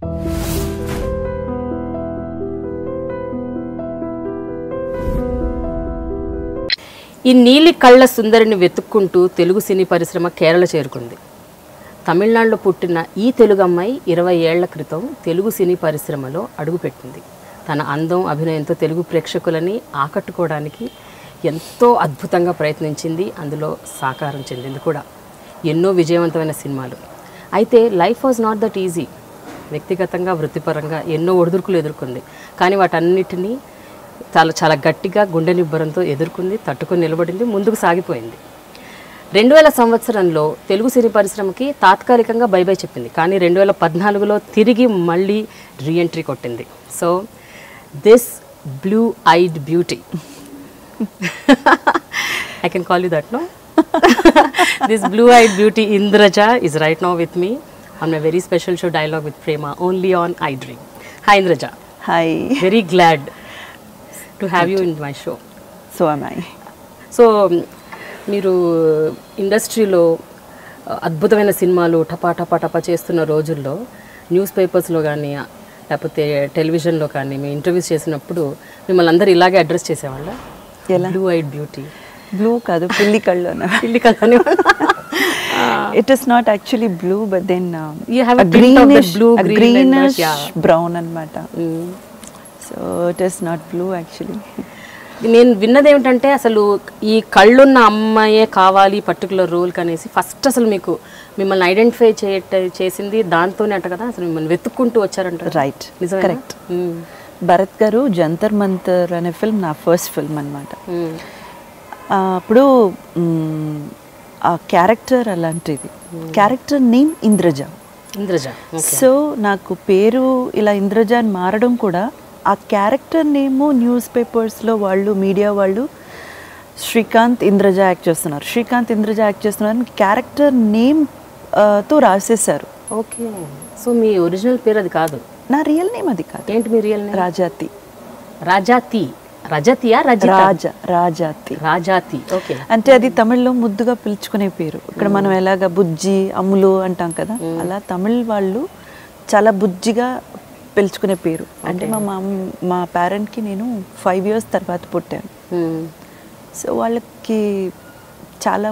ఈ నీలి కళ్ళ సుందరిని వెతుక్కుంటూ తెలుగు సినీ పరిశ్రమ కేరళ చేరుకుంది. తమిళనాడులో పుట్టిన ఈ తెలుగు అమ్మాయి 20 ఏళ్ల క్రితం తెలుగు సినీ పరిశ్రమలో అడుగుపెట్టింది. తన అందం, అభినయంతో తెలుగు ప్రేక్షకులని ఆకట్టుకోవడానికి ఎంతో అద్భుతంగా ప్రయత్నించింది. అందులో సాకారం చెందింది కూడా. ఎన్నో విజయవంతమైన సినిమాలు. అయితే life was not that easy. వ్యక్తిగతంగా, వృత్తిపరంగా ఎన్నో ఒడిదుడుకులు ఎదుర్కొంది. కానీ వాటన్నిటినీ చాలా గట్టిగా గుండె నిబ్బరంతో ఎదుర్కొంది, తట్టుకొని నిలబడింది, ముందుకు సాగిపోయింది. 2000 సంవత్సరంలో తెలుగు సినీ పరిశ్రమకి తాత్కాలికంగా బై బై చెప్పింది. కానీ 2014లో తిరిగి మళ్ళీ రీఎంట్రీ కొట్టింది. So this blue eyed beauty, I can call you that, no? This blue eyed beauty Indraja is right now with me on my very special show Dialogue with Prema, only on iDream. Hi Indraja. Hi. Very glad to have you in my show. So am I. So మీరు ఇండస్ట్రీలో అద్భుతమైన సినిమాలు టపా చేస్తున్న రోజుల్లో news పేపర్స్లో కానీ లేకపోతే టెలివిజన్లో కానీ మీ ఇంటర్వ్యూస్ చేసినప్పుడు మిమ్మల్ని అందరూ ఇలాగే అడ్రస్ చేసేవాళ్ళ? Blue eyed beauty. బ్లూ కాదు, పిల్లి కళ్ళు. పిల్లి కళ్ళు. It is not actually blue, but then you have a greenish blue, greenish brown anamata. So it is not blue actually. నేను విన్నది ఏమిటంటే అసలు ఈ కళ్ళున్న అమ్మాయే కావాలి పర్టికులర్ రోల్ కనేసి ఫస్ట్ అసలు మిమ్మల్ని ఐడెంటిఫై చేసింది దాంతోనే అంట కదా, అసలు మిమ్మల్ని వెతుక్కుంటూ వచ్చారంట. Right, correct. భరత్ గారు జంతర్ మంతర్ అనే ఫిల్మ్ నా ఫస్ట్ ఫిల్మ్ అనమాట. అప్పుడు ఆ క్యారెక్టర్ అలాంటిది. Character name Indraja. సో నాకు పేరు ఇలా ఇంద్రజ అని మారడం కూడా ఆ క్యారెక్టర్ నేము న్యూస్ పేపర్స్లో వాళ్ళు, మీడియా వాళ్ళు శ్రీకాంత్ ఇంద్రజ యాక్ట్ చేస్తున్నారు, శ్రీకాంత్ ఇంద్రజ యాక్ట్ చేస్తున్నారు క్యారెక్టర్ నేమ్ తో రాసేసారు. ఓకే. సో మీ ఒరిజినల్ పేరు అది కాదు? నా రియల్ నేమ్ అది కాదు. ఏంటి మీ రియల్ నేమ్? రాజాతి. రాజాతి. రజతియా? రాజాతి. రాజాతి. ఓకే. అంటే అది తమిళ్లో ముద్దుగా పిలుచుకునే పేరు. ఇక్కడ మనం ఎలాగా బుజ్జి, అమ్ములు అంటాం కదా, అలా తమిళ్ వాళ్ళు చాలా బుజ్జిగా పిలుచుకునే పేరు. అంటే మా పేరెంట్కి నేను 5 years తర్వాత పుట్టాను. సో వాళ్ళకి చాలా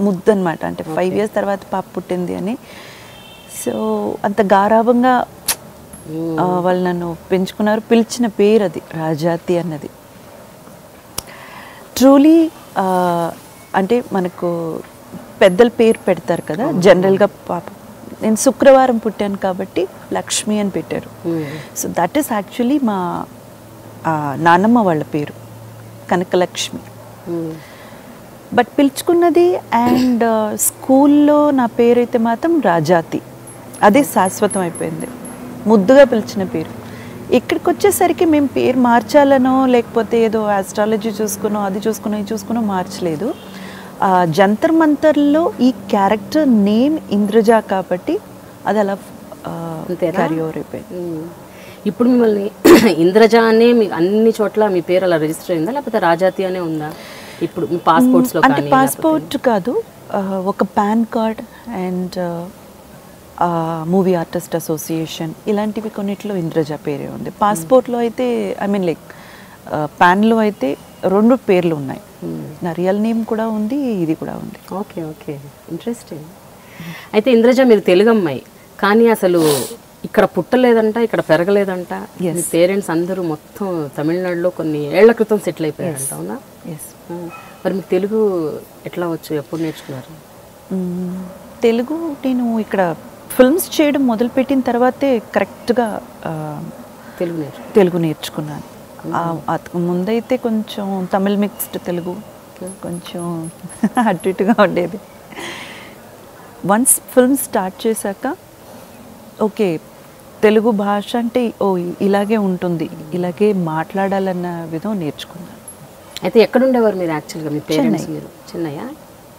ముద్దు అనమాట. అంటే 5 years తర్వాత పాప పుట్టింది అని. సో అంత గారాభంగా వాళ్ళు నన్ను పెంచుకున్నారు. పిలిచిన పేరు అది రాజాతి అన్నది. ట్రూలీ అంటే మనకు పెద్దల పేరు పెడతారు కదా జనరల్గా. పాప నేను శుక్రవారం పుట్టాను కాబట్టి లక్ష్మి అని పెట్టారు. సో దట్ ఈస్ యాక్చువల్లీ మా నాన్నమ్మ వాళ్ళ పేరు, కనకలక్ష్మి. బట్ పిలుచుకున్నది అండ్ స్కూల్లో నా పేరు అయితే మాత్రం రాజాతి. అదే శాశ్వతం అయిపోయింది, ముద్దుగా పిలిచిన పేరు. ఇక్కడికి వచ్చేసరికి మేము పేరు మార్చాలనో లేకపోతే ఏదో ఆస్ట్రాలజీ చూసుకునో అది చూసుకునో ఇది చూసుకునో మార్చలేదు. జంతర్ మంతర్లో ఈ క్యారెక్టర్ నేమ్ ఇంద్రజ కాబట్టి అది అలా క్యారీ ఓవర్ అయిపోయింది. ఇప్పుడు మిమ్మల్ని ఇంద్రజ అనే అన్ని చోట్ల మీ పేరు అలా రిజిస్టర్ అయిందా లేకపోతే రాజాతి అనే ఉందా ఇప్పుడు మీ పాస్పోర్ట్స్లో? అంటే పాస్పోర్ట్ కాదు, ఒక pan card and movie artist association ఇలాంటివి కొన్నిట్లో ఇంద్రజ పేరే ఉంది. పాస్పోర్ట్లో అయితే ఐ మీన్ లైక్ పాన్లో అయితే 2 పేర్లు ఉన్నాయి. నా రియల్ నేమ్ కూడా ఉంది, ఇది కూడా ఉంది. Okay okay, interesting. అయితే ఇంద్రజ మీరు తెలుగు అమ్మాయి కానీ అసలు ఇక్కడ పుట్టలేదంట, ఇక్కడ పెరగలేదంట. మీ పేరెంట్స్ అందరూ మొత్తం తమిళనాడులో కొన్ని ఏళ్ల క్రితం సెటిల్ అయిపోయారంట, అవునా? మరి మీకు తెలుగు ఎట్లా వచ్చు, ఎప్పుడు నేర్చుకున్నారు? తెలుగు నేను ఇక్కడ ఫిల్మ్స్ చేయడం మొదలుపెట్టిన తర్వాతే కరెక్ట్గా తెలుగు నేర్చుకున్నాను. ముందైతే కొంచెం తమిళ్ మిక్స్డ్ తెలుగు కొంచెం అటు ఇటుగా ఉండేది. వన్స్ ఫిల్మ్ స్టార్ట్ చేశాక ఓకే తెలుగు భాష అంటే ఓ ఇలాగే ఉంటుంది, ఇలాగే మాట్లాడాలన్న విధం నేర్చుకున్నాను. అయితే ఎక్కడ ఉండేవారు మీరు యాక్చువల్గా? మీ పేరెంట్స్ మీరు చెన్నైయా?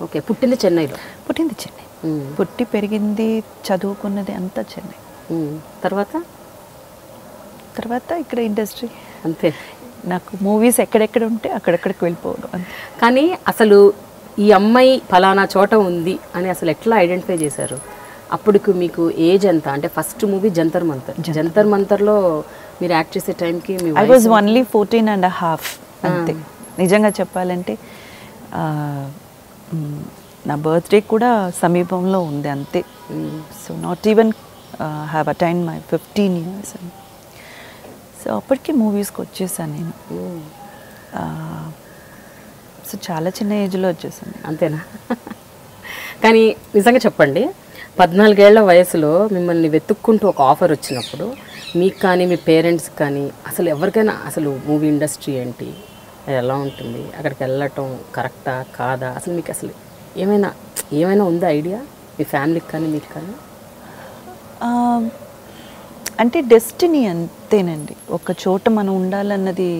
ఓకే. పుట్టింది చెన్నైలో? పుట్టింది చెన్నై, పుట్టి పెరిగింది చదువుకున్నది అంతా చెన్నై. తర్వాత ఇక్కడ ఇండస్ట్రీ అంతే. నాకు మూవీస్ ఎక్కడెక్కడ ఉంటే అక్కడెక్కడికి వెళ్ళిపోవడం అంతే. కానీ అసలు ఈ అమ్మాయి ఫలానా చోట ఉంది అని అసలు ఎట్లా ఐడెంటిఫై చేశారు? అప్పటికి మీకు ఏజ్ ఎంత? అంటే ఫస్ట్ మూవీ జంతర్ మంతర్. జంతర్ మంతర్లో మీరు యాక్ట్ చేసే టైంకి మీ ఐ వాజ్ ఓన్లీ 14.5 అంతే. నిజంగా చెప్పాలంటే నా బర్త్డే కూడా సమీపంలో ఉంది అంతే. So not even have attain my 15 years. So అప్పటికి మూవీస్కి వచ్చేసాను నేను. సో చాలా చిన్న ఏజ్లో వచ్చేసాను. అంతేనా? కానీ నిజంగా చెప్పండి, 14 ఏళ్ల వయసులో మిమ్మల్ని వెతుక్కుంటూ ఒక ఆఫర్ వచ్చినప్పుడు మీకు కానీ మీ పేరెంట్స్కి కానీ అసలు ఎవరికైనా అసలు మూవీ ఇండస్ట్రీ ఏంటి, అది ఎలా ఉంటుంది, అక్కడికి వెళ్ళటం కరెక్టా కాదా, అసలు మీకు అసలు ఏమైనా ఉందా ఐడియా మీ ఫ్యామిలీకి కానీ మీకు కానీ? అంటే డెస్టినీ అంతేనండి. ఒక చోట మనం ఉండాలన్నది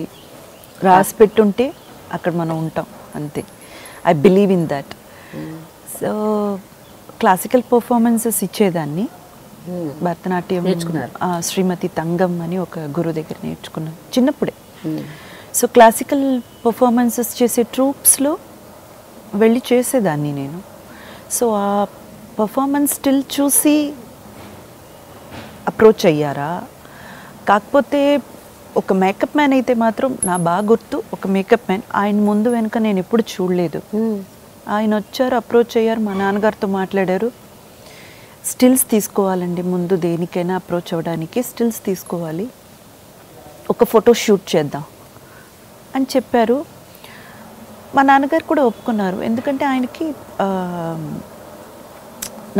రాసి పెట్టుంటే అక్కడ మనం ఉంటాం అంతే. I believe in that. So classical performances ఇచ్చేదాన్ని. భరతనాట్యం నేర్చుకున్నారు? శ్రీమతి తంగం అని ఒక గురువు దగ్గర నేర్చుకున్నాను చిన్నప్పుడే. సో క్లాసికల్ పర్ఫార్మెన్సెస్ చేసే ట్రూప్స్లో వెళ్ళి చేసేదాన్ని నేను. సో ఆ పర్ఫార్మెన్స్ స్టిల్ చూసి అప్రోచ్ అయ్యారా? కాకపోతే ఒక మేకప్ మ్యాన్ అయితే మాత్రం నా బాగా గుర్తు, ఒక మేకప్ మ్యాన్, ఆయన ముందు వెనుక నేను ఎప్పుడు చూడలేదు. ఆయన వచ్చారు, అప్రోచ్ అయ్యారు, మా నాన్నగారితో మాట్లాడారు. స్టిల్స్ తీసుకోవాలండి ముందు, దేనికైనా అప్రోచ్ అవ్వడానికి స్టిల్స్ తీసుకోవాలి, ఒక ఫోటో షూట్ చేద్దాం అని చెప్పారు. మా నాన్నగారు కూడా ఒప్పుకున్నారు. ఎందుకంటే ఆయనకి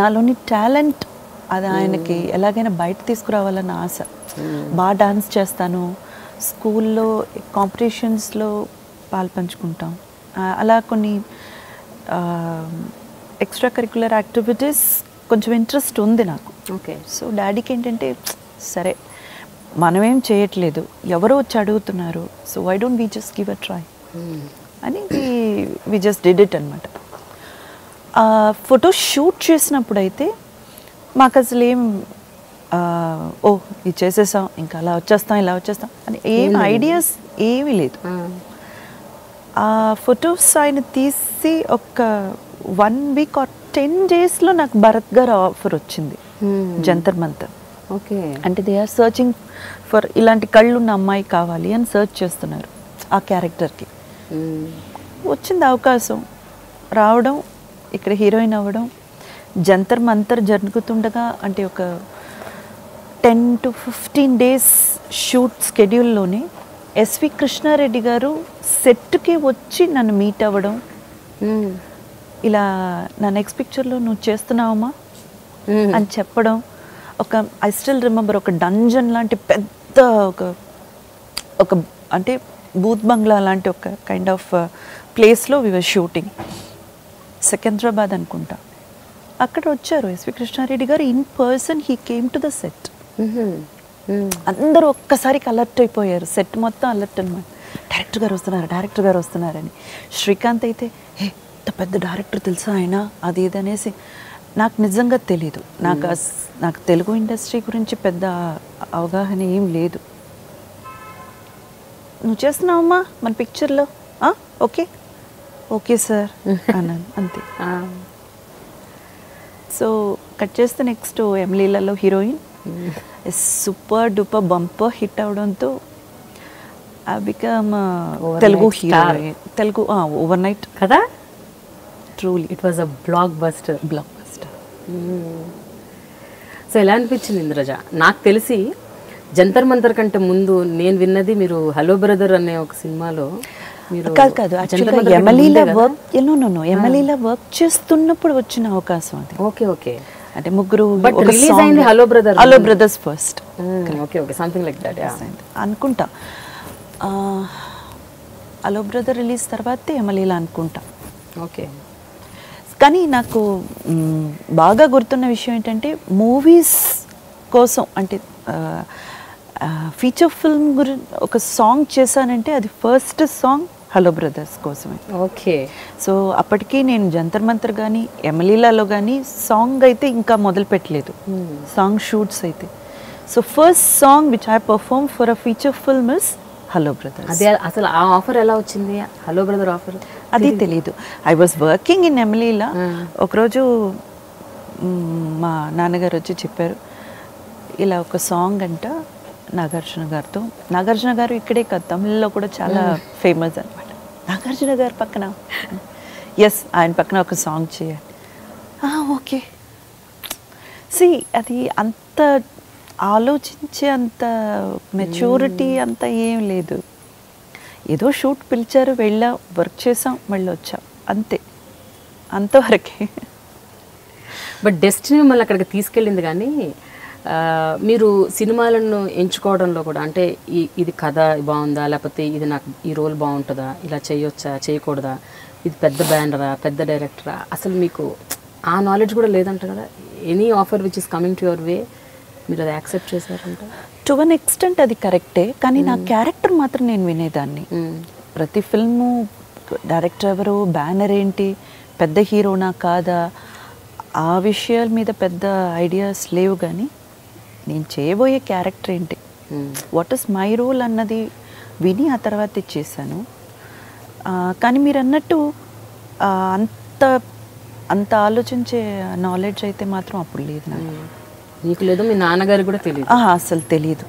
నాలోని టాలెంట్ అది ఆయనకి ఎలాగైనా బయట తీసుకురావాలన్న ఆశ. బాగా డాన్స్ చేస్తాను, స్కూల్లో కాంపిటీషన్స్లో పాల్పంచుకుంటాం, అలా కొన్ని ఎక్స్ట్రా కరిక్యులర్ యాక్టివిటీస్ కొంచెం ఇంట్రెస్ట్ ఉంది నాకు. ఓకే. సో డాడీకి ఏంటంటే సరే మనమేం చేయట్లేదు, ఎవరో వచ్చి అడుగుతున్నారు, so why don't we just give a try అని వి జస్ట్ డిడ్ ఇట్ అనమాట. ఫోటో షూట్ చేసినప్పుడు అయితే మాకు అసలు ఏం ఓ ఇది చేసేసాం, ఇంకా అలా వచ్చేస్తాం ఇలా వచ్చేస్తాం అని ఏం ఐడియాస్ ఏమీ లేదు. ఆ ఫొటోస్ ఆయన తీసి ఒక 1 week or 10 daysలో నాకు భరత్ గారు ఆఫర్ వచ్చింది జంతర్ మంతర్. ఓకే. అంటే దే ఆర్ సర్చింగ్ ఫర్ ఇలాంటి కళ్ళు ఉన్న అమ్మాయి కావాలి అని సర్చ్ చేస్తున్నారు ఆ క్యారెక్టర్కి. వచ్చింది అవకాశం, రావడం, ఇక్కడ హీరోయిన్ అవ్వడం. జంతర్ మంతర్ జరుగుతుండగా అంటే ఒక 10 to 15 days షూట్ స్కెడ్యూల్లోనే ఎస్వి కృష్ణారెడ్డి గారు సెట్కి వచ్చి నన్ను మీట్ అవ్వడం, ఇలా నా నెక్స్ట్ పిక్చర్లో నువ్వు చేస్తున్నావమ్మా అని చెప్పడం. ఒక ఐ స్టిల్ రిమెంబర్ ఒక డంజన్ లాంటి పెద్ద ఒక అంటే బూత్ బంగ్లా లాంటి ఒక కైండ్ ఆఫ్ ప్లేస్లో వి వర్ షూటింగ్, సికింద్రాబాద్ అనుకుంటా. అక్కడ వచ్చారు ఎస్వి కృష్ణారెడ్డి గారు in person, he came to the set. అందరూ ఒక్కసారికి అలర్ట్ అయిపోయారు, సెట్ మొత్తం అలర్ట్ అనమాట. డైరెక్టర్ గారు వస్తున్నారని. శ్రీకాంత్ అయితే ఏ ఇంత పెద్ద డైరెక్టర్ తెలుసా ఆయన అది ఇది అనేసి. నాకు నిజంగా తెలీదు, నాకు తెలుగు ఇండస్ట్రీ గురించి పెద్ద అవగాహన ఏం లేదు. నువ్వు చేస్తున్నావమ్మా మన పిక్చర్లో? ఓకే సార్ అన్నాను అంతే. సో కట్ చేస్తే నెక్స్ట్ ఎమ్లీలలో heroine, super duper bumper hit అవడంతో I become Telugu heroine. Telugu overnight కదా. Truly it was a blockbuster. So ఎలా అనిపించింది ఇంద్రజ? నాకు తెలిసి జంతర్ మంతర్ కంటే ముందు నేను విన్నది మీరు హలో బ్రదర్ అనే ఒక సినిమాలో కాదు ఎమ్మెల్యేలా వర్క్ చేస్తున్నప్పుడు వచ్చిన అవకాశం అది. ఓకే. అంటే ముగ్గురు రిలీజ్ అయింది hello brothers first. Okay something like that అనుకుంటా. హలో బ్రదర్ రిలీజ్ తర్వాత ఎమ్మెల్యేలా అనుకుంటా. ఓకే. కానీ నాకు బాగా గుర్తున్న విషయం ఏంటంటే మూవీస్ కోసం అంటే ఫీచర్ ఫిల్మ్ గురించి ఒక సాంగ్ చేశానంటే అది ఫస్ట్ సాంగ్ హలో బ్రదర్స్ కోసమే. ఓకే. సో అప్పటికి నేను జంతర్ మంతర్ కానీ ఎమ్మెల్యేలలో కానీ సాంగ్ అయితే ఇంకా మొదలు పెట్టలేదు, సాంగ్ షూట్స్ అయితే. So first song which I perform for a feature film is hello brothers. అదే అసలు ఆ ఆఫర్ ఎలా వచ్చింది, హలో బ్రదర్ ఆఫర్? అది తెలీదు. ఐ వాజ్ వర్కింగ్ ఇన్ ఎమ్మెల్యేలా. ఒకరోజు మా నాన్నగారు వచ్చి చెప్పారు, ఇలా ఒక సాంగ్ అంట నాగార్జున గారితో. నాగార్జున గారు ఇక్కడే కాదు, తమిళ్లో కూడా చాలా ఫేమస్ అనమాట. నాగార్జున గారి పక్కన, ఎస్ ఆయన పక్కన ఒక సాంగ్ చేయాలి. ఓకే. సి అది అంత ఆలోచించే అంత మెచ్యూరిటీ అంత ఏం లేదు. ఏదో షూట్ పిలిచారు, వెళ్ళాం, వర్క్ చేసాం, మళ్ళీ వచ్చాం, అంతే, అంతవరకే. బట్ డెస్టినీ మిమ్మల్ని అక్కడికి తీసుకెళ్ళింది. కానీ మీరు సినిమాలను ఎంచుకోవడంలో కూడా అంటే ఇది కథ బాగుందా, లేకపోతే ఇది నాకు ఈ రోల్ బాగుంటుందా, ఇలా చేయొచ్చా చేయకూడదా, ఇది పెద్ద బ్యానరా పెద్ద డైరెక్టరా, అసలు మీకు ఆ నాలెడ్జ్ కూడా లేదంట కదా. Any offer which is coming to your way మీరు అది యాక్సెప్ట్ చేశారంట. టు వన్ ఎక్స్టెంట్ అది కరెక్టే, కానీ నా క్యారెక్టర్ మాత్రం నేను వినేదాన్ని. ప్రతి ఫిల్ము డైరెక్టర్ ఎవరు, బ్యానర్ ఏంటి, పెద్ద హీరోనా కాదా, ఆ విషయాల మీద పెద్ద ఐడియాస్ లేవు. కానీ నేను చేయబోయే క్యారెక్టర్ ఏంటి, వాట్ ఈస్ మై రోల్ అన్నది విని ఆ తర్వాత ఇచ్చేసాను. కానీ మీరు అన్నట్టు అంత అంత ఆలోచించే నాలెడ్జ్ అయితే మాత్రం అప్పుడు లేదు నాకు. నీకు లేదు, మీ నాన్నగారు కూడా తెలియదు? అసలు తెలియదు.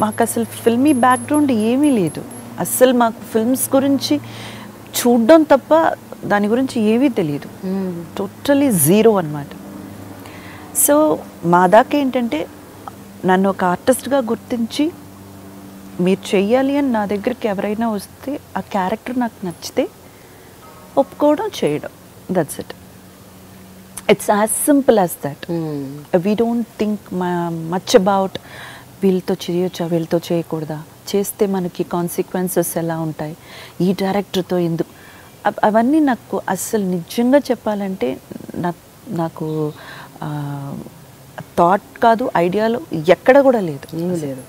మాకు అసలు ఫిల్మీ బ్యాక్గ్రౌండ్ ఏమీ లేదు. అస్సలు మాకు ఫిల్మ్స్ గురించి చూడడం తప్ప దాని గురించి ఏమీ తెలియదు. టోటలీ జీరో అన్నమాట. సో మా దాకా ఏంటంటే నన్ను ఒక ఆర్టిస్ట్గా గుర్తించి మీరు చెయ్యాలి అని నా దగ్గరికి ఎవరైనా వస్తే ఆ క్యారెక్టర్ నాకు నచ్చితే ఒప్పుకోవడం, చేయడం, that's it. It's as simple as that. We don't think much about వీళ్ళతో చేయొచ్చా, వీళ్ళతో చేయకూడదా, చేస్తే మనకి కాన్సిక్వెన్సెస్ ఎలా ఉంటాయి, ఈ డైరెక్టర్తో ఎందుకు, అవన్నీ నాకు అస్సలు నిజంగా చెప్పాలంటే నాకు థాట్ కాదు, ఐడియాలో ఎక్కడ కూడా లేదు. ఏమీ లేదు.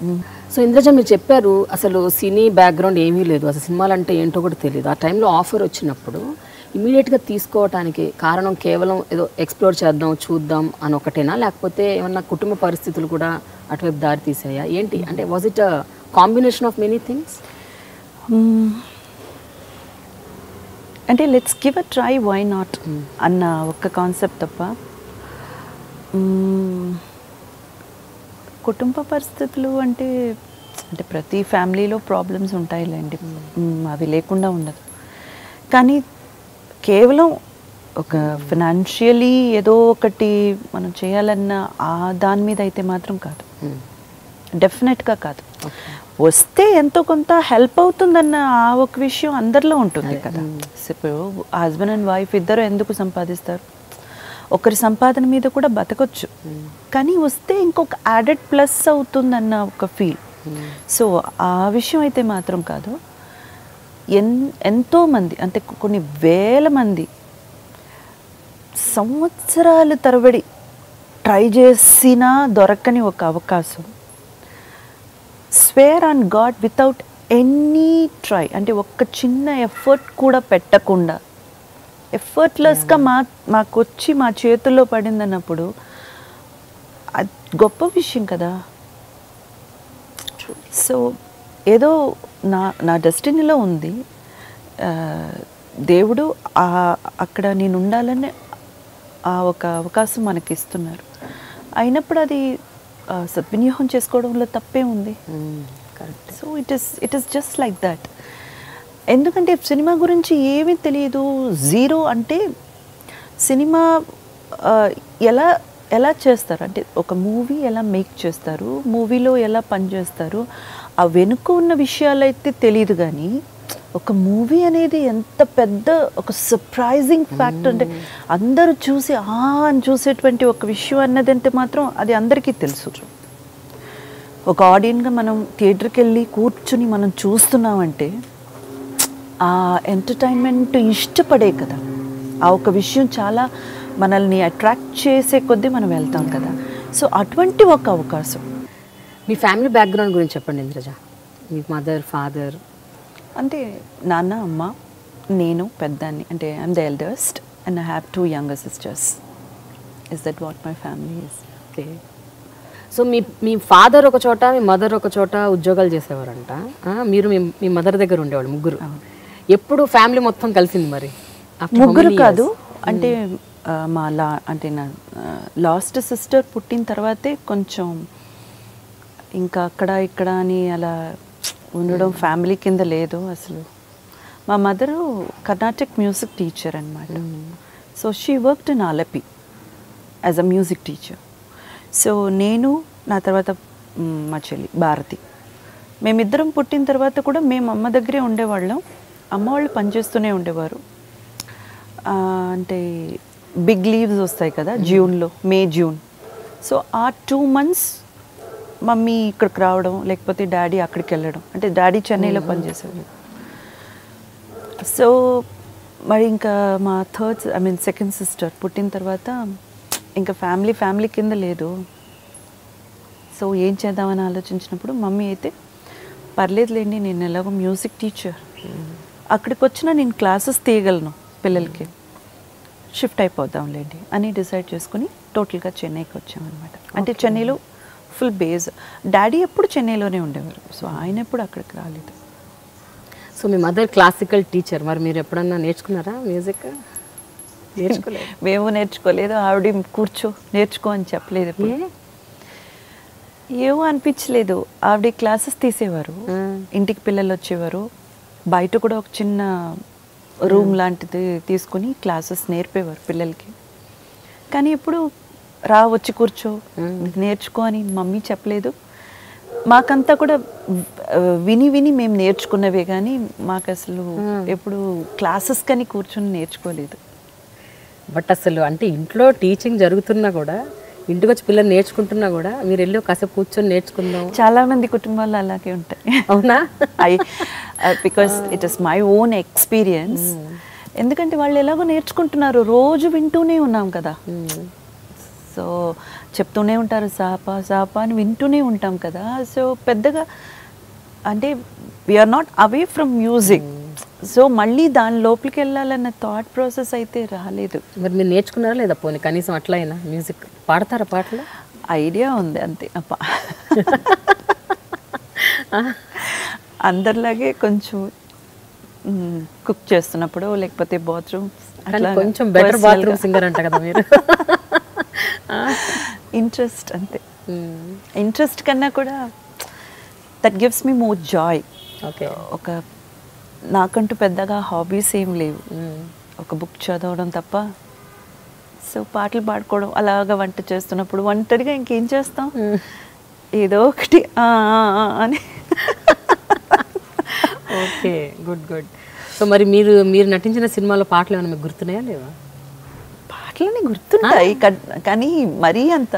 సో ఇంద్రజ, మీరు చెప్పారు అసలు సినీ బ్యాక్గ్రౌండ్ ఏమీ లేదు, అసలు సినిమాలు అంటే ఏంటో కూడా తెలియదు. ఆ టైంలో ఆఫర్ వచ్చినప్పుడు ఇమీడియట్గా తీసుకోవటానికి కారణం కేవలం ఏదో ఎక్స్ప్లోర్ చేద్దాం, చూద్దాం అని ఒకటేనా, లేకపోతే ఏమన్నా కుటుంబ పరిస్థితులు కూడా అటువైపు దారి తీసాయా ఏంటి? అంటే was it a combination of many things? అంటే let's give a try, why not అన్న ఒక్క కాన్సెప్ట్ తప్ప. కుటుంబ పరిస్థితులు అంటే ప్రతి ఫ్యామిలీలో ప్రాబ్లమ్స్ ఉంటాయిలేండి, అవి లేకుండా ఉండదు. కానీ కేవలం ఒక ఫినాన్షియలీ ఏదో ఒకటి మనం చేయాలన్న దాని మీద అయితే మాత్రం కాదు, డెఫినెట్గా కాదు. వస్తే ఎంతో కొంత హెల్ప్ అవుతుందన్న ఆ ఒక విషయం అందరిలో ఉంటుంది కదా. ఇప్పుడు హస్బెండ్ అండ్ వైఫ్ ఇద్దరు ఎందుకు సంపాదిస్తారు, ఒకరి సంపాదన మీద కూడా బతకొచ్చు, కానీ వస్తే ఇంకొక యాడెడ్ ప్లస్ అవుతుందన్న ఒక ఫీల్. సో ఆ విషయం అయితే మాత్రం కాదు. ఎంతోమంది అంటే కొన్ని వేల మంది సంవత్సరాల తరబడి ట్రై చేసినా దొరకని ఒక అవకాశం, square on God without any try, అంటే ఒక్క చిన్న ఎఫర్ట్ కూడా పెట్టకుండా ఎఫర్ట్లెస్గా మాకు వచ్చి మా చేతుల్లో పడిందన్నప్పుడు అది గొప్ప విషయం కదా. సో ఏదో నా డెస్టినీలో ఉంది, దేవుడు అక్కడ నేను ఉండాలని ఆ ఒక అవకాశం మనకి ఇస్తున్నారు. అయినప్పుడు అది సద్వినియోగం చేసుకోవడంలో తప్పే ఉంది. Correct. So it is just like that. ఎందుకంటే సినిమా గురించి ఏమీ తెలియదు, జీరో. అంటే సినిమా ఎలా చేస్తారు, అంటే ఒక మూవీ ఎలా మేక్ చేస్తారు, మూవీలో ఎలా పనిచేస్తారు, ఆ వెనుక ఉన్న విషయాలైతే తెలియదు. కానీ ఒక మూవీ అనేది ఎంత పెద్ద ఒక సర్ప్రైజింగ్ ఫ్యాక్టర్, అంటే అందరూ చూసి అని చూసేటువంటి ఒక విషయం అన్నది అంటే మాత్రం అది అందరికీ తెలుసు. ఒక ఆడియన్గా మనం థియేటర్కి వెళ్ళి కూర్చుని మనం చూస్తున్నామంటే ఆ ఎంటర్టైన్మెంట్ ఇష్టపడే కదా, ఆ ఒక విషయం చాలా మనల్ని అట్రాక్ట్ చేసే కొద్దీ మనం వెళ్తాం కదా. సో అటువంటి ఒక అవకాశం. మీ ఫ్యామిలీ బ్యాక్గ్రౌండ్ గురించి చెప్పండి ఇంద్రజ. మీ మదర్, ఫాదర్? అంటే నాన్న, అమ్మ, నేను పెద్దాన్ని, అంటే I'm the eldest and I have 2 younger sisters. Is that what my family is. Okay. So me father ఒక చోట, మీ మదర్ ఒక చోట ఉద్యోగాలు చేసేవారంట, మీరు మీ మదర్ దగ్గర ఉండేవాళ్ళు, ముగ్గురు. ఎప్పుడు ఫ్యామిలీ మొత్తం కలిసింది మరి? ముగ్గురు కాదు, అంటే అంటే నా లాస్ట్ సిస్టర్ పుట్టిన తర్వాతే కొంచెం ఇంకా అక్కడ ఇక్కడ అని అలా ఉండడం ఫ్యామిలీ కింద లేదు అసలు. మా మదరు కర్ణాటక్ మ్యూజిక్ టీచర్ అనమాట. So she worked in Alleppey as a music teacher. So నేను నా తర్వాత మా చెల్లి భారతి మేమిద్దరం పుట్టిన తర్వాత కూడా మేము అమ్మ దగ్గరే ఉండేవాళ్ళం. అమ్మ వాళ్ళు పనిచేస్తూనే ఉండేవారు. అంటే బిగ్ లీవ్స్ వస్తాయి కదా జూన్లో, మే జూన్. సో ఆ 2 months మమ్మీ ఇక్కడికి రావడం లేకపోతే డాడీ అక్కడికి వెళ్ళడం. అంటే డాడీ చెన్నైలో పనిచేసేవాడు. సో మరి ఇంకా మా సెకండ్ సిస్టర్ పుట్టిన తర్వాత ఇంకా ఫ్యామిలీ కింద లేదు. సో ఏం చేద్దామని ఆలోచించినప్పుడు మమ్మీ అయితే పర్లేదులేండి, నేను ఎలాగో మ్యూజిక్ టీచర్, అక్కడికి వచ్చినా నేను క్లాసెస్ తీయగలను పిల్లలకి, షిఫ్ట్ అయిపోదాంలేండి అని డిసైడ్ చేసుకుని టోటల్గా చెన్నైకి వచ్చామన్నమాట. అంటే చెన్నైలో ఫుల్ బేస్. డాడీ ఎప్పుడు చెన్నైలోనే ఉండేవారు. సో ఆయన ఎప్పుడు అక్కడికి రాలేదు. సో మీ మదర్ క్లాసికల్ టీచర్, మరి మీరు ఎప్పుడన్నా నేర్చుకున్నారా మ్యూజిక్? నేర్చుకోలేదు. మేము నేర్చుకోలేదు. ఆవిడ కూర్చో నేర్చుకో అని చెప్పలేదు. ఏమో అనిపించలేదు. ఆవిడ క్లాసెస్ తీసేవారు, ఇంటికి పిల్లలు వచ్చేవారు, బయట కూడా ఒక చిన్న రూమ్ లాంటిది తీసుకుని క్లాసెస్ నేర్పేవారు పిల్లలకి. కానీ ఇప్పుడు వచ్చి కూర్చో నేర్చుకో అని మమ్మీ చెప్పలేదు. మాకంతా కూడా విని మేము నేర్చుకున్నవే కానీ మాకు అసలు ఎప్పుడు క్లాసెస్ కానీ కూర్చొని నేర్చుకోలేదు. బట్ అసలు అంటే ఇంట్లో టీచింగ్ జరుగుతున్నా కూడా, ఇంటికి వచ్చి పిల్లలు నేర్చుకుంటున్నా కూడా మీరు వెళ్ళి కాసేపు కూర్చొని నేర్చుకుందాం. చాలా మంది కుటుంబాల్లో అలాగే ఉంటాయి. అవునా? Because it is my own experience. ఎందుకంటే వాళ్ళు ఎలాగో నేర్చుకుంటున్నారు, రోజు వింటూనే ఉన్నాం కదా. సో చెప్తూనే ఉంటారు సాపా అని వింటూనే ఉంటాం కదా. సో పెద్దగా అంటే we're not away from music. So మళ్ళీ దాని లోపలికి వెళ్ళాలన్న థాట్ ప్రాసెస్ అయితే రాలేదు. మరి మీరు నేర్చుకున్నారా లేదా? పోనీ కనీసం అట్లా అయినా మ్యూజిక్ పాడతారా? పాటలు ఐడియా ఉంది అంతే. అందరిలాగే కొంచెం కుక్ చేస్తున్నప్పుడు లేకపోతే బాత్రూమ్ కొంచెం బెటర్ బాత్రూమ్ సింగర్ అంట కదా మీరు. ఇంట్రెస్ట్ అంతే. ఇంట్రెస్ట్ కన్నా కూడా that gives me more Joy. Okay. ఒక నాకంటూ పెద్దగా హాబీస్ ఏం లేవు, ఒక బుక్ చదవడం తప్ప. సో పాటలు పాడుకోవడం, అలాగా వంట చేస్తున్నప్పుడు ఒంటరిగా ఇంకేం చేస్తాం, ఏదో ఒకటి అని. Okay, good. సో మరి మీరు నటించిన సినిమాలో పాటలు ఏమైనా మీకు గుర్తున్నాయా లేవా? పాటలని గుర్తుంటాయి కానీ మరీ అంత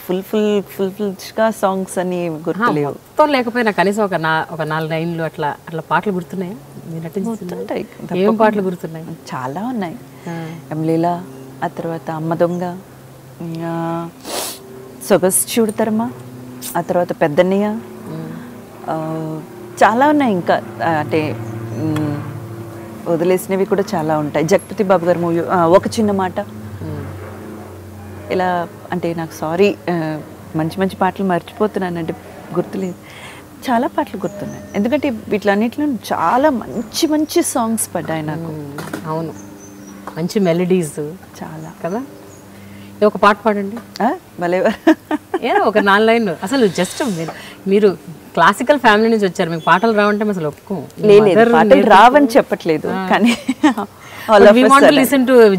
ఫుల్గా సాంగ్స్ అని గుర్తులేవు. మొత్తం లేకపోయినా కనీసం ఒక 4 లైన్లు అట్లా పాటలు గుర్తున్నాయా మీరు నటించుంటాయి? ఏం పాటలు గుర్తున్నాయి? చాలా ఉన్నాయి. ఎంలీలా, ఆ తర్వాత అమ్మ దొంగ, సొగసు చూడతారమ్మా, ఆ తర్వాత పెద్దన్నయ్య, చాలా ఉన్నాయి. ఇంకా అంటే వదిలేసినవి కూడా చాలా ఉంటాయి. జగపతి బాబు గారి మూవీ ఒక చిన్న మాట. ఇలా అంటే నాకు సారీ, మంచి పాటలు మర్చిపోతున్నానంటే గుర్తులేదు. చాలా పాటలు గుర్తున్నాయి, ఎందుకంటే వీటిలన్నిటిలో చాలా మంచి సాంగ్స్ పడ్డాయి నాకు. అవును, మంచి మెలడీస్ చాలా కదా. ఒక పాట పాడండి. భలేవా? ఏదో ఒక 4 లైన్లు. అసలు జస్ట్ మీరు క్లాసికల్ ఫ్యామిలీ నుంచి వచ్చారు, మీకు పాటలు రావంటే అసలు ఒప్పుకోము. పాటలు రావని చెప్పట్లేదు కానీ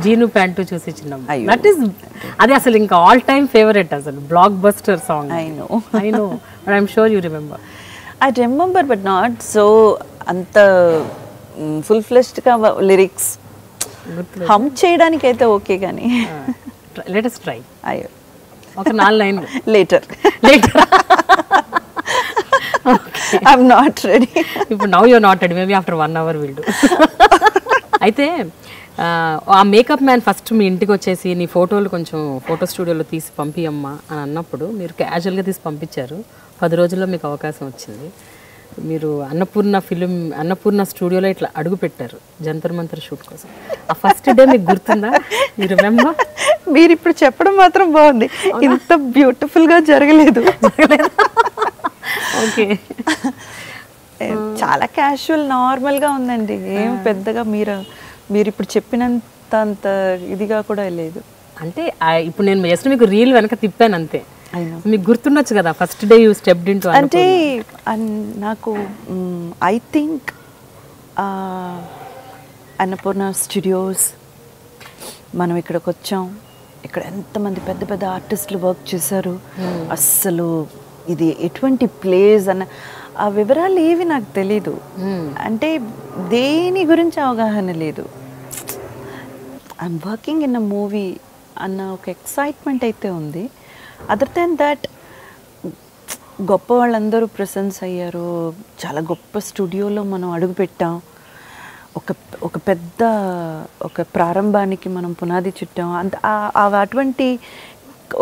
జీను ప్యాంటు చూసి చిన్నాం. దట్ ఈస్ అది అసలు ఇంకా ఆల్ టైమ్ ఫేవరెట్, అసలు block buster song. I know but I'm sure you remember. I remember but not so అంత ఫుల్ ఫ్లెష్డ్గా లిరిక్స్ హమ్ చేయడానికి అయితే ఓకే కానీ లెట్ us try. అయ్యో ఒక 4 లైన్లు లేటర్ ఐఎమ్ నాట్ రెడీ. ఇప్పుడు now you're not ready, maybe after 1 hour will do. అయితే ఆ మేకప్ మ్యాన్ ఫస్ట్ మీ ఇంటికి వచ్చేసి నీ ఫోటోలు కొంచెం ఫోటో స్టూడియోలో తీసి పంపియమ్మా అని అన్నప్పుడు మీరు క్యాజువల్గా తీసి పంపించారు. 10 రోజుల్లో మీకు అవకాశం వచ్చింది. మీరు అన్నపూర్ణ స్టూడియోలో ఇట్లా అడుగు పెట్టారు జంతర్ మంతర్ షూట్ కోసం. ఆ ఫస్ట్ డే మీకు గుర్తుందా? మీరు రిమెంబర్? మీరు ఇప్పుడు చెప్పడం మాత్రం బాగుంది, ఇంత బ్యూటిఫుల్గా జరగలేదు. ఓకే, చాలా క్యాజువల్ నార్మల్గా ఉందండి. ఏం పెద్దగా మీరు ఇప్పుడు చెప్పినంత అంత ఇదిగా కూడా లేదు. అంటే ఇప్పుడు నేను జస్ట్ మీకు రీల్ వెనక తిప్పాను అంతే. అయినా మీకు గుర్తుండొచ్చు కదా first day you stepped into అంటే నాకు ఐ థింక్ అన్నపూర్ణ స్టూడియోస్ మనం ఇక్కడికి వచ్చాం, ఇక్కడ ఎంతమంది పెద్ద పెద్ద ఆర్టిస్టులు వర్క్ చేశారు, అస్సలు ఇది ఎటువంటి ప్లేస్ అన్న ఆ వివరాలు ఏవి నాకు తెలీదు. అంటే దేని గురించి అవగాహన లేదు. I'm working in a movie అన్న ఒక ఎక్సైట్మెంట్ అయితే ఉంది. అదర్ దెన్ దట్ గొప్ప వాళ్ళందరూ ప్రెసెన్స్ అయ్యారు, చాలా గొప్ప స్టూడియోలో మనం అడుగుపెట్టాం, ఒక పెద్ద ఒక ప్రారంభానికి మనం పునాది చుట్టాం. అంత అటువంటి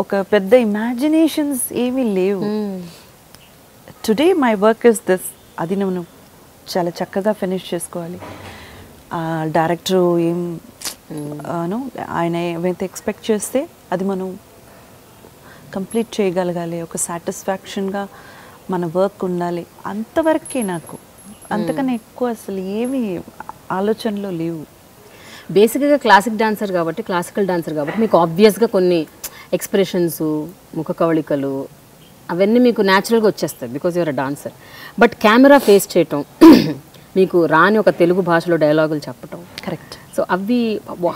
ఒక పెద్ద ఇమాజినేషన్స్ ఏమీ లేవు. Today my work is this. అది నేను చాలా చక్కగా ఫినిష్ చేసుకోవాలి. డైరెక్టర్ ఆయన ఏమైతే ఎక్స్పెక్ట్ చేస్తే అది మనం కంప్లీట్ చేయగలగాలి, ఒక సాటిస్ఫాక్షన్గా మన వర్క్ ఉండాలి, అంతవరకే నాకు. అంతకన్నా ఎక్కువ అసలు ఏమీ ఆలోచనలో లేవు. బేసిక్గా క్లాసికల్ డాన్సర్ కాబట్టి మీకు ఆబ్వియస్గా కొన్ని ఎక్స్ప్రెషన్స్, ముఖ కవళికలు అవన్నీ మీకు న్యాచురల్గా వచ్చేస్తాయి because your a dancer. But camera face చేయటం, మీకు రాని ఒక తెలుగు భాషలో డైలాగులు చెప్పటం, కరెక్ట్. సో అవి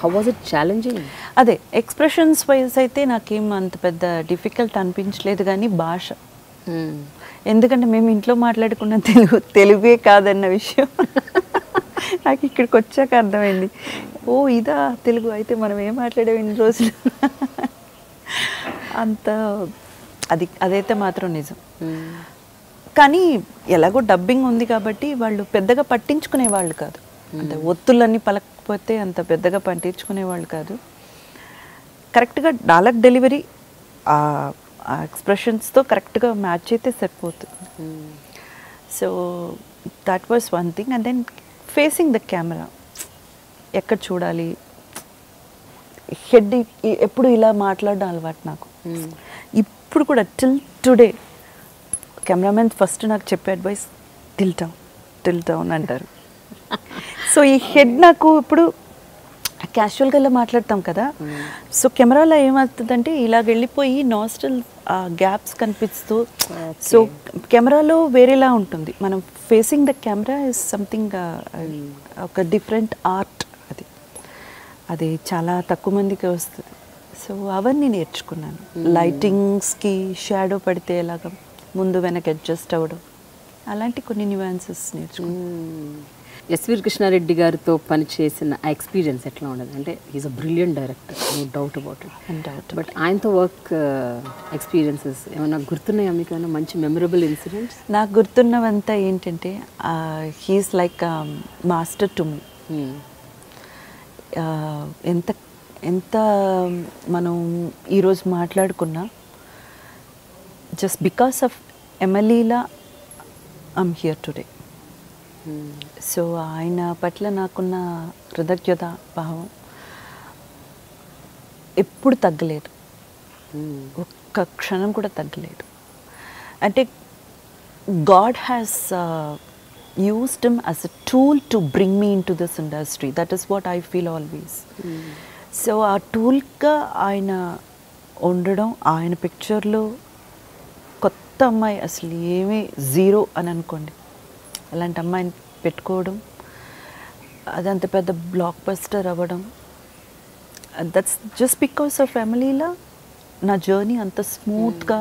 హౌ వాజ్ ఇట్ ఛాలెంజింగ్? అదే ఎక్స్ప్రెషన్స్ వైజ్ అయితే నాకేం అంత పెద్ద డిఫికల్ట్ అనిపించలేదు, కానీ భాష, ఎందుకంటే మేము ఇంట్లో మాట్లాడుకున్న తెలుగే కాదన్న విషయం నాకు ఇక్కడికి వచ్చాక అర్థమైంది. ఓ ఇదా తెలుగు, అయితే మనం ఏం మాట్లాడాము ఇన్ని రోజులు అంత అదైతే మాత్రం నిజం. కానీ ఎలాగో డబ్బింగ్ ఉంది కాబట్టి వాళ్ళు పెద్దగా పట్టించుకునే వాళ్ళు కాదు, అంటే ఒత్తులన్నీ పలకపోతే అంత పెద్దగా పట్టించుకునే వాళ్ళు కాదు. కరెక్ట్గా డైలాగ్ డెలివరీ ఆ ఎక్స్ప్రెషన్స్తో కరెక్ట్గా మ్యాచ్ అయితే సరిపోతుంది. So that was one thing. And then facing the camera, ఎక్కడ చూడాలి, హెడ్ ఎప్పుడు ఇలా మాట్లాడడం అలవాటు నాకు. ఇప్పుడు కూడా టిల్ టుడే కెమెరామెన్ ఫస్ట్ నాకు చెప్పే అడ్వైస్ టిల్ డౌన్ అంటారు. సో ఈ హెడ్ నాకు ఇప్పుడు క్యాజువల్గా ఇలా మాట్లాడతాం కదా, సో కెమెరాలో ఏమవుతుందంటే ఇలాగ వెళ్ళిపోయి నాస్ట్రల్ గ్యాప్స్ కనిపిస్తూ, సో కెమెరాలో వేరేలా ఉంటుంది. మనం facing the camera is something ఒక డిఫరెంట్ ఆర్ట్. అది చాలా తక్కువ మందికి వస్తుంది. సో అవన్నీ నేర్చుకున్నాను. లైటింగ్స్కి షాడో పడితే ఎలాగ ముందు వెనక అడ్జస్ట్ అవ్వడం, అలాంటి కొన్ని న్యూయాన్సెస్ నేర్చుకున్నాను. ఎస్వి కృష్ణారెడ్డి గారితో పనిచేసిన ఆ ఎక్స్పీరియన్స్ ఎట్లా ఉండదు? అంటే is a brilliant director, no doubt about it. But ఆయనతో వర్క్ ఎక్స్పీరియన్సెస్ ఏమైనా గుర్తున్నాయా మీకు? ఏమైనా మంచి మెమరబుల్ ఇన్సిడెంట్స్? నాకు గుర్తున్నవంతా ఏంటంటే he's like master to me. ఎంత మనం ఈరోజు మాట్లాడుకున్నా, జస్ట్ బికాస్ ఆఫ్ ఎమ్మెల్యేలా ఐమ్ హియర్ టుడే. సో ఆయన పట్ల నాకున్న కృతజ్ఞత భావం ఎప్పుడు తగ్గలేదు, ఒక్క క్షణం కూడా తగ్గలేదు. అంటే God has used him as a tool to bring me into this industry. That is what I feel always. So ఆ టూల్గా ఆయన ఉండడం, ఆయన పిక్చర్లో కొత్త అమ్మాయి, అసలు ఏమీ జీరో అని అనుకోండి, అలాంటి అమ్మాయిని పెట్టుకోవడం, అదంత పెద్ద బ్లాక్ బస్టర్ అవ్వడం, దట్స్ జస్ట్ బికాస్ ఆఫ్ ఫ్యామిలీలా నా జర్నీ అంత స్మూత్గా,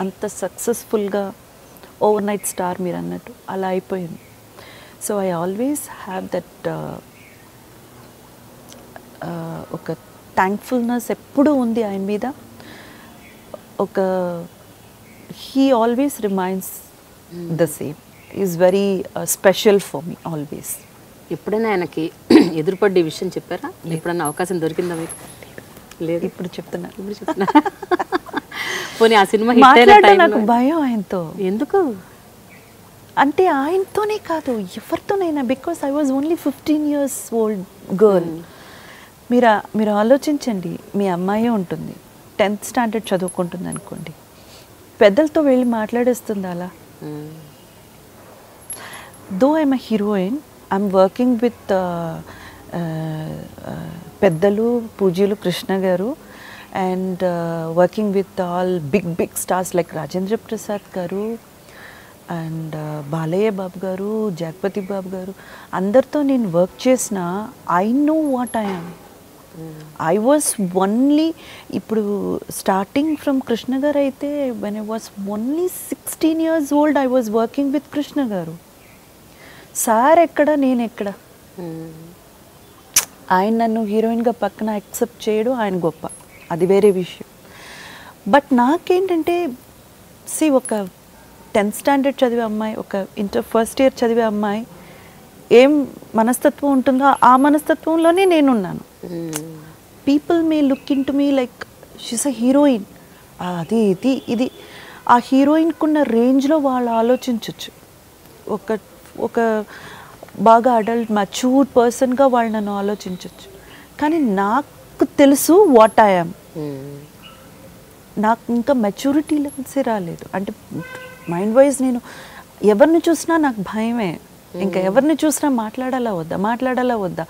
అంత సక్సెస్ఫుల్గా, ఓవర్ నైట్ స్టార్ మీరు అన్నట్టు అలా అయిపోయింది. So I always have that ఒక థ్యాంక్ఫుల్నెస్ ఎప్పుడూ ఉంది ఆయన మీద. ఒక he always reminds the same, is very special for me always. ఎప్పుడైనా ఆయనకి ఎదురుపడ్డే విషయం చెప్పారా? ఎప్పుడైనా అవకాశం దొరికిందా మీకు? లేదు. ఇప్పుడు చెప్తున్నా. పోనీ ఆ సినిమా నాకు భయం ఆయనతో. ఎందుకు అంటే ఆయనతోనే కాదు, ఎవరితోనైనా. Because I was only 15 years old girl. మీరు ఆలోచించండి, మీ అమ్మాయే ఉంటుంది, 10th standard చదువుకుంటుంది అనుకోండి, పెద్దలతో వెళ్ళి మాట్లాడేస్తుంది అలా. Though I'm a heroine, I'm working with పెద్దలు పూజ్యులు Krishna garu and working with all big stars like Rajendra Prasad garu and Balayya Babu గారు, జగపతి బాబు గారు, అందరితో నేను వర్క్ చేసిన I know what I am. I was only ఇప్పుడు స్టార్టింగ్ ఫ్రమ్ కృష్ణ గారు అయితే when I was only 16 years old I was working with Krishna గారు. సార్ ఎక్కడ, నేను ఎక్కడ. ఆయన నన్ను హీరోయిన్గా పక్కన యాక్సెప్ట్ చేయడం ఆయన గొప్ప, అది వేరే విషయం. బట్ నాకేంటంటే ఒక 10th standard చదివే అమ్మాయి, ఒక ఇంటర్ ఫస్ట్ ఇయర్ చదివే అమ్మాయి ఏం మనస్తత్వం ఉంటుందో ఆ మనస్తత్వంలోనే నేనున్నాను. People may look in to me like she's a heroine, అది ఇది ఆ హీరోయిన్కున్న రేంజ్లో వాళ్ళు ఆలోచించవచ్చు. ఒక బాగా అడల్ట్ మ్యాచ్యూర్డ్ పర్సన్గా వాళ్ళు నన్ను ఆలోచించవచ్చు. కానీ నాకు తెలుసు వాట్ ఐ యామ్. నాకు ఇంకా మెచ్యూరిటీ లెవెల్సే రాలేదు. అంటే మైండ్ వైజ్ నేను ఎవరిని చూసినా నాకు భయమే. ఇంకా ఎవరిని చూసినా మాట్లాడాలా వద్దా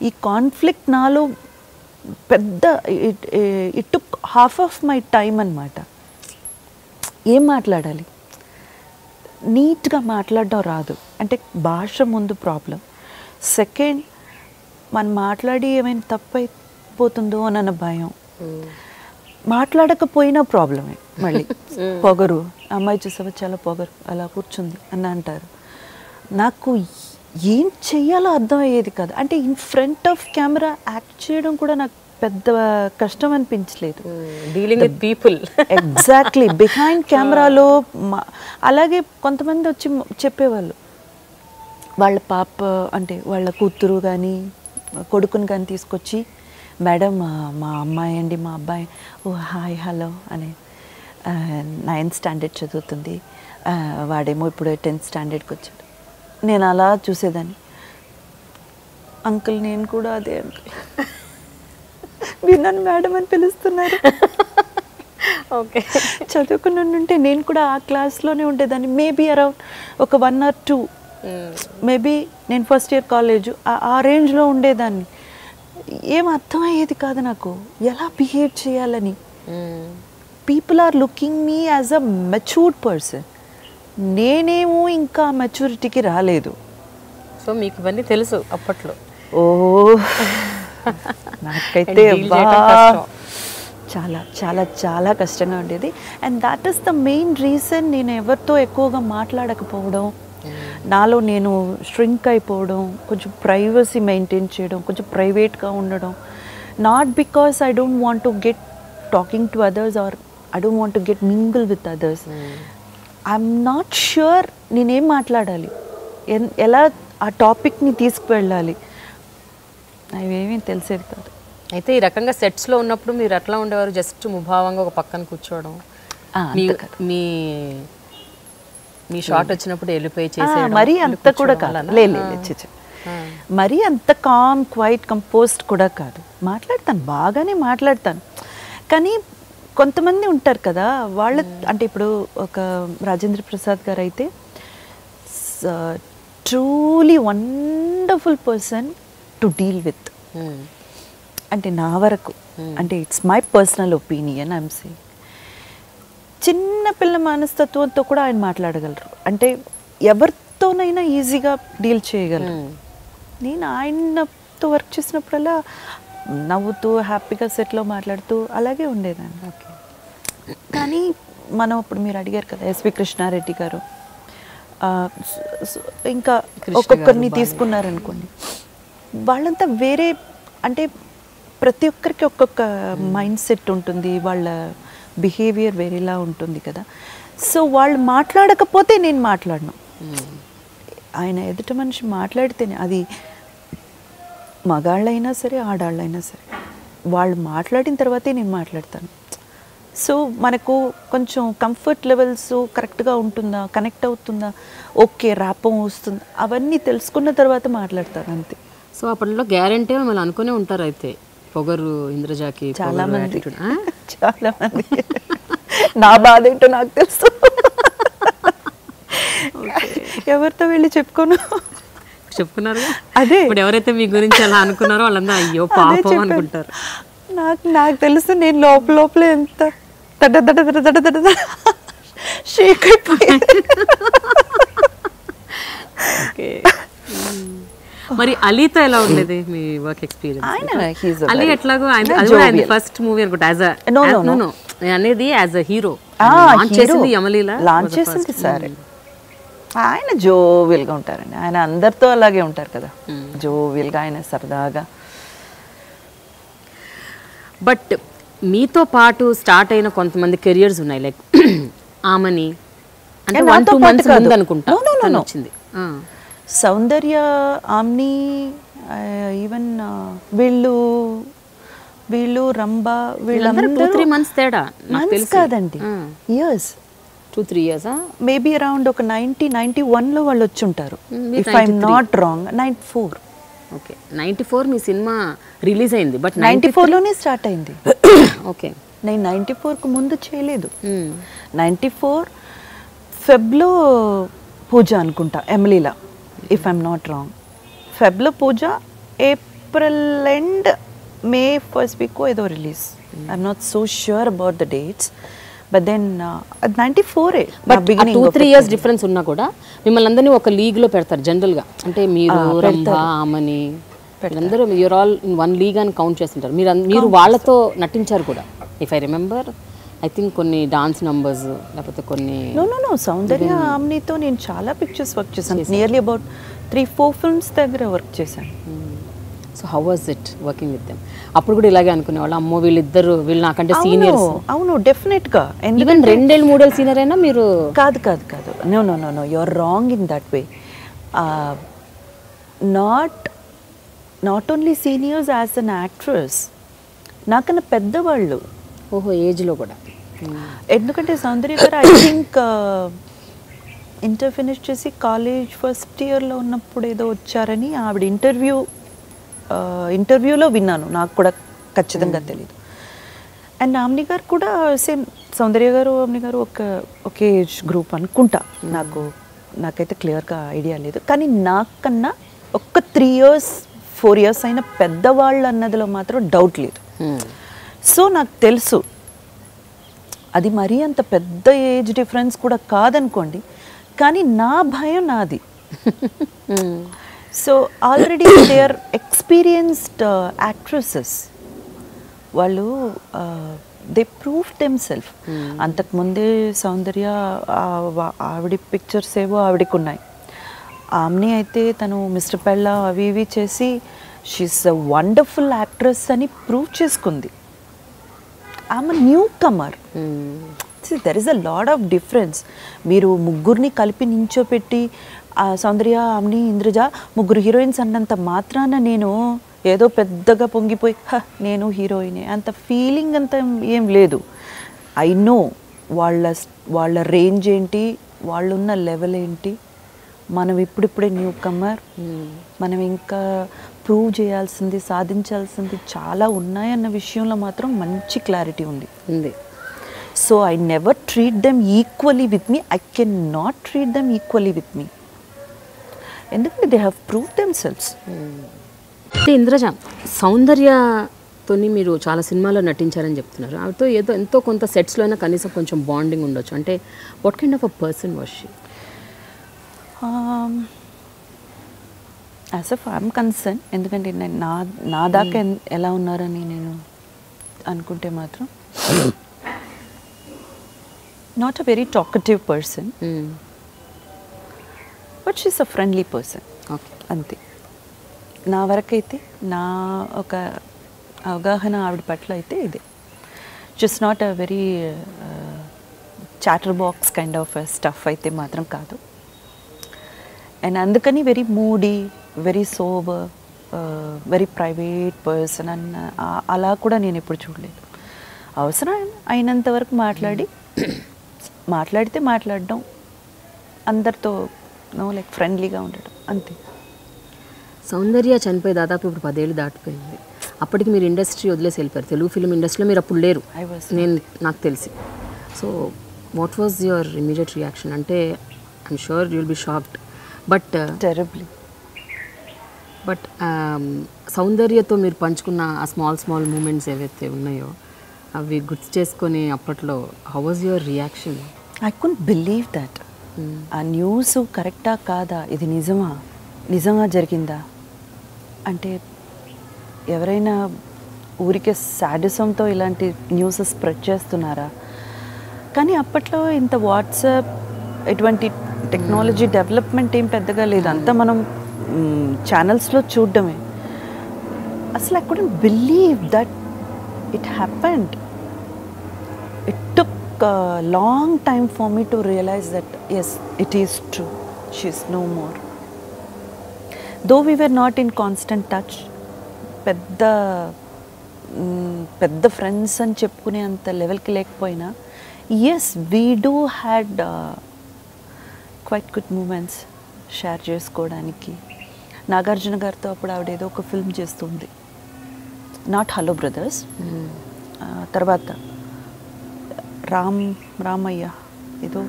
ఈ కాన్ఫ్లిక్ట్ నాలో పెద్ద it took half of my time అన్నమాట. ఏం మాట్లాడాలి, నీట్గా మాట్లాడడం రాదు అంటే భాష ముందు ప్రాబ్లం. సెకండ్, మనం మాట్లాడి ఏమైనా తప్పు అయిపోతుందో అన్న భయం. మాట్లాడకపోయినా ప్రాబ్లమే. మళ్ళీ పొగరు, అమ్మాయి చూసావా చాలా పొగరు, అలా కూర్చుంది అని అంటారు. నాకు ఏం చెయ్యాలో అర్థం అయ్యేది కాదు. అంటే in front of camera act చేయడం కూడా నాకు పెద్ద కష్టం అనిపించలేదు. Dealing with people exactly. Behind కెమెరాలో అలాగే కొంతమంది వచ్చి చెప్పేవాళ్ళు, వాళ్ళ పాప అంటే వాళ్ళ కూతురు కానీ కొడుకుని కానీ తీసుకొచ్చి, మేడం మా అమ్మాయి అండి, మా అబ్బాయి, ఓ హాయ్ హలో అని 9th standard చదువుతుంది, వాడేమో ఇప్పుడు 10th standardకి వచ్చాడు. నేను అలా చూసేదాన్ని, అంకుల్ నేను కూడా అదే అంకుల్, మీరు నన్ను మేడం అని పిలుస్తున్నారు. ఓకే, చదువుకుని ఉంటే నేను కూడా ఆ క్లాస్లోనే ఉండేదాన్ని. మేబీ అరౌండ్ ఒక 1 or 2, మేబీ నేను ఫస్ట్ ఇయర్ కాలేజ్ ఆ రేంజ్లో ఉండేదాన్ని. ఏం అర్థమయ్యేది కాదు నాకు ఎలా బిహేవ్ చేయాలని. People are looking me as a matured person. నేనేమో ఇంకా మెచ్యూరిటీకి రాలేదు. సో మీకు ఇవన్నీ తెలుసు అప్పట్లో? ఓ నాకైతే చాలా చాలా చాలా కష్టంగా ఉండేది. And that is the main reason నేను ఎవరితో ఎక్కువగా మాట్లాడకపోవడం, నాలో నేను ష్రింక్ అయిపోవడం, కొంచెం ప్రైవసీ మెయింటైన్ చేయడం, కొంచెం ప్రైవేట్గా ఉండడం. Not because I don't want to get talking to others or I don't want to get mingle with others. I'm not sure నేనేం మాట్లాడాలి, ఎలా ఆ టాపిక్ని తీసుకువెళ్ళాలి, అవేమీ తెలిసేది కాదు. అయితే ఈ రకంగా సెట్స్లో ఉన్నప్పుడు మీరు ఎట్లా ఉండేవారు? జస్ట్ ముభావంగా ఒక పక్కన కూర్చోవడం, మీ షాట్ వచ్చినప్పుడు వెళ్ళిపోయి చేసేయడం? మరీ అంత కూడా కాదు, లేదు, మరీ అంత కామ్ క్వైట్ కంపోజ్డ్ కూడా కాదు. మాట్లాడతాను, బాగానే మాట్లాడతాను. కానీ కొంతమంది ఉంటారు కదా వాళ్ళ, అంటే ఇప్పుడు ఒక రాజేంద్ర ప్రసాద్ గారు అయితే truly wonderful person to deal with. అంటే నా వరకు, అంటే it's my personal opinion I'm saying. చిన్న పిల్ల మనస్తత్వంతో కూడా ఆయన మాట్లాడగలరు. అంటే ఎవరితోనైనా ఈజీగా డీల్ చేయగలరు. నేను ఆయనతో వర్క్ చేసినప్పుడల్లా నవ్వుతూ హ్యాపీగా సెట్లో మాట్లాడుతూ అలాగే ఉండేదాన్ని. కానీ మనం ఇప్పుడు మీరు అడిగారు కదా ఎస్వి కృష్ణారెడ్డి గారు, ఇంకా ఒక్కొక్కరిని తీసుకున్నారనుకోండి, వాళ్ళంతా వేరే, అంటే ప్రతి ఒక్కరికి ఒక్కొక్క మైండ్ సెట్ ఉంటుంది, వాళ్ళ బిహేవియర్ వేరేలా ఉంటుంది కదా. సో వాళ్ళు మాట్లాడకపోతే నేను మాట్లాడను. ఆయన ఎదుట మనిషి మాట్లాడితేనే, అది మగాళ్ళైనా సరే ఆడాళ్ళైనా సరే, వాళ్ళు మాట్లాడిన తర్వాతే నేను మాట్లాడతాను. సో మనకు కొంచెం కంఫర్ట్ లెవెల్స్ కరెక్ట్గా ఉంటుందా, కనెక్ట్ అవుతుందా, ఓకే ర్యాపం వస్తుందా, అవన్నీ తెలుసుకున్న తర్వాత మాట్లాడతాను అంతే. సో అప్పట్లో గ్యారంటీ మిమ్మల్ని అనుకునే ఉంటారు అయితే, పొగరు ఇంద్రజాకి చాలా మంది. నా బాధ ఏంటో నాకు తెలుసు, ఎవరితో వెళ్ళి చెప్పుకోను. చెప్పుకున్నారు అదే ఇప్పుడు ఎవరైతే మీ గురించి అలా అనుకున్నారో వాళ్ళందరూ అయ్యో పాపం అనుకుంటారు. నాకు తెలుసు నేను లోపల ఎంత దడ దడ దడ దడ దడ దడ షేక్ అయిపోయింది. ఓకే. మరి అలీతో ఎలా ఉండేది మీ వర్క్ ఎక్స్పీరియన్స్? అలీ ఎట్లాగో ఆయన ఫస్ట్ మూవీ అనుకుంటా అనేది యాజ్ అ హీరో లాంచ్ చేసింది యమలీల. లాంచ్ చేసింది సరే. ఆయన జోవియల్గా ఉంటారండి, ఆయన అందరితో అలాగే ఉంటారు కదా, జోవియల్గా, ఆయన సరదాగా. బట్ మీతో పాటు స్టార్ట్ అయిన కొంతమంది కెరియర్స్ ఉన్నాయి, లైక్ ఆమని అంటే 1-2 months ముందు అనుకుంటా వచ్చింది. సౌందర్య, ఆమ్ని, ఈవెన్ వీళ్ళు రంభా, వీళ్ళందరూ 2-3 months తేడా. మంత్స్ కాదండి, ఇయర్స్. 2-3 years మేబీ అరౌండ్ ఒక 90-91లో వాళ్ళు వచ్చి ఉంటారు, if I'm not wrong. 94. Okay, 94 మీ సినిమా రిలీజ్ అయింది, బట్ 94లోనే స్టార్ట్ అయింది. ఓకే, నేను 94కు ముందు చేయలేదు. 94 ఫెబ్లో పూజ అనుకుంటా, ఎమ్లీలా, ఇఫ్ ఐఎమ్ నాట్ రాంగ్. ఫెబ్లో pooja, April end, May first week ఏదో release. I'm not so sure about the dates, but then 94. But 2-3 years difference ఉన్నా కూడా మిమ్మల్ని అందరినీ ఒక లీగ్లో పెడతారు జనరల్గా. అంటే మీరు రంభా, ఆమని వీళ్ళందరూ you're all in one league అని కౌంట్ చేస్తుంటారు. మీరు వాళ్ళతో నటించారు కూడా, if I remember. I think కొన్ని డాన్స్ నంబర్స్, లేకపోతే కొన్ని నో సౌందర్య, ఆమ్నితో నేను చాలా పిక్చర్స్ వర్క్ చేశాను. నియర్లీ అబౌట్ 3-4 ఫిల్మ్స్ దగ్గర వర్క్ చేశాను. So how was it working with them? అప్పుడు కూడా ఇలాగే అనుకునేవాళ్ళు, అమ్మో వీళ్ళు నాకంటే సీనియర్స్. అవును, డెఫినెట్గా. ఈవెన్ 2-3 సీనియర్ అయినా మీరు కాదు. No you are wrong in that way. Not only seniors as an actress, నాకన్నా పెద్దవాళ్ళు. ఓహో, ఏజ్లో కూడా. ఎందుకంటే Soundarya garu I think inter finish చేసి కాలేజ్ ఫస్ట్ ఇయర్లో ఉన్నప్పుడు ఏదో వచ్చారని ఆవిడ ఇంటర్వ్యూలో విన్నాను, నాకు కూడా ఖచ్చితంగా తెలియదు. అండ్ ఆమ్ని గారు కూడా సేమ్, సౌందర్య గారు ఆమ్ని గారు ఒకే ఏజ్ గ్రూప్ అనుకుంటా, నాకైతే క్లియర్గా ఐడియా లేదు. కానీ నాకన్నా 3-4 years అయిన పెద్దవాళ్ళు అన్నదిలో మాత్రం డౌట్ లేదు. సో నాకు తెలుసు అది మరీ అంత పెద్ద ఏజ్ డిఫరెన్స్ కూడా కాదనుకోండి, కానీ నా భయం నాది. So already they are experienced actresses, వాళ్ళు దే ప్రూవ్ దెమ్ సెల్ఫ్. అంతకుముందే సౌందర్య ఆవిడ పిక్చర్స్ ఏవో ఆవిడకి ఉన్నాయి. ఆమ్ని అయితే తను మిస్టర్ పెళ్ళ అవి ఇవి చేసి షీఈస్ అ వండర్ఫుల్ యాక్ట్రెస్ అని ప్రూవ్ చేసుకుంది. I'm a newcomer. There is a lot of difference. మీరు ముగ్గురిని కలిపి నించోపెట్టి సౌందర్య, ఆమ్ని, ఇంద్రజ ముగ్గురు హీరోయిన్స్ అన్నంత మాత్రాన నేను ఏదో పెద్దగా పొంగిపోయి నేను హీరోయినే అంత ఫీలింగ్ అంత ఏం లేదు. ఐ నో వాళ్ళ రేంజ్ ఏంటి, వాళ్ళున్న లెవెల్ ఏంటి. మనం ఇప్పుడిప్పుడే న్యూ కమర్, మనం ఇంకా ప్రూవ్ చేయాల్సింది, సాధించాల్సింది చాలా ఉన్నాయన్న విషయంలో మాత్రం మంచి క్లారిటీ ఉంది. So I never treat them equally with me. I can not treat them equally with me, ఎందుకంటే they have prove themselves. అంటే ఇంద్రజ, సౌందర్యతో మీరు చాలా సినిమాలో నటించారని చెప్తున్నారు. ఆవిడతో ఎంతో కొంత సెట్స్లో అయినా కనీసం కొంచెం బాండింగ్ ఉండొచ్చు. అంటే what kind of a person was she? As of I'm concern, ఎందుకంటే నేను నా దాకా ఎలా ఉన్నారని నేను అనుకుంటే మాత్రం not a very talkative person, but she's a friendly person. Okay, అంతే. నా వరకైతే నా ఒక అవగాహన ఆవిడ పట్ల అయితే ఇదే. Just not a very chatter box kind of stuff అయితే మాత్రం కాదు. అండ్ అందుకని very moody, very sober, very private person అన్న అలా కూడా నేను ఎప్పుడు చూడలేదు. అవసరం అయినంత వరకు మాట్లాడితే మాట్లాడడం, అందరితో లైక్ ఫ్రెండ్లీగా ఉండడం, అంతే. సౌందర్య చనిపోయి దాదాపు ఇప్పుడు 10 ఏళ్ళు దాటిపోయింది. అప్పటికి మీరు ఇండస్ట్రీ వదిలేసి వెళ్ళిపోయారు. తెలుగు ఫిల్మ్ ఇండస్ట్రీలో మీరు అప్పుడు లేరు, నాకు తెలిసి. So what was your immediate reaction? అంటే I'm sure you will be shocked, but terribly but సౌందర్యతో మీరు పంచుకున్న ఆ స్మాల్ మూమెంట్స్ ఏవైతే ఉన్నాయో అవి గుర్తు చేసుకొని అప్పట్లో how was your reaction? I couldn't believe that. ఆ న్యూస్ కరెక్టా కాదా, ఇది నిజంగా జరిగిందా అంటే ఎవరైనా ఊరికే సాడిజంతో ఇలాంటి న్యూస్ స్ప్రెడ్ చేస్తున్నారా? కానీ అప్పట్లో ఇంత వాట్సాప్ ఇటువంటి టెక్నాలజీ డెవలప్మెంట్ ఏం పెద్దగా లేదు, అంతా మనం ఛానల్స్లో చూడడమే. అసలు I couldn't believe that it happened. It took long time for me to realise that yes it is true, she is no more. Though we were not in constant touch, పెద్ద friends అని చెప్పుకునే అంత లెవెల్కి లేకపోయినా yes we do had quite good moments share చేసుకోవడానికి. నాగార్జున గారితో అప్పుడు ఆవిడ ఏదో ఒక ఫిల్మ్ చేస్తుంది, నాట్ హలో బ్రదర్స్, తర్వాత రామయ్య ఏదో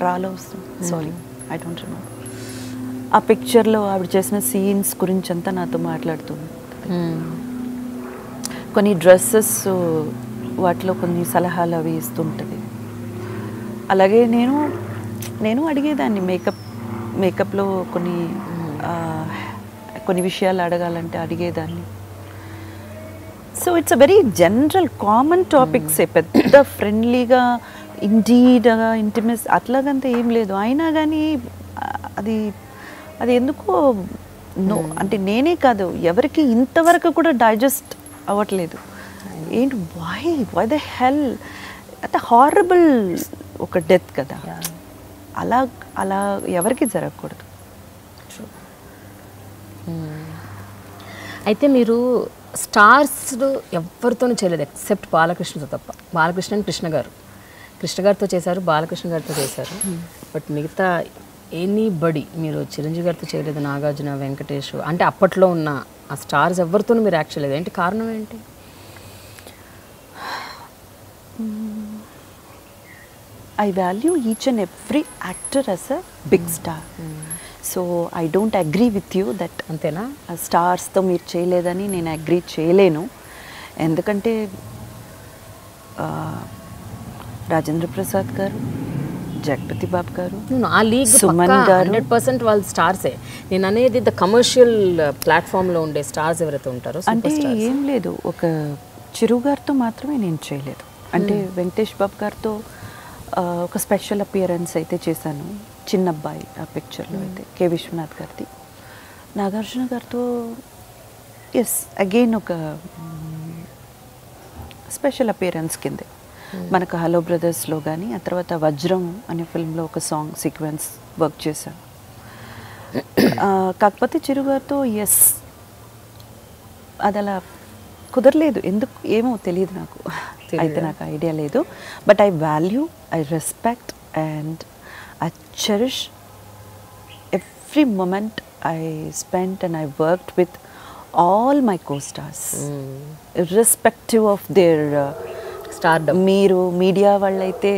రాలో వస్తుంది, సారీ ఐ డోంట్ రిమెంబర్. ఆ పిక్చర్లో ఆవిడ చేసిన సీన్స్ గురించి అంతా నాతో మాట్లాడుతుంది. కొన్ని డ్రెస్సెస్ వాటిలో కొన్ని సలహాలు అవి ఇస్తుంటుంది. అలాగే నేను అడిగేదాన్ని మేకప్లో కొన్ని విషయాలు అడగాలంటే అడిగేదాన్ని. So it's a very general common టాపిక్సే, పెద్ద ఫ్రెండ్లీగా ఇండీడ్గా ఇంటిమేస్ అట్లాగంతా ఏం లేదు. అయినా కానీ అది ఎందుకో అంటే నేనే కాదు ఎవరికి ఇంతవరకు కూడా డైజెస్ట్ అవ్వట్లేదు. ఏంటి వై ద హెల్, అంత హారబుల్ ఒక డెత్ కదా, అలా ఎవరికి జరగకూడదు. అయితే మీరు స్టార్స్ ఎవరితోనూ చేయలేదు ఎక్సెప్ట్ బాలకృష్ణతో తప్ప. బాలకృష్ణ అండ్ కృష్ణ గారితో చేశారు, బాలకృష్ణ గారితో చేశారు. బట్ మిగతా ఎనీబడి మీరు చిరంజీవి గారితో చేయలేదు, నాగార్జున, వెంకటేష్, అంటే అప్పట్లో ఉన్న ఆ స్టార్స్ ఎవరితోనూ మీరు యాక్ట్ చేయలేదు. ఏంటి కారణం ఏంటి? I value each and every actor as a big star. So I don't agree with you that అంతేనా స్టార్స్తో మీరు చేయలేదని నేను అగ్రీ చేయలేను. ఎందుకంటే రాజేంద్ర ప్రసాద్ గారు, జగపతి బాబు గారు, ఆ లీగ్ సుమన్ గారు 100% వాళ్ళు స్టార్సే. నేను అనేది ద కమర్షియల్ ప్లాట్ఫామ్లో ఉండే స్టార్స్ ఎవరైతే ఉంటారో అంటే ఏం లేదు. ఒక చిరు గారితో మాత్రమే నేను చేయలేదు. అంటే వెంకటేష్ బాబు గారితో ఒక స్పెషల్ అపియరెన్స్ అయితే చేశాను, చిన్న అబ్బాయి ఆ పిక్చర్లో అయితే, కె విశ్వనాథ్ గారిది. నాగార్జున గారితో ఎస్ అగైన్ ఒక స్పెషల్ అపియరెన్స్ కిందే మనకు హలో బ్రదర్స్లో కానీ, ఆ తర్వాత వజ్రం అనే ఫిల్మ్లో ఒక సాంగ్ సీక్వెన్స్ వర్క్ చేశాను. కాకపోతే చిరు గారితో ఎస్ అది అలా కుదరలేదు, ఎందుకు ఏమో తెలియదు నాకు, అయితే నాకు ఐడియా లేదు. But I value, I respect and I cherish every moment I spent and I worked with all my co-stars irrespective of their stardom. మీరు మీడియా వాళ్ళైతే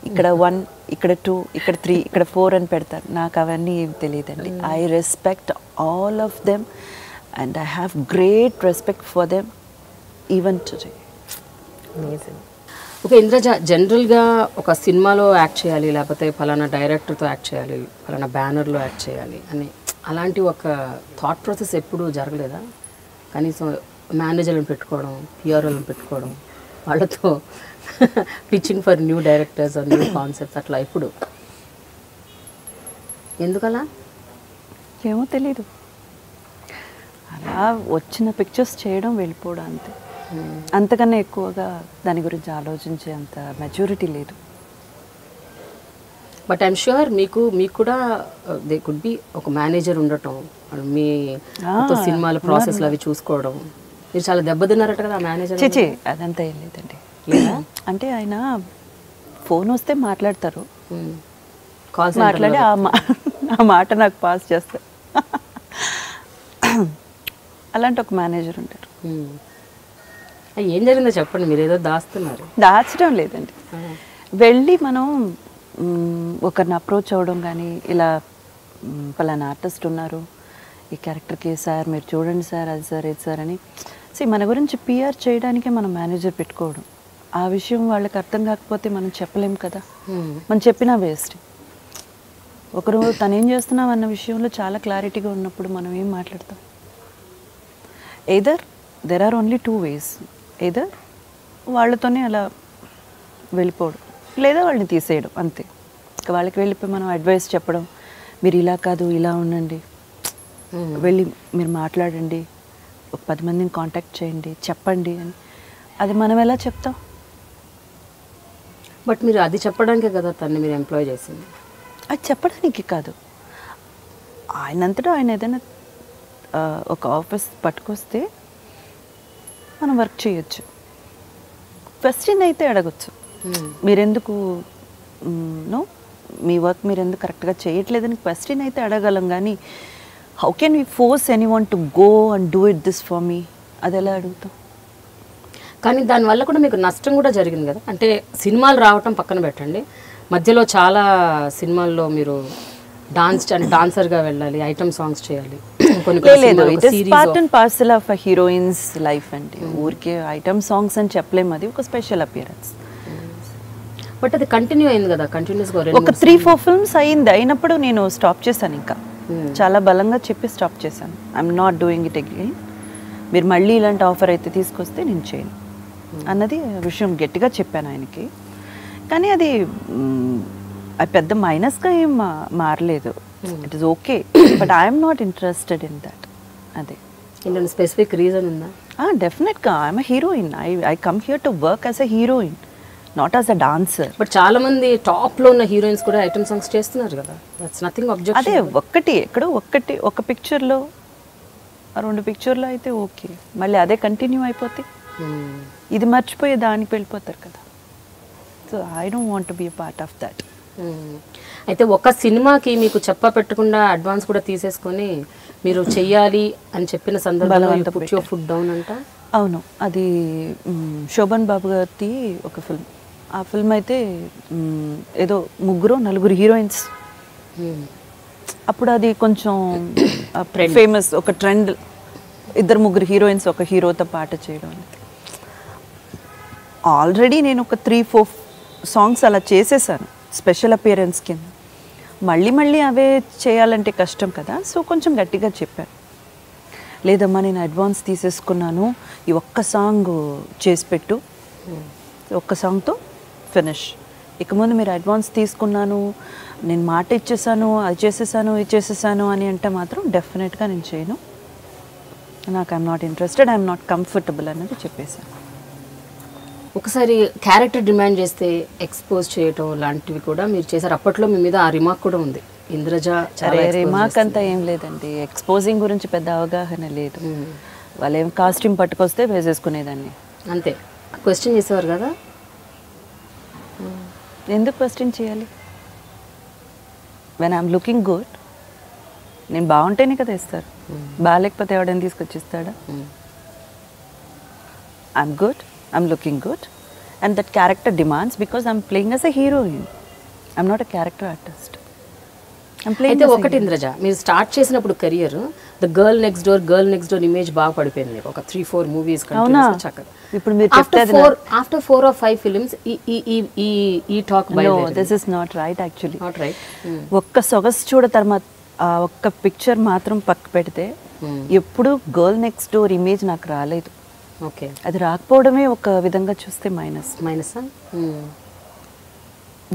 ఇక్కడ 1, ఇక్కడ 2, ఇక్కడ 3, ఇక్కడ 4 అని పెడతారు, నాకు అవన్నీ ఏం తెలియదండి. I respect all of them and I have great respect for them even today. Okay Indraja, జనరల్గా ఒక సినిమాలో యాక్ట్ చేయాలి, లేకపోతే ఫలానా డైరెక్టర్తో యాక్ట్ చేయాలి, ఫలానా బ్యానర్లో యాక్ట్ చేయాలి అని అలాంటి ఒక థాట్ ప్రాసెస్ ఎప్పుడు జరగలేదా? కనీసం మేనేజర్లను పెట్టుకోవడం, పిఆర్ఓలను పెట్టుకోవడం, వాళ్ళతో pitching for new directors, new concepts, అట్లా ఎప్పుడు ఎందుకలా? ఏమో తెలీదు, అలా వచ్చిన పిక్చర్స్ చేయడం వెళ్ళిపోవడం అంతే. అంతకన్నా ఎక్కువగా దాని గురించి ఆలోచించే అంత మెచ్యూరిటీ లేదు. బట్ ఐఎమ్ ష్యూర్ మీకు కూడా దే కుడ్ బి ఒక మేనేజర్ ఉండటం, మీ సినిమాల ప్రాసెస్లు అవి చూసుకోవడం, మీరు చాలా దెబ్బతిన్నారట కదా ఆ మేనేజర్? చేచి అదంతా ఏం లేదండి. అంటే ఆయన ఫోన్ వస్తే మాట్లాడతారు, మాట్లాడి ఆ మాట నాకు పాస్ చేస్తారు. అలాంటి ఒక మేనేజర్ ఉంటారు. ఏం జరిగిందో చెప్పండి, మీరు ఏదో దాస్తున్నారు. దాచడం లేదండి, వెళ్ళి మనం ఒకరిని అప్రోచ్ అవ్వడం కానీ, ఇలా పలానా ఆర్టిస్ట్ ఉన్నారు, ఈ క్యారెక్టర్కి సార్ మీరు చూడండి సార్, అది సార్, ఇది సార్ అని. మన గురించి పిఆర్ చేయడానికే మనం మేనేజర్ పెట్టుకోవడం. ఆ విషయం వాళ్ళకి అర్థం కాకపోతే మనం చెప్పలేం కదా, మనం చెప్పినా వేస్ట్. ఒకరు తను ఏం చేస్తున్నాం అన్న విషయంలో చాలా క్లారిటీగా ఉన్నప్పుడు మనం ఏం మాట్లాడతాం? Either there are only 2 ways. Either వాళ్ళతోనే అలా వెళ్ళిపోవడం, లేదా వాళ్ళని తీసేయడం, అంతే. ఇంకా వాళ్ళకి వెళ్ళిపోయి మనం అడ్వైస్ చెప్పడం, మీరు ఇలా కాదు ఇలా ఉండండి, వెళ్ళి మీరు మాట్లాడండి, ఒక 10 మందిని కాంటాక్ట్ చేయండి, చెప్పండి అని. అది మనం ఎలా చెప్తాం? బట్ మీరు అది చెప్పడానికే కదా తన్ని మీరు ఎంప్లాయ్ చేసింది. అది చెప్పడానికి కాదు, ఆయనంతటా ఆయన ఏదైనా ఒక ఆఫీస్ పట్టుకొస్తే మనం వర్క్ చేయొచ్చు. క్వశ్చన్ అయితే అడగచ్చు, మీరెందుకు నో మీ వర్క్ మీరు ఎందుకు కరెక్ట్గా చేయట్లేదని క్వశ్చన్ అయితే అడగలం. కానీ how can we force anyone to go and do it this for me? అది ఎలా అడుగుతాం? కానీ దానివల్ల కూడా మీకు నష్టం కూడా జరిగింది కదా. అంటే సినిమాలు రావటం పక్కన పెట్టండి, మధ్యలో చాలా సినిమాల్లో మీరు డాన్సర్గా వెళ్ళాలి, ఐటమ్ సాంగ్స్ చేయాలి. లేదు, it is part and parcel of a heroines life అండి. ఊరికే ఐటమ్ సాంగ్స్ అని చెప్పలేము, అది ఒక స్పెషల్ అపియరెన్స్. బట్ అది కంటిన్యూ అయింది కదా, కంటిన్యూస్గా ఒక 3-4 films అయింది. అయినప్పుడు నేను స్టాప్ చేశాను, ఇంకా చాలా బలంగా చెప్పి స్టాప్ చేశాను. I'm not doing it again. మీరు మళ్ళీ ఇలాంటి ఆఫర్ అయితే తీసుకొస్తే నేను చేయను అన్నది విషయం గట్టిగా చెప్పాను ఆయనకి. కానీ అది పెద్ద మైనస్గా ఏం మారలేదు. It is okay, but I'm not interested in that. అదే స్పెసిఫిక్ రీజన్ ఉందా? డెఫినెట్గా I'm a heroine. I come here to work as a heroine, not as a dancer. But చాలా మంది టాప్ లో ఉన్న హీరోయిన్స్ కూడా ఐటమ్ సాంగ్స్ చేస్తున్నారు కదా, దట్స్ నథింగ్ ఆబ్జెక్షన్. అదే ఎక్కడో ఒక పిక్చర్లో 2 పిక్చర్లో అయితే ఓకే, మళ్ళీ అదే కంటిన్యూ అయిపోతే ఇది మర్చిపోయి దానికి వెళ్ళిపోతారు కదా. So I don't want to be a part of that. అయితే ఒక సినిమాకి మీకు పెట్టకుండా అడ్వాన్స్ కూడా తీసేసుకొని మీరు చెయ్యాలి అని చెప్పిన సందర్భంలో పుట్ యువర్ ఫుట్ డౌన్ అంట. అవును, అది శోభన్ బాబు గారి ఒక ఫిల్మ్. ఆ ఫిల్మ్ అయితే ఏదో 3-4 హీరోయిన్స్. అప్పుడు అది కొంచెం ఫేమస్, ఒక ట్రెండ్. 2-3 హీరోయిన్స్ ఒక హీరోతో పాట చేయడం. ఆల్రెడీ నేను ఒక 3-4 సాంగ్స్ అలా చేసేసాను స్పెషల్ అపియరెన్స్ కింద. మళ్ళీ అవే చేయాలంటే కష్టం కదా. సో కొంచెం గట్టిగా చెప్పాను, లేదమ్మా నేను అడ్వాన్స్ తీసేసుకున్నాను, ఈ ఒక్క సాంగ్ చేసి పెట్టు, ఒక్క సాంగ్తో ఫినిష్. ఇక ముందు మీరు అడ్వాన్స్ తీసుకున్నాను, నేను మాట ఇచ్చేసాను, అది చేసేసాను, ఇది చేసేసాను అని అంటే మాత్రం డెఫినెట్గా నేను చేయను. నాకు I'm not interested, I'm not comfortable అన్నది చెప్పేశాను. ఒకసారి క్యారెక్టర్ డిమాండ్ చేస్తే ఎక్స్పోజ్ చేయటం లాంటివి కూడా మీరు చేశారు. అప్పట్లో మీ మీద ఆ రిమార్క్ కూడా ఉంది, ఇంద్రజ. రిమార్క్ అంతా ఏం లేదండి, ఎక్స్పోజింగ్ గురించి పెద్ద అవగాహన లేదు. వాళ్ళు ఏం కాస్ట్యూమ్ పట్టుకొస్తే వేసేసుకునేదాన్ని అంతే. క్వశ్చన్ చేసేవారు కదా, ఎందుకు క్వశ్చన్ చేయాలి? వెన్ ఐఎమ్ లుకింగ్ గుడ్, నేను బాగుంటేనే కదా ఇస్తారు, బాగాలేకపోతే ఎవడైనా తీసుకొచ్చిస్తాడా? I'm good, I'm looking good, and that character demands, because I'm playing as a heroine. I'm not a character artist. I'm playing. అయితే ఒకటి ఇంద్రజ, మీరు స్టార్ట్ చేసినప్పుడు career the girl next door image బాగా పడిపోయింది. ఒక 3-4 మూవీస్ కంటిన్యూస్గా చక్కగా. ఇప్పుడు మీరు ఆఫ్టర్ 4 or 5 ఫిల్మ్స్ ఈ talk by. No, this is not right actually. Not right. ఒక్క సొగసు చూడ తర్వాత ఒక్క పిక్చర్ మాత్రం పక్క పెడితే ఎప్పుడు గర్ల్ నెక్స్ట్ డోర్ ఇమేజ్ నాకు రాలేదు. ఓకే, అది రాకపోవడమే ఒక విధంగా చూస్తే minus.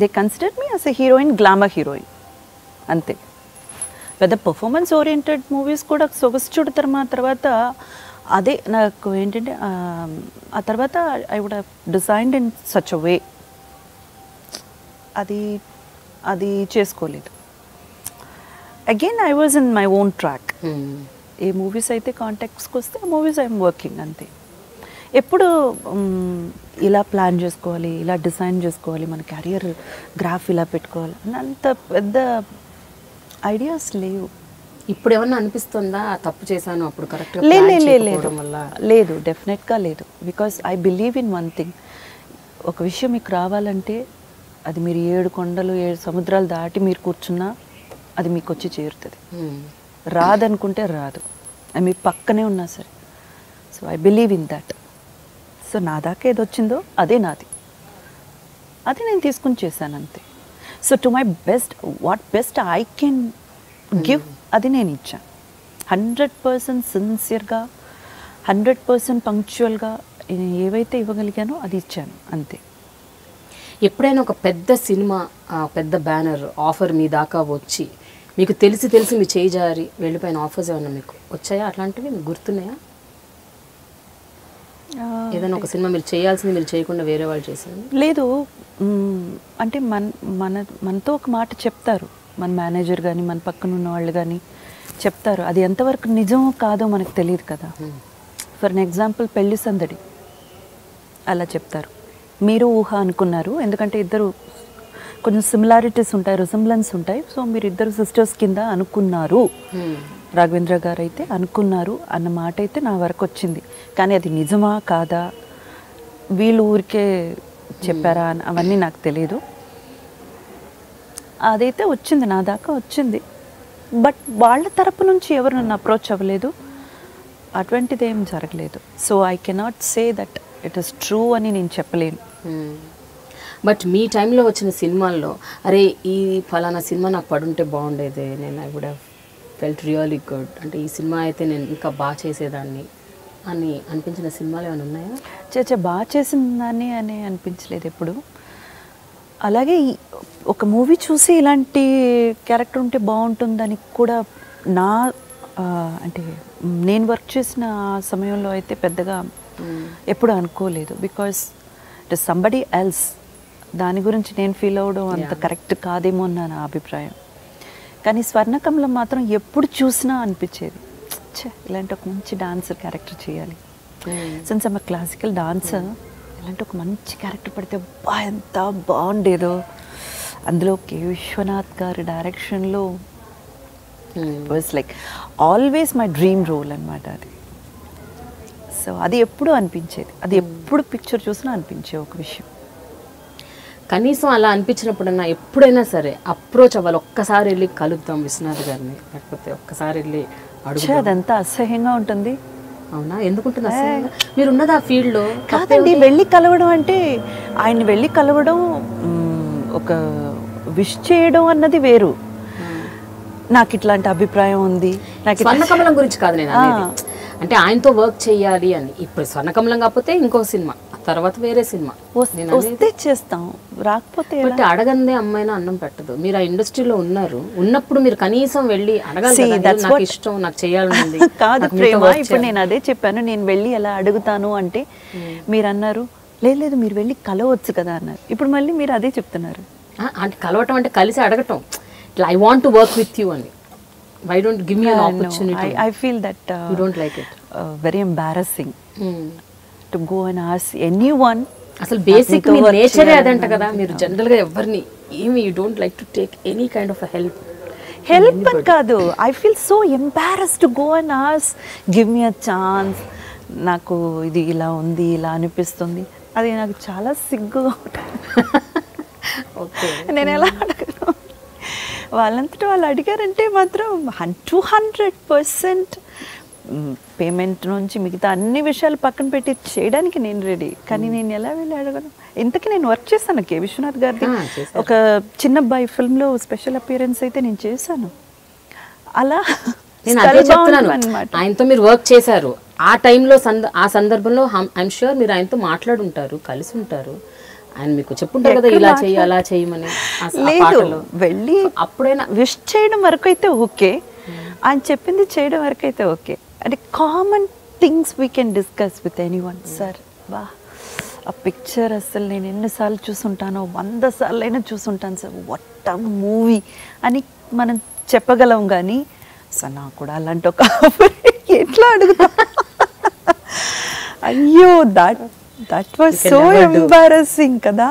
They consider me as a heroine, glamour heroine అంతే. పెద్ద పర్ఫార్మెన్స్ ఓరియంటెడ్ మూవీస్ కూడా సొగసు చూడతారు. మా తర్వాత అదే నాకు ఏంటంటే ఆ తర్వాత I would have designed in such a way, అది చేసుకోలేదు. Again I was in my own track. ఏ మూవీస్ అయితే కాంటాక్ట్స్కి వస్తే ఆ మూవీస్ ఐఎమ్ వర్కింగ్ అంతే. ఎప్పుడు ఇలా ప్లాన్ చేసుకోవాలి, ఇలా డిజైన్ చేసుకోవాలి, మన కెరియర్ గ్రాఫ్ ఇలా పెట్టుకోవాలి అని అంత పెద్ద ఐడియాస్ లేవు. ఇప్పుడు ఏమన్నా అనిపిస్తుందా తప్పు చేశాను అప్పుడు కరెక్ట్గా? లేదు, డెఫినెట్గా లేదు. Because I believe in one thing, ఒక విషయం మీకు రావాలంటే అది మీరు 7 కొండలు 7 సముద్రాలు దాటి మీరు కూర్చున్నా అది మీకు వచ్చి చేరుతుంది. రాదనుకుంటే రాదు, అది మీ పక్కనే ఉన్నా సరే. So I believe in that. So నా దాకా ఏది వచ్చిందో అదే నాది, అది నేను తీసుకుని చేశాను అంతే. So to my best, what best I can give అది నేను ఇచ్చాను. 100% సిన్సియర్గా, 100% పంక్చువల్గా ఏవైతే ఇవ్వగలిగానో అది ఇచ్చాను అంతే. ఎప్పుడైనా ఒక పెద్ద సినిమా, పెద్ద బ్యానర్ ఆఫర్ మీ దాకా వచ్చి మీకు తెలిసి మీ చేయి జారి వెళ్ళిపోయిన ఆఫర్స్ ఏమన్నా మీకు వచ్చాయా? అట్లాంటివి మీకు గుర్తున్నాయా? ఏదైనా ఒక సినిమా మీరు చేయాల్సింది మీరు చేయకుండా వేరే వాళ్ళు చేశారు? లేదు, అంటే మనతో ఒక మాట చెప్తారు, మన మేనేజర్ కానీ మన పక్కన ఉన్న వాళ్ళు కానీ చెప్తారు. అది ఎంతవరకు నిజమో కాదో మనకు తెలియదు కదా. ఫర్ ఎన్ ఎగ్జాంపుల్ పెళ్లి సందడి అలా చెప్తారు, మీరు ఊహ అనుకున్నారు, ఎందుకంటే ఇద్దరు కొంచెం సిమిలారిటీస్ ఉంటాయి, రిసెంబ్లెన్స్ ఉంటాయి. సో మీరు ఇద్దరు సిస్టర్స్ కింద అనుకున్నారు, రాఘవేంద్ర గారు అయితే అనుకున్నారు అన్న మాట అయితే నా వరకు వచ్చింది. కానీ అది నిజమా కాదా, వీళ్ళు ఊరికే చెప్పారా అవన్నీ నాకు తెలియదు. అదైతే వచ్చింది, నా దాకా వచ్చింది. బట్ వాళ్ళ తరపు నుంచి ఎవరు నన్ను అప్రోచ్ అవ్వలేదు, అటువంటిది ఏం జరగలేదు. So I cannot say that it is true అని నేను చెప్పలేను. బట్ మీ టైంలో వచ్చిన సినిమాల్లో అరే ఈ ఫలానా సినిమా నాకు పడుంటే బాగుండేది, నేను I would have felt really good, అంటే ఈ సినిమా అయితే నేను ఇంకా బాగా చేసేదాన్ని అని అనిపించిన సినిమాలు ఏమైనా ఉన్నాయా? చేచే బాగా చేసిందని అని అనిపించలేదు ఎప్పుడు. అలాగే ఒక మూవీ చూసి ఇలాంటి క్యారెక్టర్ ఉంటే బాగుంటుందని కూడా నా అంటే నేను వర్క్ చేసిన సమయంలో అయితే పెద్దగా ఎప్పుడు అనుకోలేదు. Because it is somebody else, దాని గురించి నేను ఫీల్ అవ్వడం అంత కరెక్ట్ కాదేమో అన్న నా అభిప్రాయం. కానీ స్వర్ణకమలం మాత్రం ఎప్పుడు చూసినా అనిపించేది, ఇలాంటి ఒక మంచి డాన్సర్ క్యారెక్టర్ చేయాలి. సిన్స్ ఐమ్ క్లాసికల్ డాన్సర్, ఇలాంటి ఒక మంచి క్యారెక్టర్ పడితే ఎంత బాగుండేదో. అందులో కే విశ్వనాథ్ గారి డైరెక్షన్లో was like always my dream role అనమాట అది. సో అది ఎప్పుడు అనిపించేది, అది ఎప్పుడు పిక్చర్ చూసినా అనిపించే ఒక విషయం. కనీసం అలా అనిపించినప్పుడన్నా ఎప్పుడైనా సరే అప్రోచ్ అవ్వాలి, ఒక్కసారి వెళ్ళి కలుద్దాం విశ్వనాథ్ గారిని, లేకపోతే ఒక్కసారి వెళ్ళి అడుగు. అదంతా అసహ్యంగా ఉంటుంది. అవునా? ఎందుకుంటుంది అసహ్యంగా? మీరు ఉన్నది ఆ ఫీల్డ్లో కాదండి. వెళ్ళి కలవడం అంటే ఆయన్ని వెళ్ళి కలవడం, ఒక విష్ చేయడం అన్నది వేరు. నాకు ఇట్లాంటి అభిప్రాయం ఉంది. నాకు స్వర్ణకమలం గురించి కాదు నేను అనేది, అంటే ఆయనతో వర్క్ చేయాలి అని. ఇప్పుడు స్వర్ణకమలం కాకపోతే ఇంకో సినిమా, తర్వాత వేరే సినిమా వస్తే చేస్తాం, రాకపోతే బట్ అడగందే అమ్మాయినా అన్నం పెట్టదు. మీరు ఆ ఇండస్ట్రీలో ఉన్నారు, ఉన్నప్పుడు మీరు కనీసం వెళ్ళి అడగాలి, నాకు ఇష్టం, నాకు చేయాలని కాదు ప్రేమ. ఇప్పుడు నేను అదే చెప్పాను, నేను వెళ్ళి ఎలా అడుగుతాను అంటే మీరు అన్నారు లేదు మీరు వెళ్ళి కలవచ్చు కదా అన్నారు. ఇప్పుడు మళ్ళీ మీరు అదే చెప్తున్నారు. అంటే కలవటం అంటే కలిసి అడగటం, I want to work with you అని. Why don't give me an opportunity? I feel that you don't like it. Very embarrassing to go and ask anyone. అసలు బేసిక్ మీ నేచరే అదంట కదా. మీరు జనరల్ గా ఎవరిని ఏమి you don't like to take any kind of a help అని కాదు. I feel so embarrassed to go and ask, give me a chance. నాకు ఇది ఇలా ఉంది, ఇలా అనిపిస్తుంది, అది నాకు చాలా సిగ్గుగా ఉంటుంది. నేను ఎలా అడగను? వాళ్ళంతటా వాళ్ళు అడిగారంటే మాత్రం 200% పేమెంట్ నుంచి మిగతా అన్ని విషయాలు పక్కన పెట్టి చేయడానికి నేను రెడీ. కానీ నేను ఎలా వెళ్ళి అడగను? ఇంతకీ నేను వర్క్ చేశాను కే విశ్వనాథ్ గారిది ఒక చిన్నబ్బాయి ఫిల్మ్లో స్పెషల్ అపియరెన్స్ అయితే నేను చేశాను. అలా ఆయనతో మీరు వర్క్ చేశారు. ఆ టైంలో ఆ సందర్భంలో ఐఎమ్ ష్యూర్ మీరు ఆయనతో మాట్లాడుంటారు, కలిసి ఉంటారు. ఆయన మీకు చెప్పుంటారు కదా ఇలా చెయ్యి అలా చేయమని. లేదు, వెళ్ళి అప్పుడైనా విష్ చేయడం వరకు అయితే ఓకే, ఆయన చెప్పింది చేయడం వరకు అయితే ఓకే. అంటే common things we can discuss with anyone. Sir వా ఆ పిక్చర్ అసలు నేను ఎన్నిసార్లు చూసుంటానో, 100 సార్లు అయినా చూసుంటాను సార్, వాట్ అ మూవీ అని మనం చెప్పగలం. కానీ సార్ నాకు కూడా అలాంటి ఒక ఎట్లా అడుగుతా? అయ్యో దట్ వాజ్ సో ఎంబారసింగ్ కదా.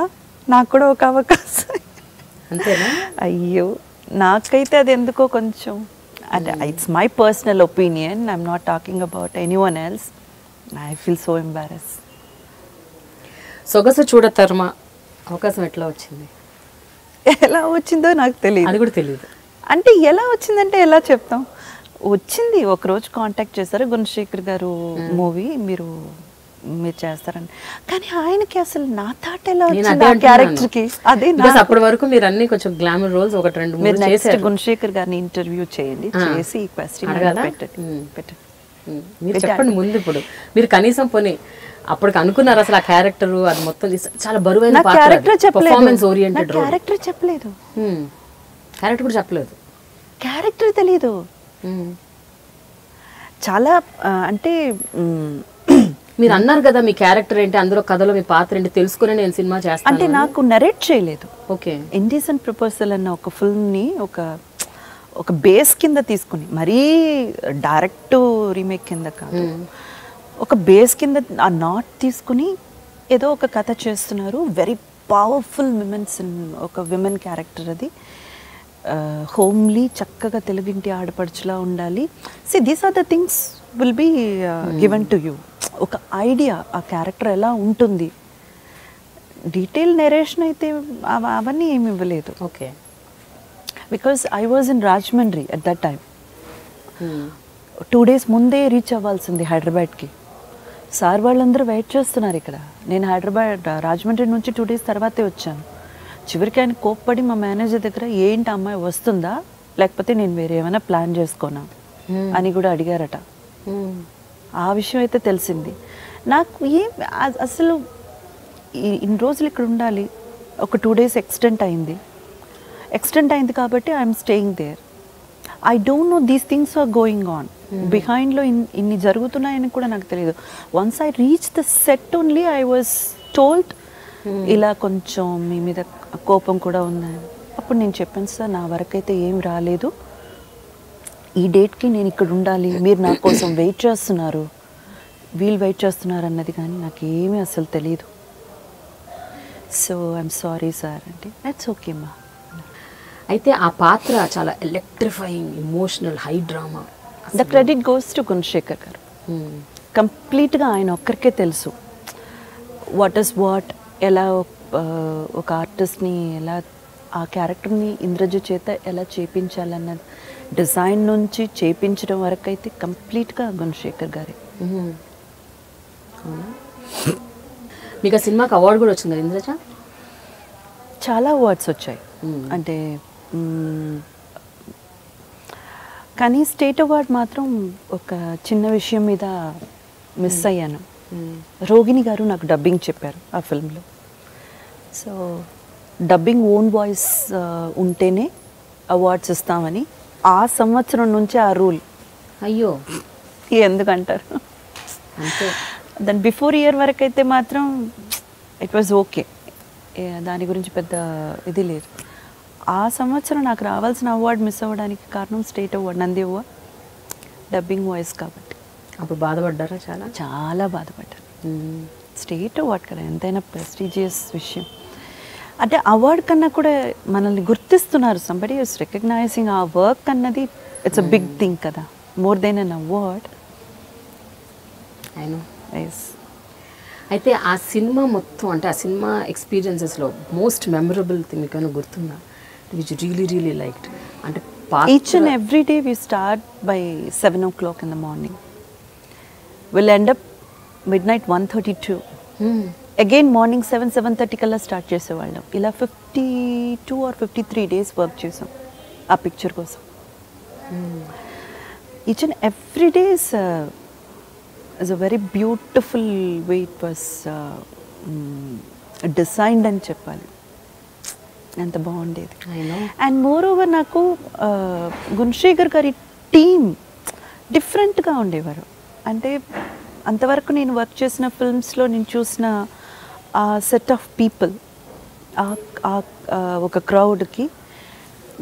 నాకు కూడా ఒక అవకాశం అంతేనా? అయ్యో నాకైతే అది ఎందుకో కొంచెం, అంటే it's my personal opinion, I'm not talking about anyone else. I feel so embarrass. సొగసు చూడ తర్మ అవకాశం ఎట్లా వచ్చింది? ఎలా వచ్చిందో నాకు తెలియదు. అది కూడా తెలియదు. అంటే ఎలా వచ్చిందంటే ఎలా చెప్తాం? వచ్చింది, ఒకరోజు కాంటాక్ట్ చేశారు, గుణశేఖర్ గారు మూవీ మీరు చేస్తారని. కానీ ఆయనకి అసలు నా థాట్ ఎలా వచ్చింది ఆ క్యారెక్టర్కి, అదే అప్పటి వరకు మీరు అన్ని కొంచెం గ్లామర్ రోల్స్ ఒకటి రెండు మీరు నెక్స్ట్ గుణశేఖర్ గారిని ఇంటర్వ్యూ చేయండి, చేసి ఈ క్వశ్చన్ పెట్టండి. మీరు చెప్పండి ముందు. ఇప్పుడు మీరు కనీసం పోనీ అప్పటికి అనుకున్నారు అసలు ఆ క్యారెక్టర్ అది మొత్తం చాలా బరువైన క్యారెక్టర్ చెప్పలేదు, పర్ఫార్మెన్స్ ఓరియంటెడ్ రోల్. క్యారెక్టర్ చెప్పలేదు, క్యారెక్టర్ కూడా చెప్పలేదు, క్యారెక్టర్ తెలీదు. చాలా అంటే మీరు అన్నారు కదా మీ క్యారెక్టర్ ఏంటి, అందులో కథలో మీ పాత్ర ఏంటి తెలుసుకుని నేను సినిమా చేస్తాను అంటే నాకు నరేట్ చేయలేదు. ఓకే, ఇండిసెంట్ ప్రపోజల్ అన్న ఒక ఫిల్మ్ని ఒక బేస్ కింద తీసుకుని, మరీ డైరెక్ట్ రీమేక్ కింద కాదు, ఒక బేస్ కింద ఆ నాట్ తీసుకుని ఏదో ఒక కథ చేస్తున్నారు. వెరీ పవర్ఫుల్ విమెన్స్, ఒక విమెన్ క్యారెక్టర్ అది. హోమ్లీ, చక్కగా తెలుగింటి ఆడపడుచులా ఉండాలి. See these are the things will be given to you. ఒక ఐడియా ఆ క్యారెక్టర్ ఎలా ఉంటుంది. డీటెయిల్ నెరేషన్ అయితే అవన్నీ ఏమి ఇవ్వలేదు. Okay, because I was in Rajahmundry at that time. 2 days ముందే రీచ్ అవ్వాల్సింది హైదరాబాద్కి. సార్ వాళ్ళందరూ వెయిట్ చేస్తున్నారు ఇక్కడ. నేను రాజమండ్రి నుంచి 2 days తర్వాతే వచ్చాను. చివరికి ఆయన కోప్పడి మా మేనేజర్ దగ్గర ఏంటి అమ్మాయి వస్తుందా లేకపోతే నేను వేరే ఏమైనా ప్లాన్ చేసుకోనా అని కూడా అడిగారట. ఆ విషయం అయితే తెలిసింది నాకు. అసలు ఇన్ని రోజులు ఇక్కడ ఉండాలి, ఒక 2 days ఎక్స్టెండ్ అయింది కాబట్టి I'm staying there. I don't know these things are going on బిహైండ్లో. ఇన్ని జరుగుతున్నాయని కూడా నాకు తెలియదు. Once I reach the set only I was told ఇలా కొంచెం మీ మీద కోపం కూడా ఉందని. అప్పుడు నేను చెప్పాను, సార్ నా వరకైతే ఏం రాలేదు, ఈ డేట్కి నేను ఇక్కడ ఉండాలి, మీరు నా కోసం వెయిట్ చేస్తున్నారు, వీళ్ళు వెయిట్ చేస్తున్నారు అన్నది కానీ నాకు ఏమీ అసలు తెలియదు. సో ఐఎమ్ సారీ సార్ అంటే, దట్స్ ఓకే మా. అయితే ఆ పాత్ర చాలా electrifying, emotional, high drama. The credit goes to Gunasekhar గారు. కంప్లీట్గా ఆయన ఒక్కరికే తెలుసు వాట్ ఇస్ వాట్, ఎలా ఒక ఆర్టిస్ట్ని ఎలా ఆ క్యారెక్టర్ని ఇంద్రజ చేత ఎలా చేపించాలన్న డిజైన్ నుంచి చేపించడం వరకు అయితే కంప్లీట్గా గుణశేఖర్ గారే. మీకు ఆ సినిమాకి అవార్డు కూడా వచ్చింది ఇంద్రజ? చాలా అవార్డ్స్ వచ్చాయి. అంటే కానీ స్టేట్ అవార్డ్ మాత్రం ఒక చిన్న విషయం మీద మిస్ అయ్యాను. రోగిణి గారు నాకు డబ్బింగ్ చెప్పారు ఆ ఫిల్మ్లో. సో డబ్బింగ్ ఓన్ వాయిస్ ఉంటేనే అవార్డ్స్ ఇస్తామని ఆ సంవత్సరం నుంచి ఆ రూల్. అయ్యో, ఎందుకంటారు? అంటే దాని బిఫోర్ ఇయర్ వరకు అయితే మాత్రం ఇట్ వాజ్ ఓకే, దాని గురించి పెద్ద ఇది లేదు. ఆ సంవత్సరం నాకు రావాల్సిన అవార్డు మిస్ అవ్వడానికి కారణం state award, Nandi award, dubbing voice కాబట్టి. అప్పుడు బాధపడ్డారా? చాలా చాలా బాధపడ్డాను. స్టేట్ అవార్డు కదా, ఎంతైనా ప్రెస్టీజియస్ విషయం. అంటే అవార్డు కన్నా కూడా మనల్ని గుర్తిస్తున్నారు, సంబడి ఇస్ రికగ్నైజింగ్ ఆ వర్క్ అన్నది. ఇట్స్ అ బిగ్ థింగ్ కదా, more than an award. I know. Yes. అయితే ఆ సినిమా మొత్తం, అంటే ఆ సినిమా ఎక్స్పీరియన్సెస్లో మోస్ట్ మెమరబుల్ థింగ్ మీకు గుర్తుందా, విచ్ రియలీ లైక్డ్? అంటే each and every day we start by 7 o'clock in the morning. We'll end up midnight 1:32. Again morning 7-7:30 కల్లా స్టార్ట్ చేసేవాళ్ళం. ఇలా 52 or 53 days వర్క్ చేసాం ఆ పిక్చర్ కోసం. Each and every day is a very beautiful way it was designed అని చెప్పాలి. ఎంత బాగుండేది. అండ్ మోర్ ఓవర్ నాకు గుణశేఖర్ గారి టీమ్ డిఫరెంట్గా ఉండేవారు. అంటే అంతవరకు నేను వర్క్ చేసిన ఫిల్మ్స్లో నేను చూసిన ఆ సెట్ ఆఫ్ పీపుల్, ఒక క్రౌడ్కి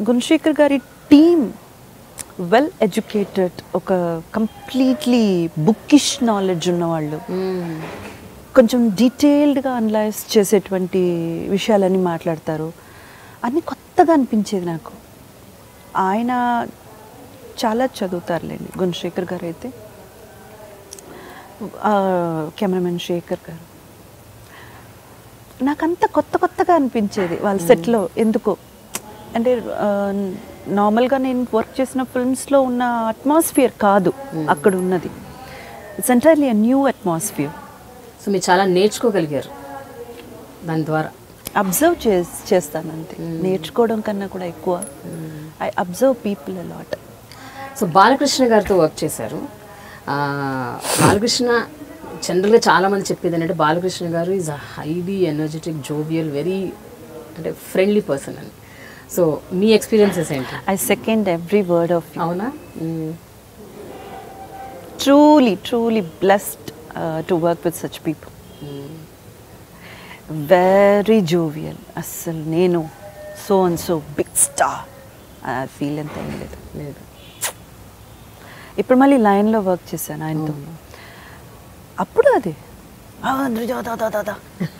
గుణశేఖర్ గారి టీమ్ వెల్ ఎడ్యుకేటెడ్, ఒక కంప్లీట్లీ బుక్కిష్ నాలెడ్జ్ ఉన్నవాళ్ళు, కొంచెం డీటెయిల్డ్గా అనలైజ్ చేసేటువంటి విషయాలన్నీ మాట్లాడతారు. అన్నీ కొత్తగా అనిపించేది నాకు. ఆయన చాలా చదువుతారులేండి గుణశేఖర్ గారు అయితే. కెమెరామెన్ శేఖర్ గారు నాకంతా కొత్తగా అనిపించేది వాళ్ళ సెట్లో. ఎందుకో అంటే నార్మల్గా నేను వర్క్ చేసిన ఫిల్మ్స్లో ఉన్న అట్మాస్ఫియర్ కాదు అక్కడ ఉన్నది. It's entirely a new atmosphere. So మీరు చాలా నేర్చుకోగలిగారు దాని ద్వారా. అబ్జర్వ్ చేస్తాను అంతే, నేర్చుకోవడం కన్నా కూడా ఎక్కువ I observe people a lot. So Balakrishna గారితో వర్క్ చేశారు. బాలకృష్ణ జనరల్గా చాలామంది చెప్పేది ఏంటంటే బాలకృష్ణ గారు is a highly energetic, jovial, very అంటే ఫ్రెండ్లీ పర్సన్ అని. సో మీ ఎక్స్పీరియన్సెస్ ఏంటి? I second every word of you. అవునా? truly blessed to work with such people. Very jovial. అస్సలు నేను so and so big star feel ఎంత ఏం లేదు. ఇప్పుడు మళ్ళీ లైన్లో వర్క్ చేశాను ఆయనతో. అప్పుడు అదే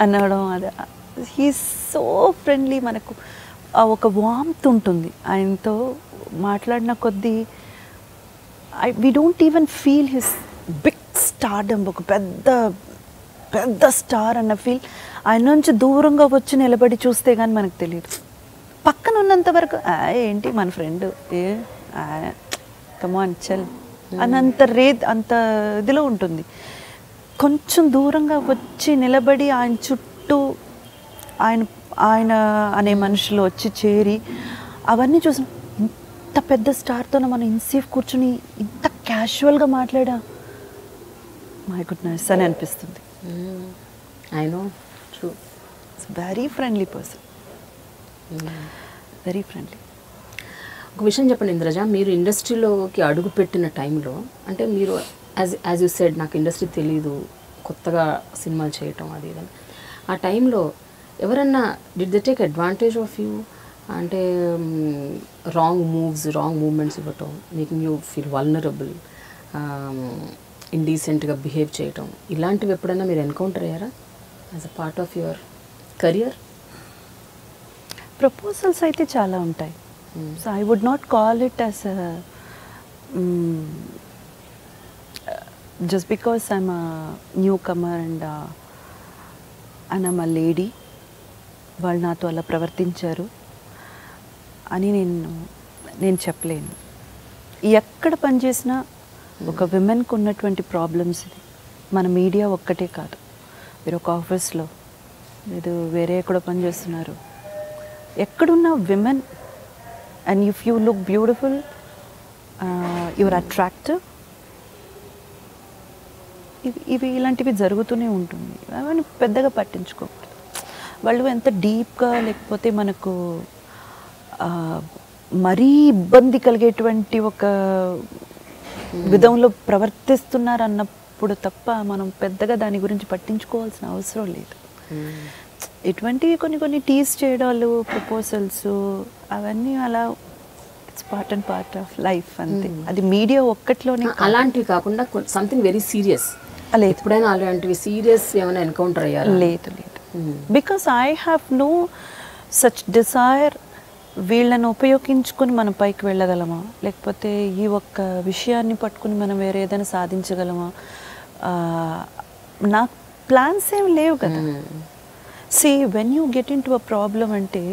అనడం, అదే హీస్ సో ఫ్రెండ్లీ. మనకు ఒక వార్మ్త్ ఉంటుంది ఆయనతో మాట్లాడిన కొద్దీ. we don't even feel his big stardom, ఒక పెద్ద స్టార్ అన్న ఫీల్. ఆయన నుంచి దూరంగా వచ్చి నిలబడి చూస్తే కానీ మనకు తెలియదు. పక్కన ఉన్నంత వరకు ఏంటి మన ఫ్రెండ్, కమాన్ చల్ అన్నంత అంత ఇదిలో ఉంటుంది. కొంచెం దూరంగా వచ్చి నిలబడి ఆయన చుట్టూ ఆయన అనే మనుషులు వచ్చి చేరి అవన్నీ చూసిన, ఇంత పెద్ద స్టార్తో మనం ఇన్సేఫ్ కూర్చుని ఇంత క్యాజువల్గా మాట్లాడా, మై గుడ్నెస్ అని అనిపిస్తుంది. I know, true. Very friendly person, very friendly. ఒక విషయం చెప్పండి ఇంద్రజ, మీరు ఇండస్ట్రీలోకి అడుగు పెట్టిన టైంలో, అంటే మీరు యాజ్ యూ సెడ్ నాకు ఇండస్ట్రీ తెలీదు, కొత్తగా సినిమాలు చేయటం అది ఇదని, ఆ టైంలో ఎవరన్నా did they take advantage of you? అంటే రాంగ్ మూవ్మెంట్స్ ఇవ్వటం, మేకింగ్ యూ ఫీల్ వల్నరబుల్, ఇండీసెంట్గా బిహేవ్ చేయటం, ఇలాంటివి ఎప్పుడైనా మీరు ఎన్కౌంటర్ అయ్యారా as a part of your career? Proposals అయితే చాలా ఉంటాయి. So I would not call it as just because I'm a newcomer and I'm a lady, వాళ్ళు నాతో అలా ప్రవర్తించారు అని నేను చెప్పలేను. ఎక్కడ పనిచేసినా ఒక విమెన్కి ఉన్నటువంటి ప్రాబ్లమ్స్ ఇది. మన మీడియా ఒక్కటే కాదు, మీరు ఒక ఆఫీస్లో లేదు వేరే ఎక్కడ పనిచేస్తున్నారు, ఎక్కడున్న women and if you look beautiful, your attractive, ఇవి ఇలాంటివి జరుగుతూనే ఉంటుంది. అవన్నీ పెద్దగా పట్టించుకోకూడదు. వాళ్ళు ఎంత డీప్గా లేకపోతే మనకు మరీ ఇబ్బంది కలిగేటువంటి ఒక విధంలో ప్రవర్తిస్తున్నారు అన్నప్పుడు తప్ప మనం పెద్దగా దాని గురించి పట్టించుకోవాల్సిన అవసరం లేదు. ఇటువంటివి కొన్ని టీస్ చేయడాలు, ప్రపోజల్స్, అవన్నీ అలా ఇట్స్ పార్ట్ ఆఫ్ లైఫ్ అంతే. అది మీడియా ఒక్కట్లోనే. అలాంటివి కాకుండా సంథింగ్ వెరీ సీరియస్ లేదు. ఎప్పుడైనా అలాంటివి సీరియస్ ఏమైనా ఎన్కౌంటర్ అయ్యారు? లేదు. Because I have no such desire. వీళ్ళని ఉపయోగించుకొని మనం పైకి వెళ్ళగలమా, లేకపోతే ఈ ఒక్క విషయాన్ని పట్టుకుని మనం వేరే ఏదైనా సాధించగలమా? నాకు ప్లాన్స్ ఏం లేవు కదా. See when you get in to a problem అంటే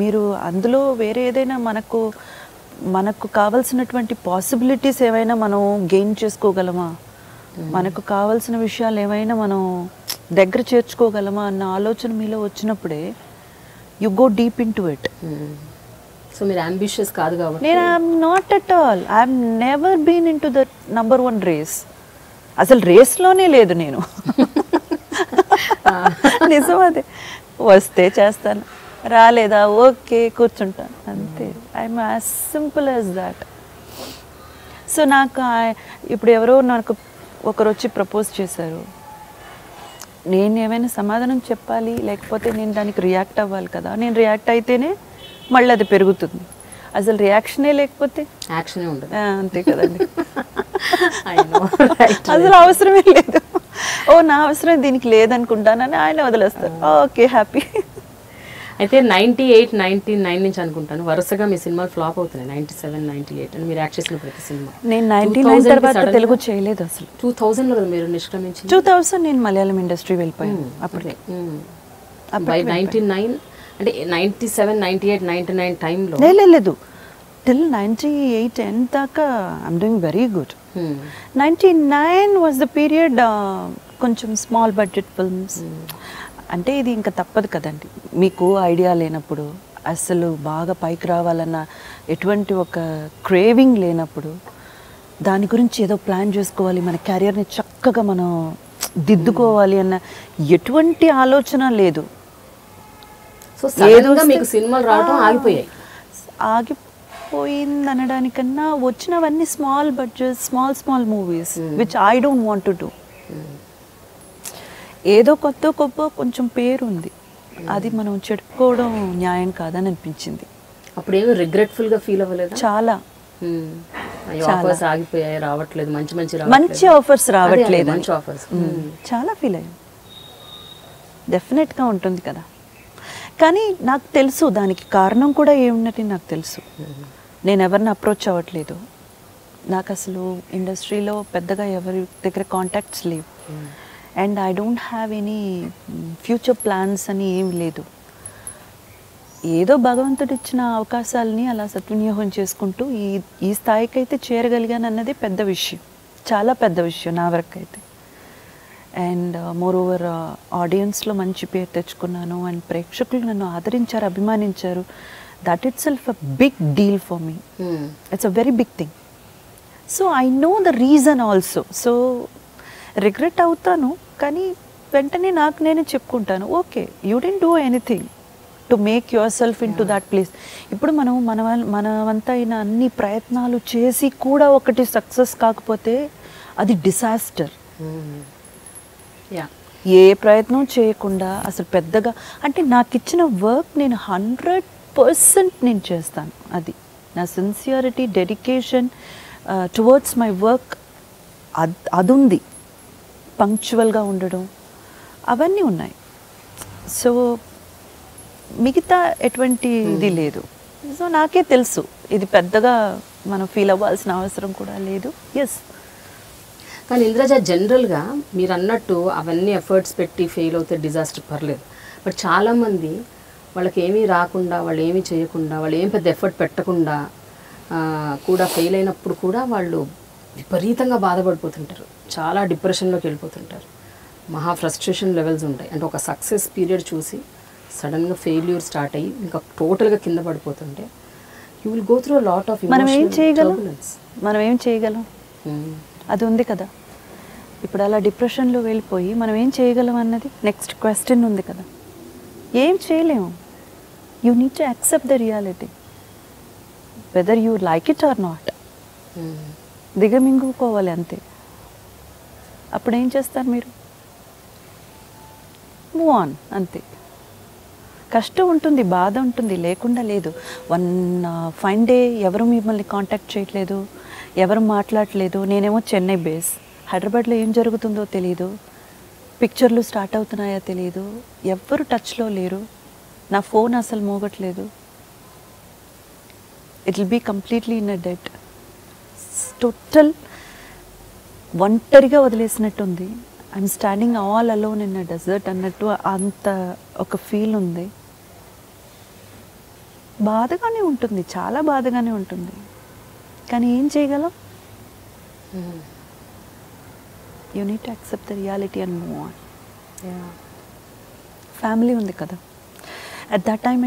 మీరు అందులో వేరే ఏదైనా మనకు కావాల్సినటువంటి పాసిబిలిటీస్ ఏవైనా మనం గెయిన్ చేసుకోగలమా, మనకు కావాల్సిన విషయాలు ఏవైనా మనం దగ్గర చేర్చుకోగలమా అన్న ఆలోచన మీలో వచ్చినప్పుడే you go deep into it. సో మీరు అంబిషియస్ కాదు కాబట్టి. నేను I'm not at all. I'm never been into the number 1 race. అసలు రేస్లోనే లేదు నేను. నిజం అదే. వస్తే చేస్తాను, రాలేదా ఓకే కూర్చుంటాను అంతే. I'm as simple as that. So నాకు ఇప్పుడు ఎవరో నాకు ఒకరు వచ్చి ప్రపోజ్ చేశారు, నేను ఏమైనా సమాధానం చెప్పాలి, లేకపోతే నేను దానికి రియాక్ట్ అవ్వాలి కదా. నేను రియాక్ట్ అయితేనే మళ్ళీ అది పెరుగుతుంది. అసలు రియాక్షనే లేకపోతే యాక్షనే ఉండదు. అంతే కదండి. అసలు అవసరమే లేదు. నా అవసరం దీనికి లేదనుకుంటానని ఆయన వదిలేస్తారు. Okay happy. అయితే 98, 99 నుంచి అనుకుంటాను వరుసగా మీ సినిమాలు ఫ్లాప్ అవుతున్నాయి. 97, 98 అని మీరు యాక్ట్ చేసిన ప్రతి సినిమా. నేను 99 తర్వాత తెలుగు చేయలేదు అసలు. 2000లో కదా మీరు నిష్క్రమించి. 2000 నేను మలయాళం ఇండస్ట్రీ వెళ్ళిపోయాను. అప్పటికే బై 99 అంటే 97, 98, 99 టైంలో లేదు టిల్ 98 end దాకా I'm doing very good. 99 was the period కొంచెం స్మాల్ బడ్జెట్ ఫిల్మ్స్. అంటే ఇది ఇంకా తప్పదు కదండి, మీకు ఐడియా లేనప్పుడు, అసలు బాగా పైకి రావాలన్న ఎటువంటి ఒక క్రేవింగ్ లేనప్పుడు, దాని గురించి ఏదో ప్లాన్ చేసుకోవాలి, మన కెరియర్ని చక్కగా మనం దిద్దుకోవాలి అన్న ఎటువంటి ఆలోచన లేదు. సో సడన్గా మీకు సినిమాలు రావడం ఆగిపోయాయి. ఆగిపోయింది అనడానికన్నా వచ్చినవన్నీ small budget small movies which I don't want to do. ఏదో కొత్త గొప్ప కొంచెం పేరు ఉంది, అది మనం చెప్పుకోవడం న్యాయం కాదని అనిపించింది. అప్పుడు ఏమో రిగ్రెట్ఫుల్గా ఫీల్ అవ్వలేదు? చాలా ఆఫర్స్ ఆగిపోయాయి, రావట్లేదు, మంచి ఆఫర్స్ రావట్లేదు, చాలా ఫీల్ అయ్యాం. డెఫినెట్గా ఉంటుంది కదా, కానీ నాకు తెలుసు దానికి కారణం కూడా ఏమున్నట్టు నాకు తెలుసు. నేను ఎవరిని అప్రోచ్ అవ్వట్లేదు, నాకు అసలు ఇండస్ట్రీలో పెద్దగా ఎవరి దగ్గర కాంటాక్ట్స్ లేవు, and I don't have any future plans అని ఏం లేదు. ఏదో భగవంతుడు ఇచ్చిన అవకాశాలని అలా సద్వినియోగం చేసుకుంటూ ఈ స్థాయికి అయితే చేరగలిగాను అన్నది పెద్ద విషయం, చాలా పెద్ద విషయం నా వరకు అయితే. అండ్ మోర్ ఓవర్ ఆడియన్స్లో మంచి పేరు తెచ్చుకున్నాను, అండ్ ప్రేక్షకులు నన్ను ఆదరించారు, అభిమానించారు. That itself a big deal for me. It's a very big thing. So I know the reason also. So regret అవుతాను, కానీ వెంటనే నాకు నేనే చెప్పుకుంటాను, okay you didn't do anything to make yourself into that place. ఇప్పుడు మనమంతా అయిన అన్ని ప్రయత్నాలు చేసి కూడా ఒకటి సక్సెస్ కాకపోతే అది డిసాస్టర్. ఏ ప్రయత్నం చేయకుండా అసలు పెద్దగా అంటే నాకు ఇచ్చిన వర్క్ నేను 100% నేను చేస్తాను. అది నా sincerity, dedication towards my work అది ఉంది. పంక్చువల్గా ఉండడం అవన్నీ ఉన్నాయి. సో మిగతా ఎటువంటి ఇది లేదు. సో నాకే తెలుసు ఇది పెద్దగా మనం ఫీల్ అవ్వాల్సిన అవసరం కూడా లేదు. ఎస్, కానీ ఇంద్రజ జనరల్గా మీరు అన్నట్టు అవన్నీ ఎఫర్ట్స్ పెట్టి ఫెయిల్ అవుతే డిజాస్టర్ పర్లేదు, బట్ చాలామంది వాళ్ళకి ఏమీ రాకుండా, వాళ్ళు ఏమీ చేయకుండా, వాళ్ళు ఏం పెద్ద ఎఫర్ట్ పెట్టకుండా కూడా ఫెయిల్ అయినప్పుడు కూడా వాళ్ళు విపరీతంగా బాధపడిపోతుంటారు, చాలా డిప్రెషన్లోకి వెళ్ళిపోతుంటారు, మహా ఫ్రస్ట్రేషన్ లెవెల్స్ ఉంటాయి. అంటే ఒక సక్సెస్ పీరియడ్ చూసి సడన్గా ఫెయిల్యూర్ స్టార్ట్ అయ్యి ఇంకా టోటల్గా కింద పడిపోతుంటే you will go through lot of మనం ఏం చేయగలం అది ఉంది కదా. ఇప్పుడు అలా డిప్రెషన్లో వెళ్ళిపోయి మనం ఏం చేయగలం అన్నది నెక్స్ట్ క్వశ్చన్ ఉంది కదా. ఏం చేయలేము. You need to accept the reality whether you like it or not. దిగమింగుకోవాలి అంతే. అప్పుడు ఏం చేస్తారు మీరు? మూవ్ ఆన్ అంతే. కష్టం ఉంటుంది, బాధ ఉంటుంది, లేకుండా లేదు. వన్ ఫైన్ డే ఎవరు మిమ్మల్ని కాంటాక్ట్ చేయట్లేదు, ఎవరు మాట్లాడట్లేదు. నేనేమో చెన్నై బేస్, హైదరాబాద్లో ఏం జరుగుతుందో తెలియదు, పిక్చర్లు స్టార్ట్ అవుతున్నాయో తెలియదు, ఎవ్వరు టచ్లో లేరు, నా ఫోన్ అసలు మోగట్లేదు. It will be completely in a debt, total ఒంటరిగా వదిలేసినట్టుంది. I'm standing all alone in a desert అన్నట్టు అంత ఒక ఫీల్ ఉంది. బాధగానే ఉంటుంది, చాలా బాధగానే ఉంటుంది, కానీ ఏం చేయగలం? You need to accept the reality and move on. Family ఉంది కదా. అట్ దట్ టైం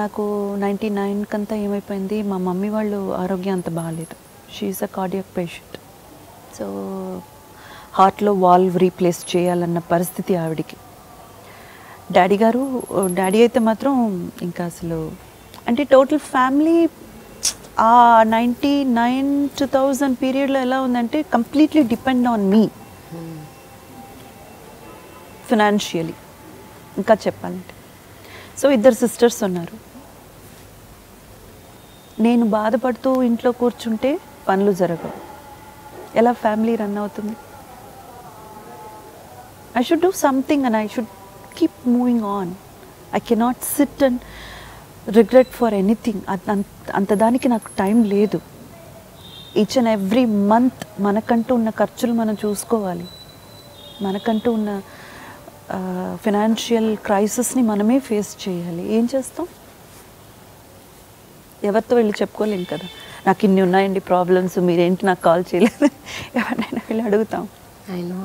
నాకు 99 కంతా ఏమైపోయింది, మా మమ్మీ వాళ్ళు ఆరోగ్యం అంత బాగాలేదు. She is a cardiac patient. So హార్ట్లో వాల్వ్ రీప్లేస్ చేయాలన్న పరిస్థితి ఆవిడికి. డాడీ అయితే మాత్రం ఇంకా అసలు అంటే టోటల్ ఫ్యామిలీ ఆ 99-2000 పీరియడ్లో ఎలా ఉందంటే completely depend on me financially ఇంకా చెప్పాలంటే. సో 2 సిస్టర్స్ ఉన్నారు. నేను బాధపడుతూ ఇంట్లో కూర్చుంటే పనులు జరగవు. ఎలా ఫ్యామిలీ రన్ అవుతుంది? I should do something and I should keep moving on. I cannot sit and regret for anything. అంత దానికి నాకు టైం లేదు. ఈచ్ అండ్ ఎవ్రీ మంత్ మనకంటూ ఉన్న ఖర్చులు మనం చూసుకోవాలి, మనకంటూ ఉన్న ఫినాన్షియల్ క్రైసిస్ని మనమే ఫేస్ చేయాలి. ఏం చేస్తాం? ఎవరితో వెళ్ళి చెప్పుకోలేం కదా, నాకు ఇన్ని ఉన్నాయండి ప్రాబ్లమ్స్, మీరేంటి నాకు కాల్ చేయలేదు, ఎవరినైనా వెళ్ళి అడుగుతాం. అయినా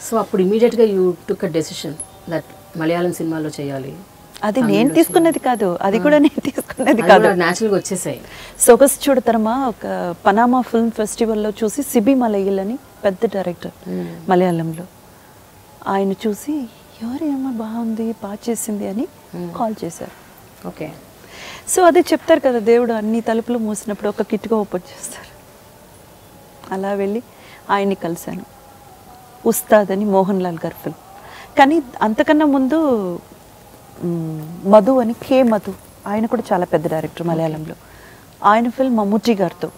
సో అప్పుడు ఇమీడియట్గా you took a decision that Malayalam సినిమాలో చేయాలి. అది నేను తీసుకున్నది కాదు, అది కూడా నేను తీసుకున్నది కాదు, న్యాచురల్గా వచ్చేసాయి. సొగసు చూడతరమా ఒక పనామా ఫిల్మ్ ఫెస్టివల్లో చూసి సిబి మలయిల్ అని పెద్ద డైరెక్టర్ మలయాళంలో, ఆయన చూసి ఎవరేమో బాగుంది బాగా చేసింది అని కాల్ చేశారు. ఓకే. సో అదే చెప్తారు కదా, దేవుడు అన్ని తలుపులు మూసినప్పుడు ఒక కిటికీ ఓపెన్ చేస్తారు. అలా వెళ్ళి ఆయన్ని కలిశాను. ఉస్తాద్ అని మోహన్ లాల్ గారి ఫిల్మ్. కానీ అంతకన్నా ముందు మధు అని కే మధు, ఆయన కూడా చాలా పెద్ద డైరెక్టర్ మలయాళంలో. ఆయన ఫిల్మ్ మమ్ముట్టి గారితో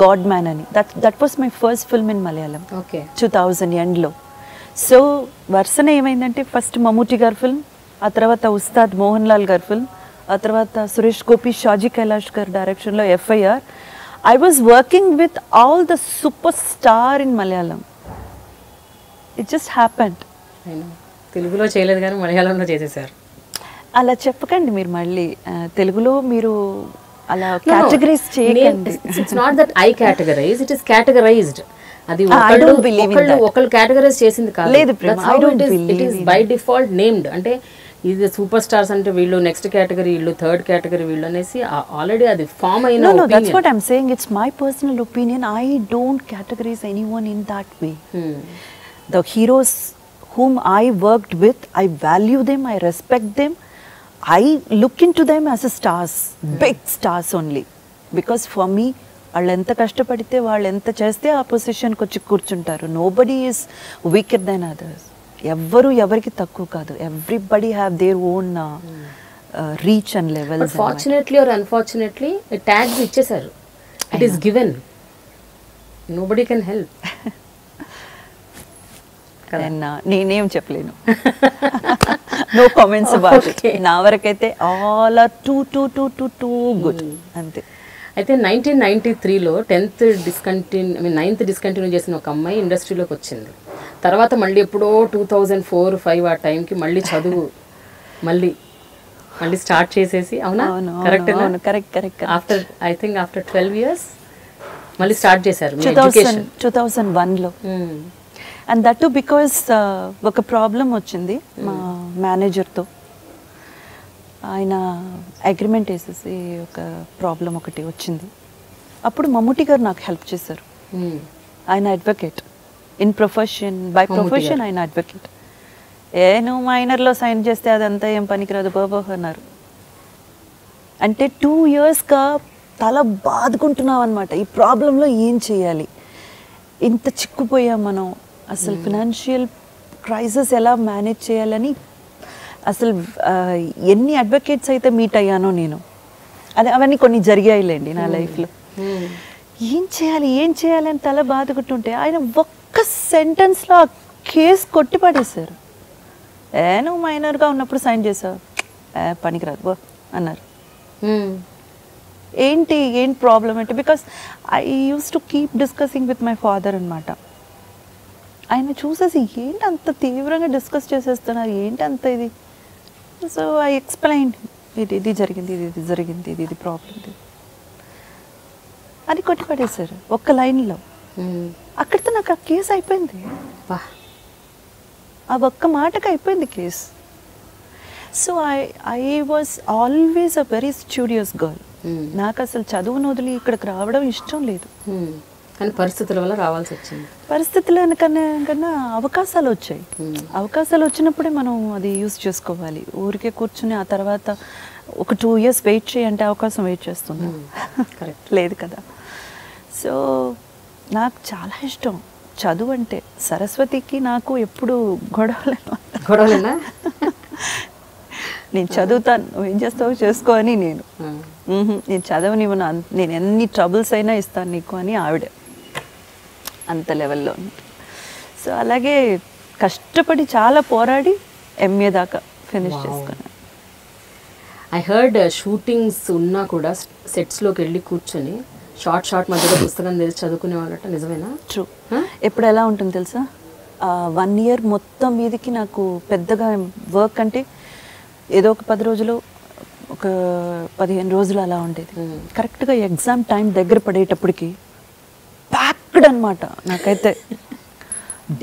గాడ్ మ్యాన్ అని, that was my first film in Malayalam. Okay. 2000 ఎండ్లో. సో వరుసనే ఏమైందంటే ఫస్ట్ మమ్ముట్టి గారి ఫిల్మ్, ఆ తర్వాత ఉస్తాద్ మోహన్ లాల్ గారి ఫిల్మ్, ఆ తర్వాత సురేష్ గోపి షాజీ కైలాష్ గారి డైరెక్షన్లో FIR. I was working with all the super star in Malayalam. It just happened. తెలుగులో చేయలేదు కానీ మలయాళంలో చేసేసారు. అలా చెప్పకండి మీరు మళ్ళీ, తెలుగులో మీరు అలా కేటగరైజ్ చేయకండి. It's not that I categorise, it is categorised. అది ఒకళ్ళు కేటగరైజ్ చేసింది కాదు. లేదు ప్రేమ, I don't believe it is by default named. అంటే ఇది సూపర్ స్టార్స్ అంటే వీళ్ళు నెక్స్ట్ కేటగిరీ, వీళ్ళు థర్డ్ కేటగిరీ, వీళ్ళు అనేసి ఆల్రెడీ అది ఫామ్ అయిన No, that's what I'm saying. It's my personal opinion. I don't categorize anyone in that way. The heroes whom I worked with, I value them, I respect them. I look into them as a stars, big stars only. Because for me, వాళ్ళు ఎంత కష్టపడితే వాళ్ళు ఎంత చేస్తే ఆ పొజిషన్కి వచ్చి కూర్చుంటారు. Nobody is weaker than others. ఎవ్వరు ఎవరికి తక్కువ కాదు. Everybody have their own reach and levels. Fortunately or unfortunately tags ఇచ్చేసారు. It is given, nobody can help. నేనేం చెప్పలేను. No comments about it. నా వరకైతే ఆల్ ఆర్ టూ గుడ్ అంతే. అయితే 1993లో 9th డిస్కంటిన్యూ చేసిన ఒక అమ్మాయి ఇండస్ట్రీలోకి వచ్చింది. తర్వాత మళ్ళీ ఎప్పుడో 2004-05 ఆ టైంకి మళ్ళీ చదువు మళ్ళీ స్టార్ట్ చేసేసి, అవునా? Correct. After I think after 12 years మళ్ళీ స్టార్ట్ చేశారు 2001లో. అండ్ దట్ టు బికాస్ ఒక ప్రాబ్లం వచ్చింది మా మేనేజర్తో. ఆయన అగ్రిమెంట్ వేసేసి ఒక ప్రాబ్లం ఒకటి వచ్చింది. అప్పుడు మమ్ముట్టి గారు నాకు హెల్ప్ చేశారు. ఆయన advocate in profession, by profession ఆయన అడ్వకేట్. నువ్వు మైనర్లో సైన్ చేస్తే అదంతా ఏం పనికిరాదు బాబా అన్నారు. అంటే 2 yearsగా తల బాదుకుంటున్నాం అనమాట. ఈ ప్రాబ్లంలో ఏం చేయాలి, ఇంత చిక్కుపోయాం మనం, అసలు ఫినాన్షియల్ క్రైసిస్ ఎలా మేనేజ్ చేయాలని. అసలు ఎన్ని అడ్వకేట్స్ అయితే మీట్ అయ్యానో నేను, అవన్నీ కొన్ని జరిగాయిలేండి నా లైఫ్లో. ఏం చేయాలి అని తల బాదుకుంటుంటే ఆయన ఒక్క సెంటెన్స్లో ఆ కేసు కొట్టి పడేశారు. నువ్వు మైనర్గా ఉన్నప్పుడు సైన్ చేసావు, పనికిరాదు బో అన్నారు. ఏంటి ప్రాబ్లం అంటే, because I use to keep discussing with my father అనమాట. ఆయన చూసేసి ఏంటి అంత తీవ్రంగా డిస్కస్ చేసేస్తున్నారు, ఏంటి అంత ఇది. సో ఐ ఎక్స్ప్లెయిన్, ఇది జరిగింది, ఇది ప్రాబ్లం అని కొట్టి పడేశారు ఒక్క లైన్లో. అక్కడితో నాకు ఆ కేసు అయిపోయింది. ఆ ఒక్క మాటకి అయిపోయింది case. So I was always a very studious girl. నాకు అసలు చదువును వదిలి ఇక్కడికి రావడం ఇష్టం లేదు. కానీ పరిస్థితుల వల్ల రావాల్సి వచ్చింది. పరిస్థితుల కన్నా అవకాశాలు వచ్చాయి. అవకాశాలు వచ్చినప్పుడే మనం అది యూజ్ చేసుకోవాలి. ఊరికే కూర్చుని ఆ తర్వాత ఒక 2 years వెయిట్ చేయంటే అవకాశం వెయిట్ చేస్తుంది లేదు కదా. సో నాకు చాలా ఇష్టం చదువు అంటే. సరస్వతికి నాకు ఎప్పుడు గొడవలేనా? నేను చదువుతాను, నువ్వేం చేస్తావో చేసుకో అని నేను చదవనివ్వను, నేను ఎన్ని ట్రబుల్స్ అయినా ఇస్తాను నీకు అని ఆవిడ అంత లెవెల్లో. సో అలాగే కష్టపడి చాలా పోరాడి MA దాకా ఫినిష్ చేసుకున్నాను. ఐ హర్డ్ షూటింగ్స్ ఉన్నా కూడా సెట్స్లోకి వెళ్ళి కూర్చొని షార్ట్ మధ్యలో పుస్తకం తెలిసి చదువుకునే వాళ్ళట, నిజమేనా? ట్రూ. ఎప్పుడు ఎలా ఉంటుంది తెలుసా, 1 year మొత్తం మీదకి నాకు పెద్దగా వర్క్ అంటే ఏదో ఒక 10 రోజులు ఒక 15 రోజులు అలా ఉండేది. కరెక్ట్గా ఎగ్జామ్ టైం దగ్గర పడేటప్పటికి ప్యాక్డ్ అనమాట. నాకైతే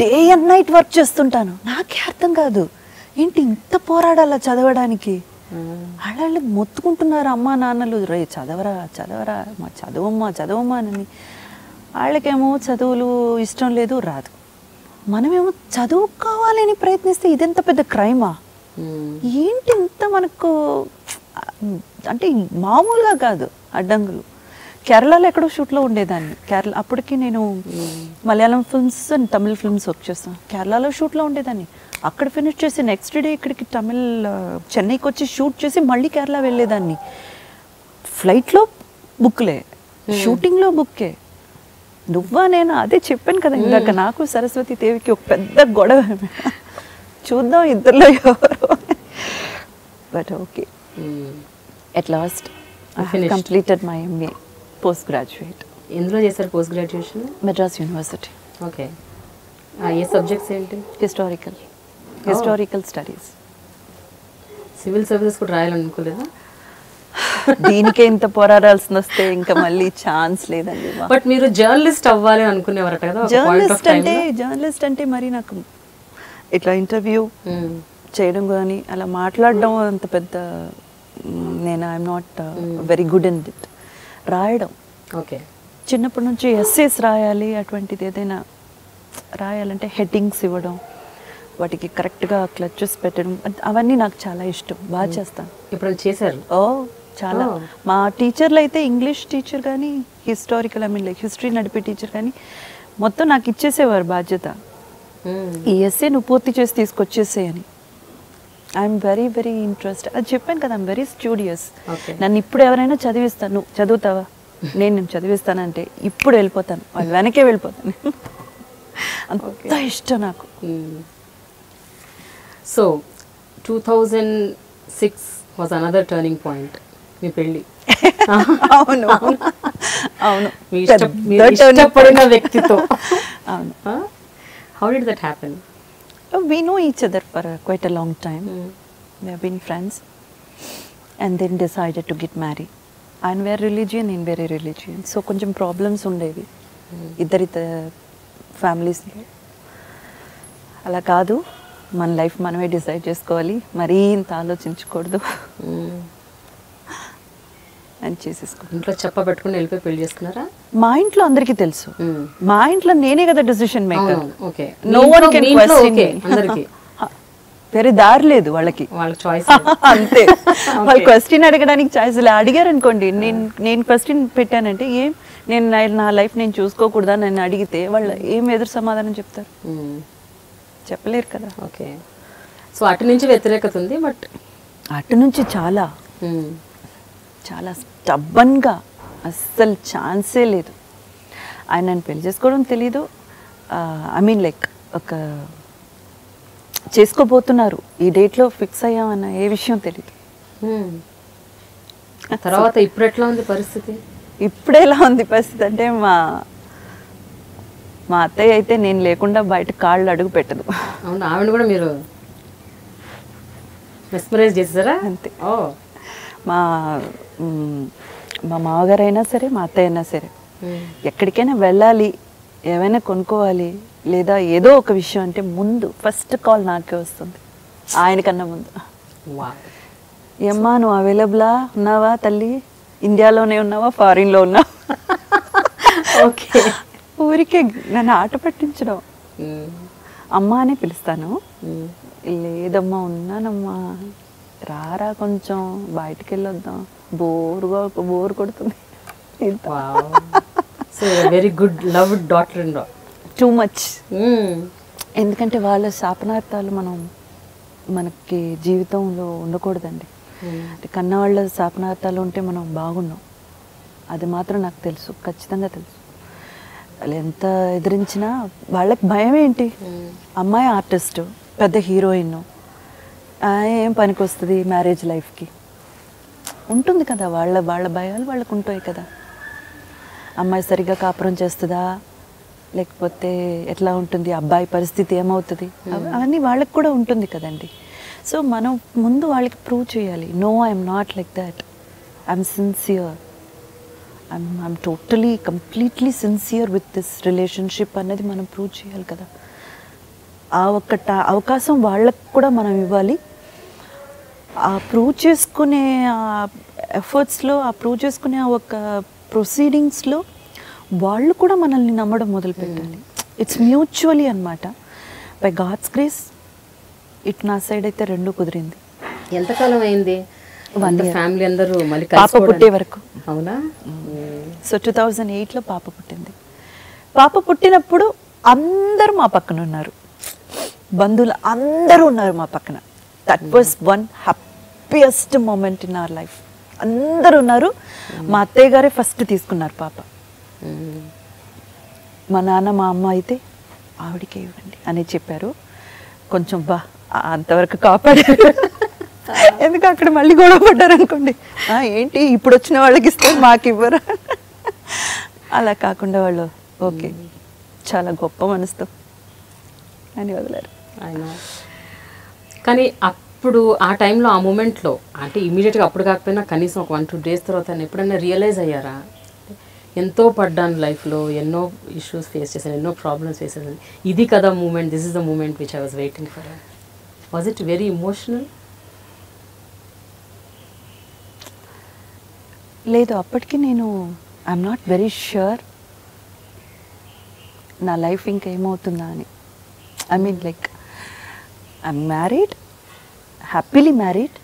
డే అండ్ నైట్ వర్క్ చేస్తుంటాను. నాకే అర్థం కాదు ఏంటి ఇంత పోరాడాలా చదవడానికి. వాళ్ళు మొత్తుకుంటున్నారు అమ్మా నాన్నలు, రే చదవరా చదవరా మా చదవమ్మా అని. వాళ్ళకేమో చదువులు ఇష్టం లేదు, రాదు. మనమేమో చదువుకోవాలని ప్రయత్నిస్తే ఇదెంత పెద్ద క్రైమా, ఏంటి ఇంత మనకు అంటే మామూలుగా కాదు అడ్డంకులు. కేరళలో ఎక్కడో షూట్లో ఉండేదాన్ని. కేరళ అప్పటికి నేను Malayalam films and Tamil films work చేస్తాను. కేరళలో షూట్లో ఉండేదాన్ని. అక్కడ ఫినిష్ చేసి నెక్స్ట్ డే ఇక్కడికి చెన్నైకి వచ్చి షూట్ చేసి మళ్ళీ కేరళ వెళ్ళేదాన్ని. ఫ్లైట్లో బుక్లే, షూటింగ్లో బుక్కే. నువ్వా నేను అదే చెప్పాను కదా ఇందాక, నాకు సరస్వతి దేవికి ఒక పెద్ద గొడవ. చూద్దాం ఇద్దరిలో ఎవరు. But okay, at last I have completed my MA post graduate. ఎందులో చేశారు post graduation? Madras university. Okay. ఏ సబ్జెక్ట్స్ ఏంటి? Historical studies. సివిల్ సర్వీసెస్ కూడా రాయాలనుకోలేదా? దీనికే ఇంత పోరాడాల్సి వస్తే ఇంకా మళ్ళీ ఛాన్స్ లేదండి. బట్ మీరు జర్నలిస్ట్ అవ్వాలి అనుకునేవారట కదా? జర్నలిస్ట్ అంటే మరి నాకు ఇట్లా ఇంటర్వ్యూ చేయడం కానీ అలా మాట్లాడడం అంత పెద్ద నేను I'm not very good in it. రాయడం, ఓకే, చిన్నప్పటి నుంచి ఎస్సేస్ రాయాలి, అటువంటిది ఏదైనా రాయాలంటే హెడ్డింగ్స్ ఇవ్వడం, వాటికి కరెక్ట్గా క్లచెస్ పెట్టడం, అవన్నీ నాకు చాలా ఇష్టం. బాగా చేస్తాను. ఇప్పుడు చేశారు? ఓ చాలా. మా టీచర్లు అయితే ఇంగ్లీష్ టీచర్ కానీ హిస్టారికల్ హిస్టరీ నడిపే టీచర్ కానీ మొత్తం నాకు ఇచ్చేసేవారు బాధ్యత. ఈ ఎస్సే నువ్వు పూర్తి చేసి తీసుకొచ్చేసే అని. I'm very very interest. అది చెప్పాను కదా, ఐఎమ్ వెరీ స్టూడియస్. నన్ను ఇప్పుడు ఎవరైనా చదివిస్తాను, నువ్వు చదువుతావా, నేను చదివిస్తానంటే ఇప్పుడు వెళ్ళిపోతాను, వాళ్ళు వెనకే వెళ్ళిపోతాను. అంత ఇష్టం నాకు. So 2006 was another turning point, మీ పెళ్ళి. అవును అవును, ఇష్టపడిన వ్యక్తితో. అవును. How did that happen? We know each other for quite a long time. We have been friends and then decided to get married. ఆయన వేరే రిలీజియన్, నేను వేరే రిలీజియన్. సో కొంచెం ప్రాబ్లమ్స్ ఉండేవి ఇద్దరి ఫ్యామిలీస్లో. అలా కాదు, మన లైఫ్ మనమే డిసైడ్ చేసుకోవాలి, మరీ ఇంత ఆలోచించకూడదు అని చేసేసుకో. ఇంట్లో చెప్పబెట్టుకుని వెళ్ళిపోయి పెళ్లి చేసుకున్నారా? మా ఇంట్లో అందరికీ తెలుసు. మా ఇంట్లో నేనే కదా decision maker. No one can question me. వేరే దారి లేదు వాళ్ళకి, వాళ్ళ చాయిస్ అంతే. వాళ్ళు క్వశ్చన్ అడగడానికి చాయిస్ లేదు. అడిగారు అనుకోండి, నేను క్వశ్చన్ పెట్టానంటే ఏం నేను నా లైఫ్ నేను చూసుకోకూడదా నన్ను అడిగితే వాళ్ళు ఏం ఎదురు సమాధానం చెప్తారు? చెప్పలేరు కదా. ఓకే. సో అటు నుంచి వ్యతిరేకత ఉంది, బట్ అటు నుంచి చాలా చాలా స్టబ్బన్గా అస్సలు ఛాన్సే లేదు. ఆయన నన్ను పెళ్లి చేసుకోవడం తెలీదు. ఐ మీన్ లైక్ ఒక చేసుకోబోతున్నారు, ఈ డేట్లో ఫిక్స్ అయ్యామన్న ఏ విషయం తెలీదు. తర్వాత ఇప్పుడు ఎట్లా ఉంది పరిస్థితి? ఇప్పుడు ఎలా ఉంది పరిస్థితి అంటే మా అత్తయ్య అయితే నేను లేకుండా బయట కాళ్ళు అడుగు పెట్టదు. అవును, ఆవిడ కూడా మీరు మెస్మరైజ్ చేసారా? అంతే. మా మామగారు అయినా సరే, మా అత్తయ్య అయినా సరే, ఎక్కడికైనా వెళ్ళాలి, ఏమైనా కొనుక్కోవాలి లేదా ఏదో ఒక విషయం అంటే ముందు ఫస్ట్ కాల్ నాకే వస్తుంది, ఆయనకన్నా ముందు. ఏమ్మా నువ్వు అవైలబులా ఉన్నావా తల్లి, ఇండియాలోనే ఉన్నావా ఫారిన్లో ఉన్నావా? ఓకే. ఊరికే నన్ను ఆట పట్టించడం. అమ్మ అనే పిలుస్తాను. లేదమ్మా ఉన్నానమ్మా, రారా కొంచెం బయటికి వెళ్ళొద్దాం, బోర్ కొడుతుంది. Very good love daughter in law. Too much. ఎందుకంటే వాళ్ళ శాపనార్థాలు మనకి జీవితంలో ఉండకూడదండి. అంటే కన్నవాళ్ళ శాపనార్థాలు ఉంటే మనం బాగున్నాం, అది మాత్రం నాకు తెలుసు, ఖచ్చితంగా తెలుసు. వాళ్ళు ఎంత ఎదిరించినా వాళ్ళకి భయం ఏంటి? అమ్మాయి ఆర్టిస్ట్, పెద్ద హీరోయిన్, ఏం పనికి వస్తుంది మ్యారేజ్ లైఫ్కి ఉంటుంది కదా, వాళ్ళ భయాలు వాళ్ళకు ఉంటాయి కదా. అమ్మాయి సరిగ్గా కాపురం చేస్తుందా లేకపోతే ఎట్లా ఉంటుంది, అబ్బాయి పరిస్థితి ఏమవుతుంది, అవన్నీ వాళ్ళకి కూడా ఉంటుంది కదండి. సో మనం ముందు వాళ్ళకి ప్రూవ్ చేయాలి, no I'm not like that, I'm sincere, I'm totally completely sincere with this relationship అనేది మనం ప్రూవ్ చేయాలి కదా. ఆ ఒక్క అవకాశం వాళ్ళకు కూడా మనం ఇవ్వాలి. ఆ ప్రూవ్ చేసుకునే ఎఫర్ట్స్లో, ఆ ప్రూవ్ చేసుకునే ఆ ఒక ప్రొసీడింగ్స్లో వాళ్ళు కూడా మనల్ని నమ్మడం మొదలు పెట్టాలి. ఇట్స్ మ్యూచువలీ అనమాట. బై గాడ్స్ గ్రేస్ నా సైడ్ అయితే రెండు కుదిరింది. ఎంతకాలం అయింది ఫ్యామిలీ అందరూ మళ్ళీ పాప పుట్టే వరకు? అవునా? సో 2008లో పాప పుట్టింది. పాప పుట్టినప్పుడు అందరూ మా పక్కన ఉన్నారు, బంధువులు అందరూ ఉన్నారు మా పక్కన. That was one happiest moment in our life. అందరూ ఉన్నారు. మా అత్తయ్య గారే ఫస్ట్ తీసుకున్నారు పాప. మా నాన్న మా అమ్మ అయితే ఆవిడకే ఇవ్వండి అని చెప్పారు. కొంచెం అంతవరకు కాపాడారు. ఎందుకు అక్కడ మళ్ళీ గొడవ పడ్డారు అనుకోండి, ఏంటి ఇప్పుడు వచ్చిన వాళ్ళకి ఇస్తే మాకు ఇవ్వరు. అలా కాకుండా వాళ్ళు ఓకే చాలా గొప్ప మనసుతో అని వదిలేరు. కానీ అప్పుడు ఆ టైంలో, ఆ మూమెంట్లో, అంటే ఇమీడియట్గా అప్పుడు కాకపోయినా కనీసం ఒక 1-2 డేస్ తర్వాత ఎప్పుడైనా రియలైజ్ అయ్యారా, ఎంతో పడ్డాను లైఫ్లో, ఎన్నో ఇష్యూస్ ఫేస్ చేశాను, ఎన్నో ప్రాబ్లమ్స్ ఫేస్ చేశాను, ఇది కదా moment, this is the moment which I was waiting for? Was it very emotional? లేదు, అప్పటికి నేను ఐఎమ్ నాట్ వెరీ ష్యూర్ నా లైఫ్ ఇంకా ఏమవుతుందా అని. I mean like I'm married, happily married,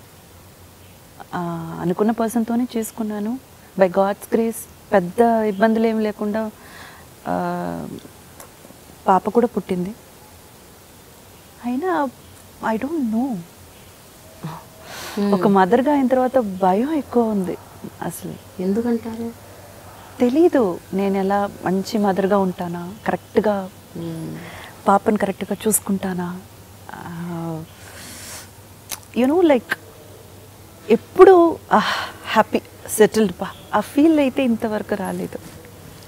అనుకున్న పర్సన్తోనే చేసుకున్నాను. బై గాడ్స్ గ్రేస్ పెద్ద ఇబ్బందులు ఏమి లేకుండా పాప కూడా పుట్టింది. అయినా ఐ డోంట్ నో, ఒక మదర్గా అయిన తర్వాత భయం ఎక్కువ ఉంది. అసలు ఎందుకంటారు తెలీదు. నేను ఎలా మంచి మదర్గా ఉంటానా, కరెక్ట్గా పాపను కరెక్ట్గా చూసుకుంటానా, యూనో లైక్ ఎప్పుడు హ్యాపీ సెటిల్డ్ ఆ ఫీల్ అయితే ఇంతవరకు రాలేదు.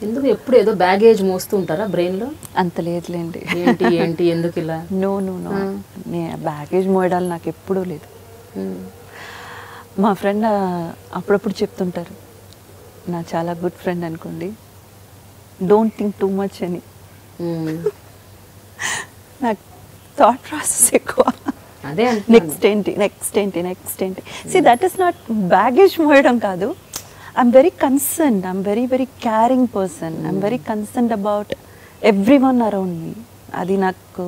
ఎందుకు? ఎప్పుడు ఏదో బ్యాగేజ్ మోస్తూ ఉంటారా బ్రెయిన్లో? అంత లేదులేండి. ఏంటి ఏంటి ఎందుకు ఇలా? నో, బ్యాగేజ్ మోయడాలు నాకు ఎప్పుడూ లేదు. మా ఫ్రెండ్ అప్పుడప్పుడు చెప్తుంటారు, నా చాలా గుడ్ ఫ్రెండ్ అనుకోండి, డోంట్ థింక్ టూ మచ్ అని. నాకు థాట్ ప్రాసెస్ ఎక్కువ. అదే నెక్స్ట్ ఏంటి. See that is not baggage మోయడం కాదు. I'm very concerned, I'm very very caring person, I'm very concerned about everyone around me. అది నాకు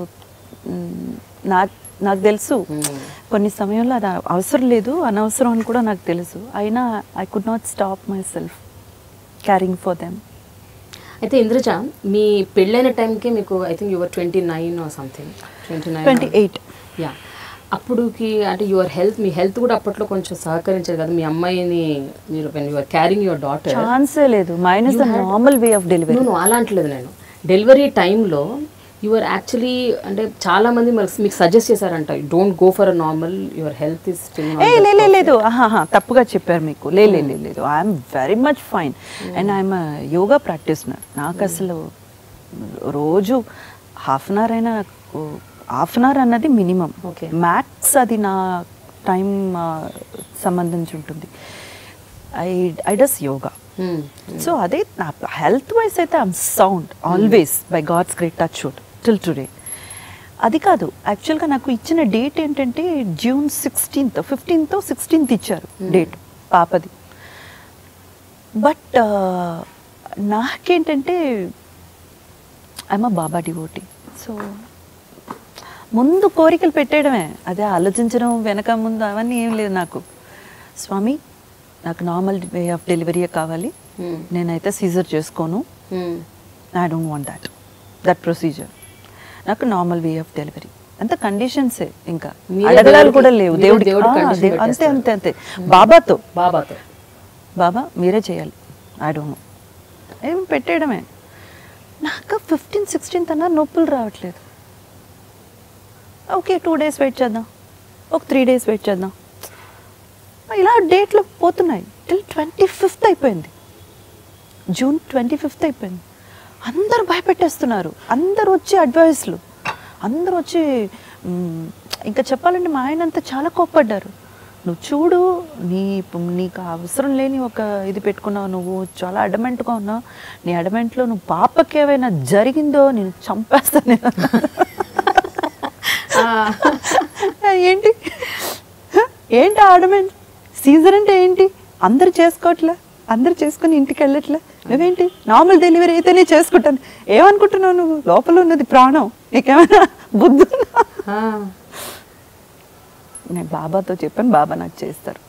తెలుసు. కొన్ని సమయంలో అది అవసరం లేదు, అనవసరం అని కూడా నాకు తెలుసు. అయినా I could not stop myself caring for them. అయితే ఇంద్రజ, మీ పెళ్ళైన టైంకే మీకు I think your 29 or something, 28. Yeah. అప్పుడుకి అంటే మీ హెల్త్ కూడా అప్పట్లో కొంచెం సహకరించారు కదా మీ అమ్మాయిని మీరు when you were carrying your daughter? ఛాన్సే లేదు. Minus the normal way of delivery. అలా అంటలేదు నేను. డెలివరీ టైంలో యువర్ యాక్చువల్లీ అంటే చాలా మంది మీకు సజెస్ట్ చేశారంట, don't go for a normal, your health is లేదు. తప్పుగా చెప్పారు మీకు. లేదు, I'm very much fine and I'm yoga ప్రాక్టీస్నర్. నాకు అసలు రోజు హాఫ్ అన్ అవర్ అన్నది మినిమం, మ్యాక్స్ అది నా టైం సంబంధించి ఉంటుంది. I does yoga. సో అదే నా హెల్త్ వైజ్ అయితే I'm sound always by God's great touch wood till today. అది కాదు, యాక్చువల్గా నాకు ఇచ్చిన డేట్ ఏంటంటే June 16th, 15th, 16th ఇచ్చారు డేట్ పాపది. బట్ నాకేంటంటే ఐఎమ్ బాబా డివోటీ. సో ముందు కోరికలు పెట్టేయడమే, అదే ఆలోచించడం వెనక ముందు అవన్నీ ఏం లేదు నాకు. స్వామి, నాకు నార్మల్ వే ఆఫ్ డెలివరీయే కావాలి, నేనైతే సీజర్ చేసుకోను, I don't want that procedure, నాకు నార్మల్ వే ఆఫ్ డెలివరీ. అంత కండిషన్సే, ఇంకా అడగడాలు కూడా లేవు. దేవుడికి అంతే. బాబా మీరే చేయాలి, ఐ డోంట్ నో, ఏం పెట్టేయడమే. నాకు 15th, 16th అన్నా నొప్పులు రావట్లేదు. ఓకే 2 days వెయిట్ చేద్దాం, ఒక 3 days వెయిట్ చేద్దాం, ఇలా డేట్లు పోతున్నాయి. టిల్ 25th అయిపోయింది, June 25th అయిపోయింది. అందరూ భయపెట్టేస్తున్నారు, అందరూ వచ్చి అడ్వైస్లు, అందరూ వచ్చి ఇంకా చెప్పాలంటే మా ఆయన అంతా చాలా కోప్పడ్డారు. నువ్వు చూడు, నీకు అవసరం లేని ఒక ఇది పెట్టుకున్నావు, నువ్వు చాలా అడమెంట్గా ఉన్నావు, నీ అడమెంట్లో నువ్వు పాపకి ఏమైనా జరిగిందో నేను చంపేస్తాను. ఏంటి ఏంటి అడమెంట్? సీజర్ అంటే ఏంటి? అందరు చేసుకోవట్లే, అందరు చేసుకుని ఇంటికి వెళ్ళట్లే, నువ్వేంటి నార్మల్ డెలివరీ అయితేనే చేసుకుంటాను. ఏమనుకుంటున్నావు నువ్వు? లోపల ఉన్నది ప్రాణం, నీకేమైనా బుద్ధి? నేను బాబాతో చెప్పాను, బాబా నాకు చేస్తారు.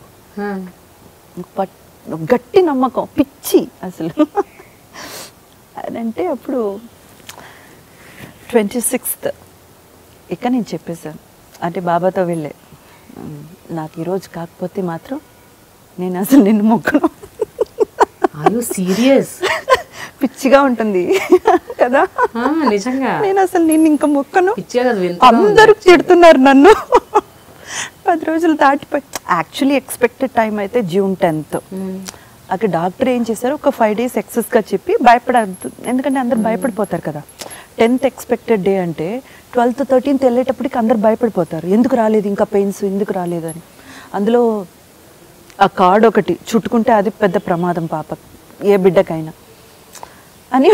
గట్టి నమ్మకం, పిచ్చి అసలు. అదంటే అప్పుడు 26th ఇక నేను చెప్పేశాను, అంటే బాబాతో వెళ్ళే, నాకు ఈరోజు కాకపోతే మాత్రం నేను అసలు నిన్ను మొక్కను. సీరియస్? పిచ్చిగా ఉంటుంది కదా నిజంగా. నేను అసలు నిన్ను ఇంకా మొక్కను. అందరూ తిడుతున్నారు నన్ను. 10 రోజులు దాటిపోయి, యాక్చువల్లీ ఎక్స్పెక్టెడ్ టైం అయితే June 10th. అక్కడ డాక్టర్ ఏం చేశారు, ఒక 5 days ఎక్సెస్గా చెప్పి భయపడద్దు, ఎందుకంటే అందరు భయపడిపోతారు కదా. 10th ఎక్స్పెక్టెడ్ డే అంటే 12th 13th వెళ్ళేటప్పటికి అందరు భయపడిపోతారు, ఎందుకు రాలేదు ఇంకా పెయిన్స్, ఎందుకు రాలేదు అని. అందులో ఆ కార్డ్ ఒకటి చుట్టుకుంటే అది పెద్ద ప్రమాదం పాప, ఏ బిడ్డకైనా అని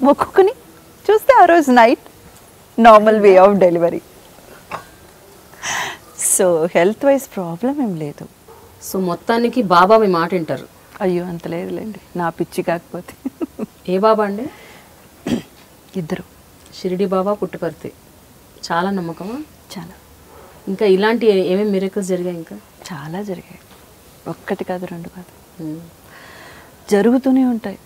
మొక్కుని చూస్తే ఆ రోజు night normal way of delivery. So health wise problem ఏం లేదు. సో మొత్తానికి బాబా మీ మాట వింటారు? అయ్యో అంత లేదులేండి, నా పిచ్చి కాకపోతే. ఏ బాబా అండి? ఇద్దరు, షిరిడి బాబా, పుట్టపర్తి. చాలా నమ్మకమా? చాలా. ఇంకా ఇలాంటి ఏమేమి మిరకల్స్ జరిగాయి? ఇంకా చాలా జరిగాయి, ఒక్కటి కాదు, 2 కాదు, జరుగుతూనే ఉంటాయి.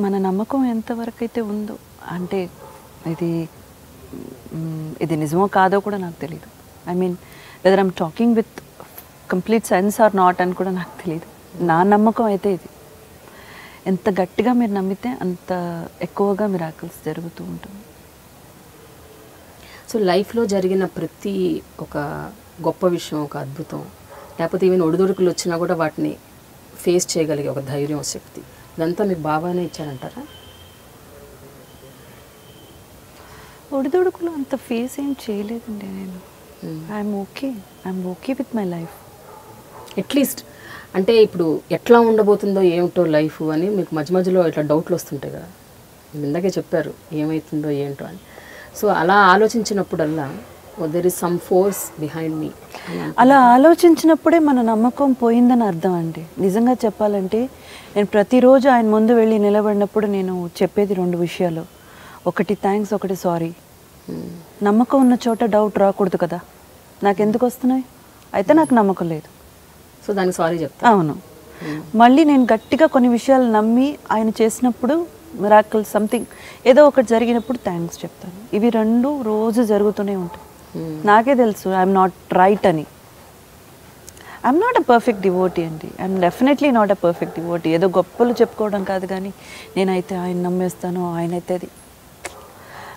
మన నమ్మకం ఎంతవరకు అయితే ఉందో, అంటే ఇది నిజమో కాదో కూడా నాకు తెలియదు. I mean whether I'm talking with complete sense or not అని కూడా నాకు తెలియదు. నా నమ్మకం అయితే ఇది, ఎంత గట్టిగా మీరు నమ్మితే అంత ఎక్కువగా మిరాకిల్స్ జరుగుతూ ఉంటుంది. సో లైఫ్లో జరిగిన ప్రతి ఒక గొప్ప విషయం, ఒక అద్భుతం, లేకపోతే ఈవెన్ ఒడిదొడుకులు వచ్చినా కూడా వాటిని ఫేస్ చేయగలిగే ఒక ధైర్యం, శక్తి, ఇదంతా మీకు బాబానే ఇచ్చారంటారా? ఒడిదొడుకులు అంత ఫేస్ ఏం చేయలేదండి నేను. I'm okay with my life. At least అంటే ఇప్పుడు ఎట్లా ఉండబోతుందో ఏమిటో లైఫ్ అని మీకు మధ్య మధ్యలో ఇట్లా డౌట్లు వస్తుంటాయి కదా, ఇందాకే చెప్పారు ఏమవుతుందో ఏంటో అని. సో అలా ఆలోచించినప్పుడల్లా there is some force behind me, అలా ఆలోచించినప్పుడే మన నమ్మకం పోయిందని అర్థం అండి. నిజంగా చెప్పాలంటే నేను ప్రతిరోజు ఆయన ముందు వెళ్ళి నిలబడినప్పుడు నేను చెప్పేది 2 విషయాలు, ఒకటి థ్యాంక్స్, ఒకటి సారీ. నమ్మకం ఉన్న చోట డౌట్ రాకూడదు కదా, నాకు ఎందుకు వస్తున్నాయి? అయితే నాకు నమ్మకం లేదు, సో దానికి సారీ చెప్తా. అవును. మళ్ళీ నేను గట్టిగా కొన్ని విషయాలు నమ్మి ఆయన చేసినప్పుడు, మిరాకిల్ సంథింగ్ ఏదో ఒకటి జరిగినప్పుడు థ్యాంక్స్ చెప్తాను. ఇవి 2 రోజు జరుగుతూనే ఉంటాయి. నాకే తెలుసు ఐఎమ్ నాట్ రైట్ అని. I'm not a perfect devotee అండి, I'm definitely not a perfect devotee. ఏదో గొప్పలు చెప్పుకోవడం కాదు, కానీ నేనైతే ఆయన నమ్మేస్తాను, ఆయనైతే అది.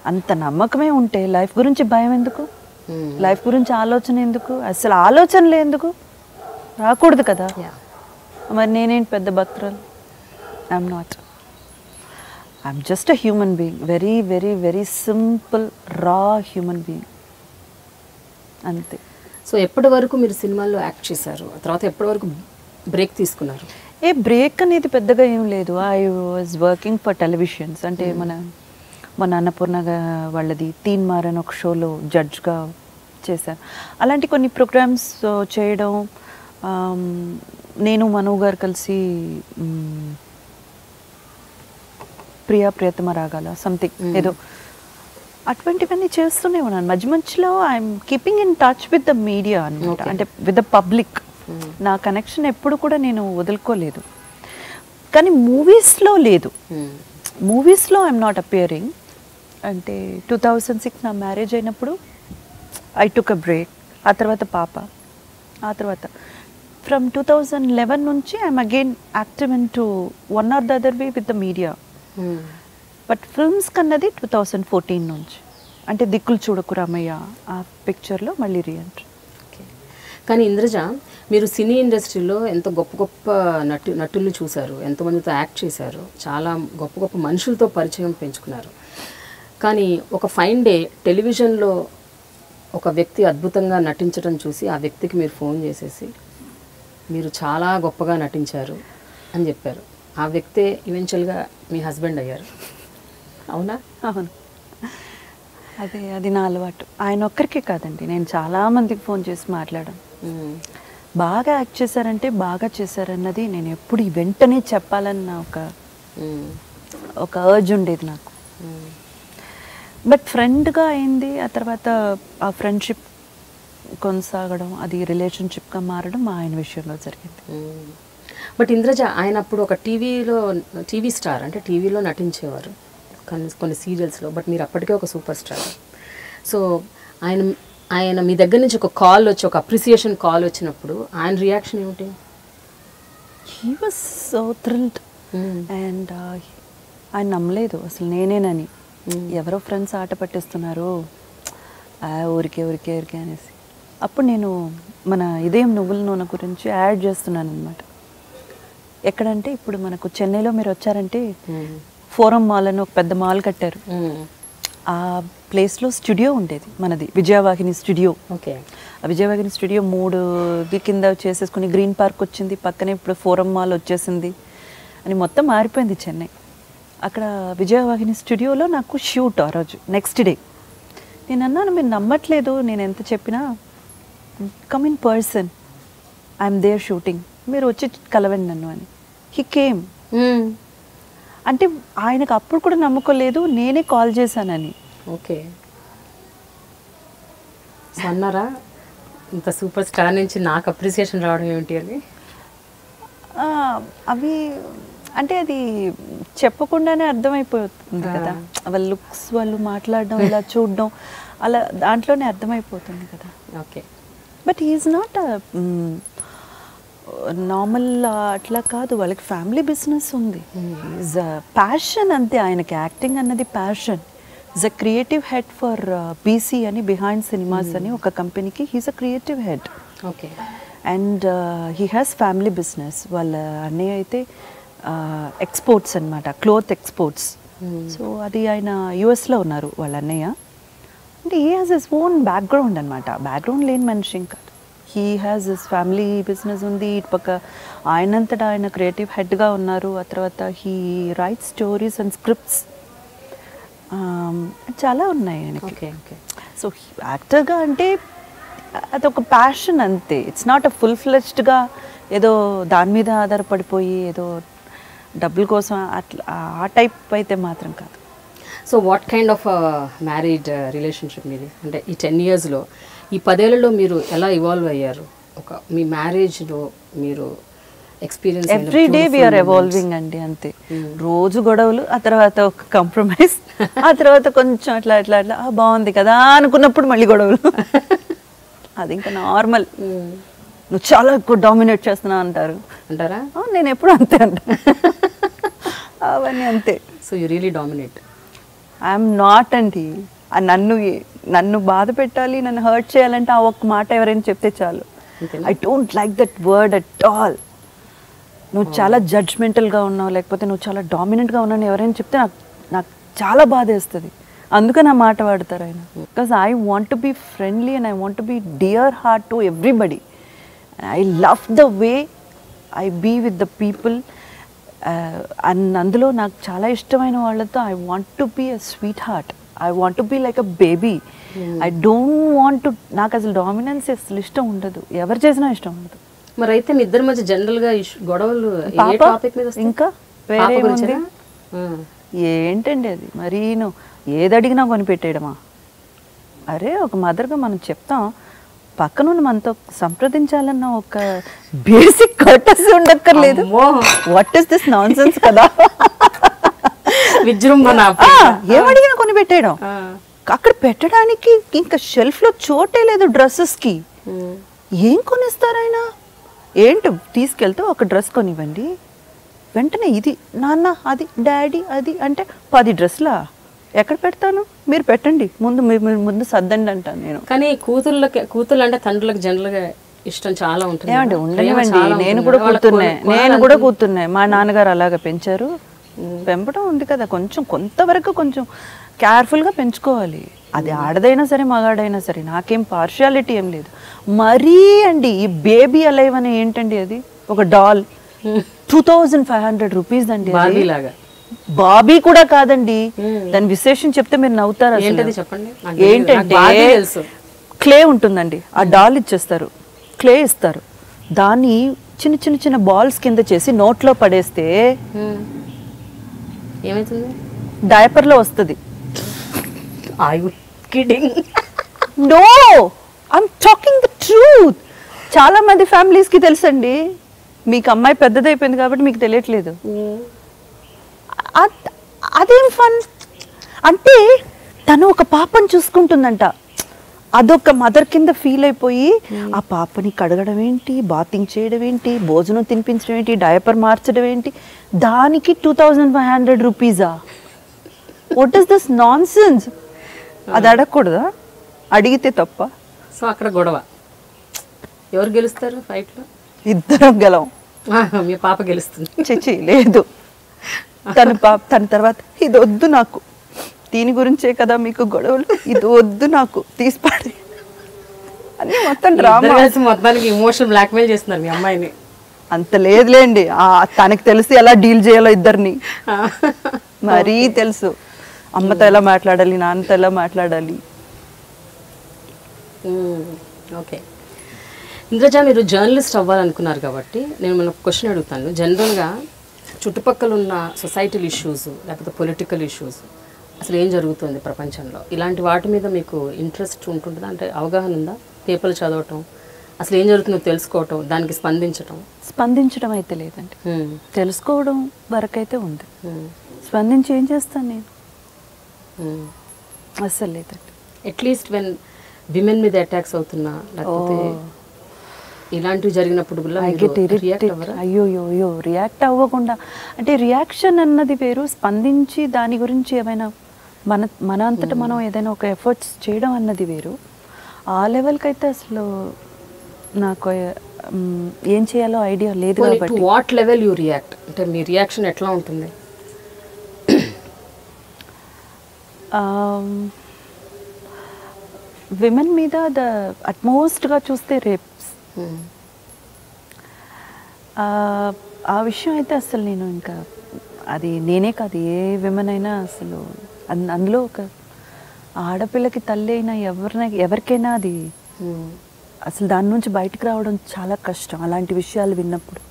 అంత నమ్మకమే ఉంటే లైఫ్ గురించి భయం ఎందుకు? లైఫ్ గురించి ఆలోచన ఎందుకు? అసలు ఆలోచనలే ఎందుకు రాకూడదు కదా. మరి నేనేంటి పెద్ద భక్తురాలు? I'm not. I'm just a human being, very very very simple రా హ్యూమన్ బీయింగ్, అంతే. సో ఎప్పటి వరకు మీరు సినిమాల్లో యాక్ట్ చేశారు? తర్వాత ఎప్పటి వరకు బ్రేక్ తీసుకున్నారు? బ్రేక్ అనేది పెద్దగా ఏం లేదు. I was working for televisions, అంటే మన అన్నపూర్ణ వాళ్ళది తీన్ మార్ అని ఒక షోలో జడ్జ్గా చేశాను. అలాంటి కొన్ని ప్రోగ్రామ్స్ చేయడం, నేను మను గారు కలిసి ప్రియతమ రాగాల సంథింగ్ ఏదో అటువంటివన్నీ చేస్తూనే ఉన్నాను. మధ్య మధ్యలో I'm keeping in touch with the media అనమాట, అంటే విత్ ద పబ్లిక్. నా కనెక్షన్ ఎప్పుడు కూడా నేను వదులుకోలేదు. కానీ మూవీస్లో లేదు. మూవీస్లో ఐఎమ్ నాట్ అపియరింగ్. అంటే 2006 నా మ్యారేజ్ అయినప్పుడు ఐ టుక్ అ బ్రేక్. ఆ తర్వాత పాప, ఆ తర్వాత ఫ్రమ్ 2011 నుంచి I'm again active in to one or the other way with the media. But films కన్నది 2014 నుంచి, అంటే దిక్కులు చూడకు రామయ్య ఆ పిక్చర్లో మళ్ళీ రీఎంట్రీ. ఓకే. కానీ ఇంద్రజ, మీరు సినీ ఇండస్ట్రీలో ఎంత గొప్ప గొప్ప నటుల్ని చూశారు, ఎంతమందితో యాక్ట్ చేశారు, చాలా గొప్ప గొప్ప మనుషులతో పరిచయం పెంచుకున్నారు. కానీ ఒక ఫైన్ డే టెలివిజన్లో ఒక వ్యక్తి అద్భుతంగా నటించడం చూసి ఆ వ్యక్తికి మీరు ఫోన్ చేసేసి మీరు చాలా గొప్పగా నటించారు అని చెప్పారు. ఆ వ్యక్తే ఈవెన్చువల్గా మీ హస్బెండ్ అయ్యారు. అవునా? అవును, అది నా అలవాటు. ఆయన ఒక్కరికే కాదండి, నేను చాలామందికి ఫోన్ చేసి మాట్లాడాను. బాగా యాక్ట్ చేశారంటే బాగా చేశారన్నది నేను ఎప్పుడు వెంటనే చెప్పాలన్న ఒక అర్జ్ ఉండేది నాకు. బట్ ఫ్రెండ్గా అయింది, ఆ తర్వాత ఆ ఫ్రెండ్షిప్ కొనసాగడం, అది రిలేషన్షిప్గా మారడం ఆయన విషయంలో జరిగింది. బట్ ఇంద్రజ, ఆయన అప్పుడు ఒక టీవీ స్టార్, అంటే టీవీలో నటించేవారు కొన్ని సీరియల్స్లో. బట్ మీరు అప్పటికే ఒక సూపర్ స్టార్. సో ఆయన మీ దగ్గర నుంచి ఒక కాల్ వచ్చి, ఒక అప్రిసియేషన్ కాల్ వచ్చినప్పుడు ఆయన రియాక్షన్ ఏమిటి? He was so thrilled. And ఆయన నమ్మలేదు అసలు నేనేనని. ఎవరో ఫ్రెండ్స్ ఆట పట్టిస్తున్నారు ఊరికే అనేసి. అప్పుడు నేను మన ఇదేం నువ్వుల నూనె గురించి యాడ్ చేస్తున్నాను అనమాట. ఎక్కడంటే ఇప్పుడు మనకు చెన్నైలో మీరు వచ్చారంటే ఫోరం మాల్ అని ఒక పెద్ద మాల్ కట్టారు. ఆ ప్లేస్లో స్టూడియో ఉండేది మనది, విజయవాహిని స్టూడియో. ఓకే. ఆ విజయవాహిని స్టూడియో 3 కింద చేసేసుకుని గ్రీన్ పార్క్ వచ్చింది, పక్కనే ఇప్పుడు ఫోరం మాల్ వచ్చేసింది అని మొత్తం మారిపోయింది చెన్నై. అక్కడ విజయవాహిని స్టూడియోలో నాకు షూట్ ఆ రోజు నెక్స్ట్ డే. నేను అన్నాను, మీరు నమ్మట్లేదు నేను ఎంత చెప్పినా, come in person, I'm there shooting, మీరు వచ్చి కలవండి నన్ను అని. He came. అంటే ఆయనకు అప్పుడు కూడా నమ్మకలేదు, నేనే కాల్ చేశానని. ఓకే. అన్నారా ఇంత సూపర్ స్టార్ నుంచి నాకు అప్రిసియేషన్ రావడం ఏమిటి అని? అవి అంటే అది చెప్పకుండానే అర్థమైపోతుంది కదా, వాళ్ళ లుక్స్, వాళ్ళు మాట్లాడడం, ఇలా చూడడం, అలా దాంట్లోనే అర్థమైపోతుంది కదా. Okay. But he's not normal అట్లా కాదు, వాళ్ళకి ఫ్యామిలీ బిజినెస్ ఉంది. ఈజ్ ప్యాషన్ అంతే, ఆయనకి యాక్టింగ్ అన్నది passion. Is a creative head for BC అని, బిహైండ్ సినిమాస్ అని ఒక కంపెనీకి he's a creative head. Okay. And he has family business. వాళ్ళ అన్నయ్య అయితే ఎక్స్పోర్ట్స్ అనమాట, క్లోత్ ఎక్స్పోర్ట్స్. సో అది ఆయన యుఎస్లో ఉన్నారు వాళ్ళ అన్నయ్య. అంటే he has his own background అనమాట, బ్యాక్గ్రౌండ్ లేని మనిషి ఇంకా. He has his family business ఉంది, ఇటు పక్క ఆయనంతటా ఆయన క్రియేటివ్ హెడ్గా ఉన్నారు. ఆ తర్వాత he right stories and scripts, చాలా ఉన్నాయి ఆయనకి. సో యాక్టర్గా అంటే అదొక ప్యాషన్ అంతే. ఇట్స్ నాట్ అ ఫుల్ ఫ్లెజ్డ్గా ఏదో దాని మీద ఆధారపడిపోయి ఏదో డబ్బుల కోసం అట్లా ఆ టైప్ అయితే మాత్రం కాదు. So what kind of married relationship మీది? అంటే ఈ 10 yearsలో, ఈ 10 ఏళ్లలో మీరు ఎలా ఇవాల్వ్ అయ్యారు? మీ మ్యారేజ్లో మీరు experience? Every day we're evolving అండి, అంతే. రోజు గొడవలు, ఆ తర్వాత ఒక కాంప్రమైజ్, ఆ తర్వాత కొంచెం అట్లా అట్లా అట్లా బాగుంది కదా అనుకున్నప్పుడు మళ్ళీ గొడవలు. అది ఇంకా నార్మల్. నువ్వు చాలా ఎక్కువ డామినేట్ చేస్తున్నావు అంటారా? నేను ఎప్పుడు అంతే అంటా, అవన్నీ అంతే. So you really dominate? I'm not అండి. నన్ను బాధ పెట్టాలి, నన్ను హర్ట్ చేయాలంటే ఆ ఒక్క మాట ఎవరైనా చెప్తే చాలు. I don't like that word at all. నువ్వు చాలా జడ్జ్మెంటల్గా ఉన్నావు, లేకపోతే నువ్వు చాలా డామినెంట్గా ఉన్నావు ఎవరైనా చెప్తే నాకు చాలా బాధ వేస్తుంది. అందుకని ఆ మాట వాడతారు ఆయన. Because I want to be friendly and I want to be dear heart to everybody. I love the way I be with the people. And అందులో నాకు చాలా ఇష్టమైన వాళ్ళతో I want to be a sweet heart. I want to be like a baby. I don't want to, నాకు అసలు dominance అసలు ఇష్టం ఉండదు, ఎవరు చేసినా ఇష్టం ఉండదు. మరి అయితే మీ ఇద్దరి మధ్య జనరల్గా గొడవలు ఇంకా వేరే ఉంది ఏంటండి? అది మరీ నువ్వు ఏది అడిగినా కొనిపెట్టేయడమా? అరే ఒక మదర్గా మనం చెప్తాం, పక్కన మనతో సంప్రదించాలన్న ఒక బేసిక్ కర్టసీ ఉండక్కర్లేదు. వాట్ ఇస్ దిస్ నాన్సెన్స్ కదా. విజృంభణ, ఏమడిగినా కొని పెట్టేయడం. అక్కడ పెట్టడానికి ఇంకా షెల్ఫ్ లో చోటే లేదు డ్రెస్సెస్ కి. ఏం కొనిస్తారైనా? ఏంటి తీసుకెళ్తే ఒక డ్రెస్ కొనివ్వండి, వెంటనే ఇది నాన్న, అది డాడీ, అది అంటే 10 డ్రెస్లా ఎక్కడ పెడతాను? మీరు పెట్టండి ముందు, ముందు సర్దండి అంటాను నేను. కానీ కూతుళ్ళు అంటే తండ్రులకు జనరల్గా ఇష్టం చాలా ఉంటుంది ఏమండి కదా? ఉండనివ్వండి, ప్రేమ చాలా నేను ఉంటుంది కూడా కదా? వాళ్ళకి కూతుర్నే, నేను కూడా కూతుర్నే. మా నాన్నగారు అలాగ పెంచారు. పెంపడం ఉంది కదా, కొంచెం కొంతవరకు కొంచెం కేర్ఫుల్గా పెంచుకోవాలి. అది ఆడదైనా సరే మగాడైనా సరే, నాకేం పార్షియాలిటీ ఏం లేదు. మరీ అండి ఈ బేబీ అలైవ్ అని ఏంటండి, అది ఒక డాల్ 2500 రూపీస్ అండి. బార్బీ లాగా. బాబీ కూడా కాదండి, దాని విశేషం చెప్తే మీరు నవ్వుతారు. అసలు ఏంటది చెప్పండి. నాకు తెలియదు. నాకు ఏంటంటే బార్బీ తెలుసు. క్లే ఉంటుందండి, ఆ డాల్ ఇచ్చేస్తారు, క్లే ఇస్తారు, దాన్ని చిన్న చిన్న చిన్న బాల్స్ కింద చేసి నోట్లో పడేస్తే ఏమైతుంది? డైపర్లో వస్తుంది. I kidding. No, I'm talking the truth. చాలా మంది ఫ్యామిలీస్కి తెలుసండి, మీకు అమ్మాయి పెద్దదైపోయింది కాబట్టి మీకు తెలియట్లేదు. అదేం ఫన్ అంటే, తను ఒక పాపను చూసుకుంటుందంట, అదొక మదర్ కింద ఫీల్ అయిపోయి ఆ పాపని కడగడం ఏంటి, బాతింగ్ చేయడం ఏంటి, భోజనం తినిపించడం ఏంటి, డైపర్ మార్చడం ఏంటి, దానికి 2500 రూపీసా? What is this nonsense? అది అడగకూడదా? అడిగితే తప్ప. సో అక్కడ గొడవ. ఎవరు గెలుస్తారు ఫైట్లో? ఇద్దరం గెలవం. మీ పాప గెలుస్తుంది. చిచి లేదు, తన తర్వాత ఇది వద్దు నాకు, దీని గురించే కదా మీకు గొడవలు, ఇది వద్దు నాకు, తీసిపాడి అన్ని మొత్తం డ్రామా. మొత్తానికి ఇమోషనల్ బ్లాక్మెయిల్ చేస్తున్నారు మీ అమ్మాయిని. అంత లేదులేండి, తనకి తెలిసి ఎలా డీల్ చేయాలో ఇద్దరిని మరీ తెలుసు. అమ్మతో ఎలా మాట్లాడాలి, నాన్నతో ఎలా మాట్లాడాలి. ఓకే ఇంద్రజ, మీరు జర్నలిస్ట్ అవ్వాలనుకున్నారు కాబట్టి నేను మన క్వశ్చన్ అడుగుతాను. జనరల్గా చుట్టుపక్కల ఉన్న సొసైటల్ ఇష్యూస్ లేకపోతే పొలిటికల్ ఇష్యూస్, అసలు ఏం జరుగుతుంది ప్రపంచంలో, ఇలాంటి వాటి మీద మీకు ఇంట్రెస్ట్ ఉంటుందా? అంటే అవగాహన ఉందా? పేపర్లు చదవటం, అసలు ఏం జరుగుతుందో తెలుసుకోవటం, దానికి స్పందించడం అయితే లేదండి. తెలుసుకోవడం వరకైతే ఉంది, స్పందించి ఏం చేస్తాను నేను? అస్సలు లేదండి. అట్లీస్ట్ వెన్ విమెన్ మీద అటాక్స్ అవుతున్నా లేకపోతే ఇలాంటివి జరిగినప్పుడు అయ్యో రియాక్ట్ అవ్వకుండా, అంటే రియాక్షన్ అన్నది వేరు, స్పందించి దాని గురించి ఏమైనా మన అంతటా మనం ఏదైనా ఒక ఎఫర్ట్స్ చేయడం అన్నది వేరు. ఆ లెవెల్కి అయితే అసలు నాకు ఏం చేయాలో ఐడియా లేదు కాబట్టి. వాట్ లెవెల్ యూ రియాక్ట్, అంటే మీ రియాక్షన్ ఎట్లా ఉంటుంది? విమెన్ మీద అట్మోస్ట్గా చూస్తే రేప్స్, ఆ విషయం అయితే అసలు నేను ఇంకా, అది నేనే కాదు ఏ విమెన్ అయినా అసలు, అందులో ఒక ఆడపిల్లకి తల్లి అయినా ఎవరికైనా అది అసలు దాని నుంచి బయటకు రావడం చాలా కష్టం. అలాంటి విషయాలు విన్నప్పుడు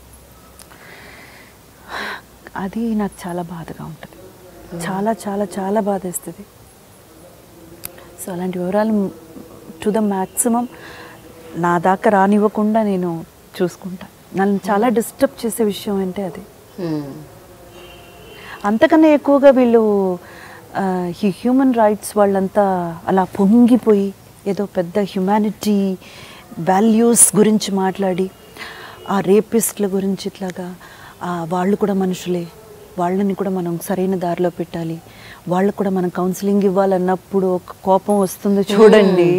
అది నాకు చాలా బాధగా ఉంటుంది, చాలా చాలా చాలా బాధేస్తుంది. సో అలాంటి వివరాలు టు ద మ్యాక్సిమం నా దాకా రానివ్వకుండా నేను చూసుకుంటా. నన్ను చాలా డిస్టర్బ్ చేసే విషయం అంటే అది. అంతకన్నా ఎక్కువగా వీళ్ళు ఈ హ్యూమన్ రైట్స్ వాళ్ళంతా అలా పొంగిపోయి ఏదో పెద్ద హ్యుమానిటీ వాల్యూస్ గురించి మాట్లాడి, ఆ రేపిస్ట్ల గురించి ఇట్లాగా వాళ్ళు కూడా మనుషులే, వాళ్ళని కూడా మనం సరైన దారిలో పెట్టాలి, వాళ్ళకు కూడా మనం కౌన్సిలింగ్ ఇవ్వాలన్నప్పుడు ఒక కోపం వస్తుంది చూడండి.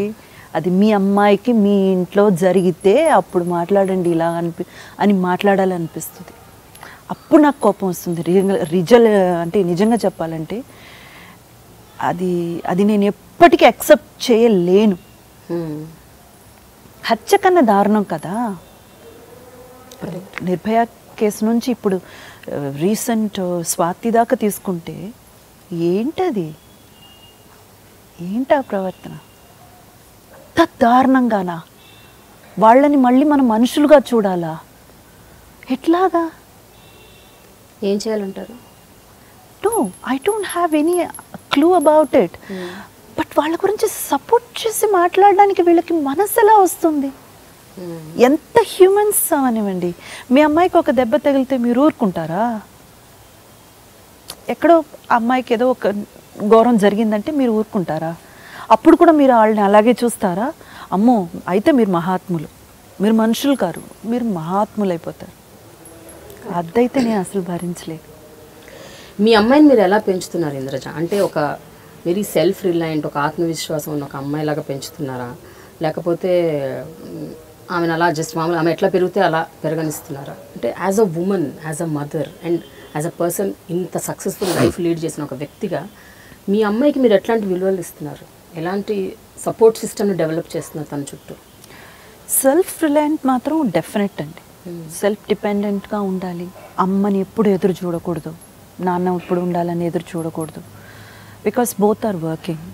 అది మీ అమ్మాయికి మీ ఇంట్లో జరిగితే అప్పుడు మాట్లాడండి ఇలా అని మాట్లాడాలనిపిస్తుంది. అప్పుడు నాకు కోపం వస్తుంది. అంటే నిజంగా చెప్పాలంటే అది నేను ఎప్పటికీ యాక్సెప్ట్ చేయలేను. హత్య కన్నా దారుణం కదా. నిర్భయ కేసు నుంచి ఇప్పుడు రీసెంట్ స్వాతి దాకా తీసుకుంటే ఏంటది, ఏంటా ప్రవర్తన? అంత దారుణంగానా? వాళ్ళని మళ్ళీ మనం మనుషులుగా చూడాలా? ఎట్లాగా? ఏం చేయాలంటారు? No, I don't have any clue about it. But వాళ్ళ గురించి సపోర్ట్ చేసి మాట్లాడడానికి వీళ్ళకి మనసు ఎలా వస్తుంది? ఎంత హ్యూమన్స్ అవనివ్వండి. మీ అమ్మాయికి ఒక దెబ్బ తగిలితే మీరు ఊరుకుంటారా? ఎక్కడో అమ్మాయికి ఏదో ఒక ఘోరం జరిగిందంటే మీరు ఊరుకుంటారా? అప్పుడు కూడా మీరు వాళ్ళని అలాగే చూస్తారా? అమ్మో అయితే మీరు మహాత్ములు, మీరు మనుషులు కారు, మీరు మహాత్ములు అయిపోతారు. అదైతే నేను అసలు భరించలేదు. మీ అమ్మాయిని మీరు ఎలా పెంచుతున్నారు ఇంద్రజ? అంటే ఒక వెరీ సెల్ఫ్ రిలయంట్, ఒక ఆత్మవిశ్వాసం ఉన్న ఒక అమ్మాయిలాగా పెంచుతున్నారా, లేకపోతే ఆమెను అలా జస్ట్ మామూలు ఆమె ఎట్లా పెరిగితే అలా పెరగనిస్తున్నారా? అంటే as a women, as a mother and as a person ఇంత సక్సెస్ఫుల్ లైఫ్ లీడ్ చేసిన ఒక వ్యక్తిగా మీ అమ్మాయికి మీరు ఎట్లాంటి విలువలు ఇస్తున్నారు? ఎలాంటి సపోర్ట్ సిస్టమ్ని డెవలప్ చేస్తున్నారు తన చుట్టూ? సెల్ఫ్ రిలయంట్ మాత్రం డెఫినెట్ అండి. సెల్ఫ్ డిపెండెంట్గా ఉండాలి. అమ్మని ఎప్పుడు ఎదురు చూడకూడదు, నాన్న ఎప్పుడు ఉండాలని ఎదురు చూడకూడదు. Because both are working.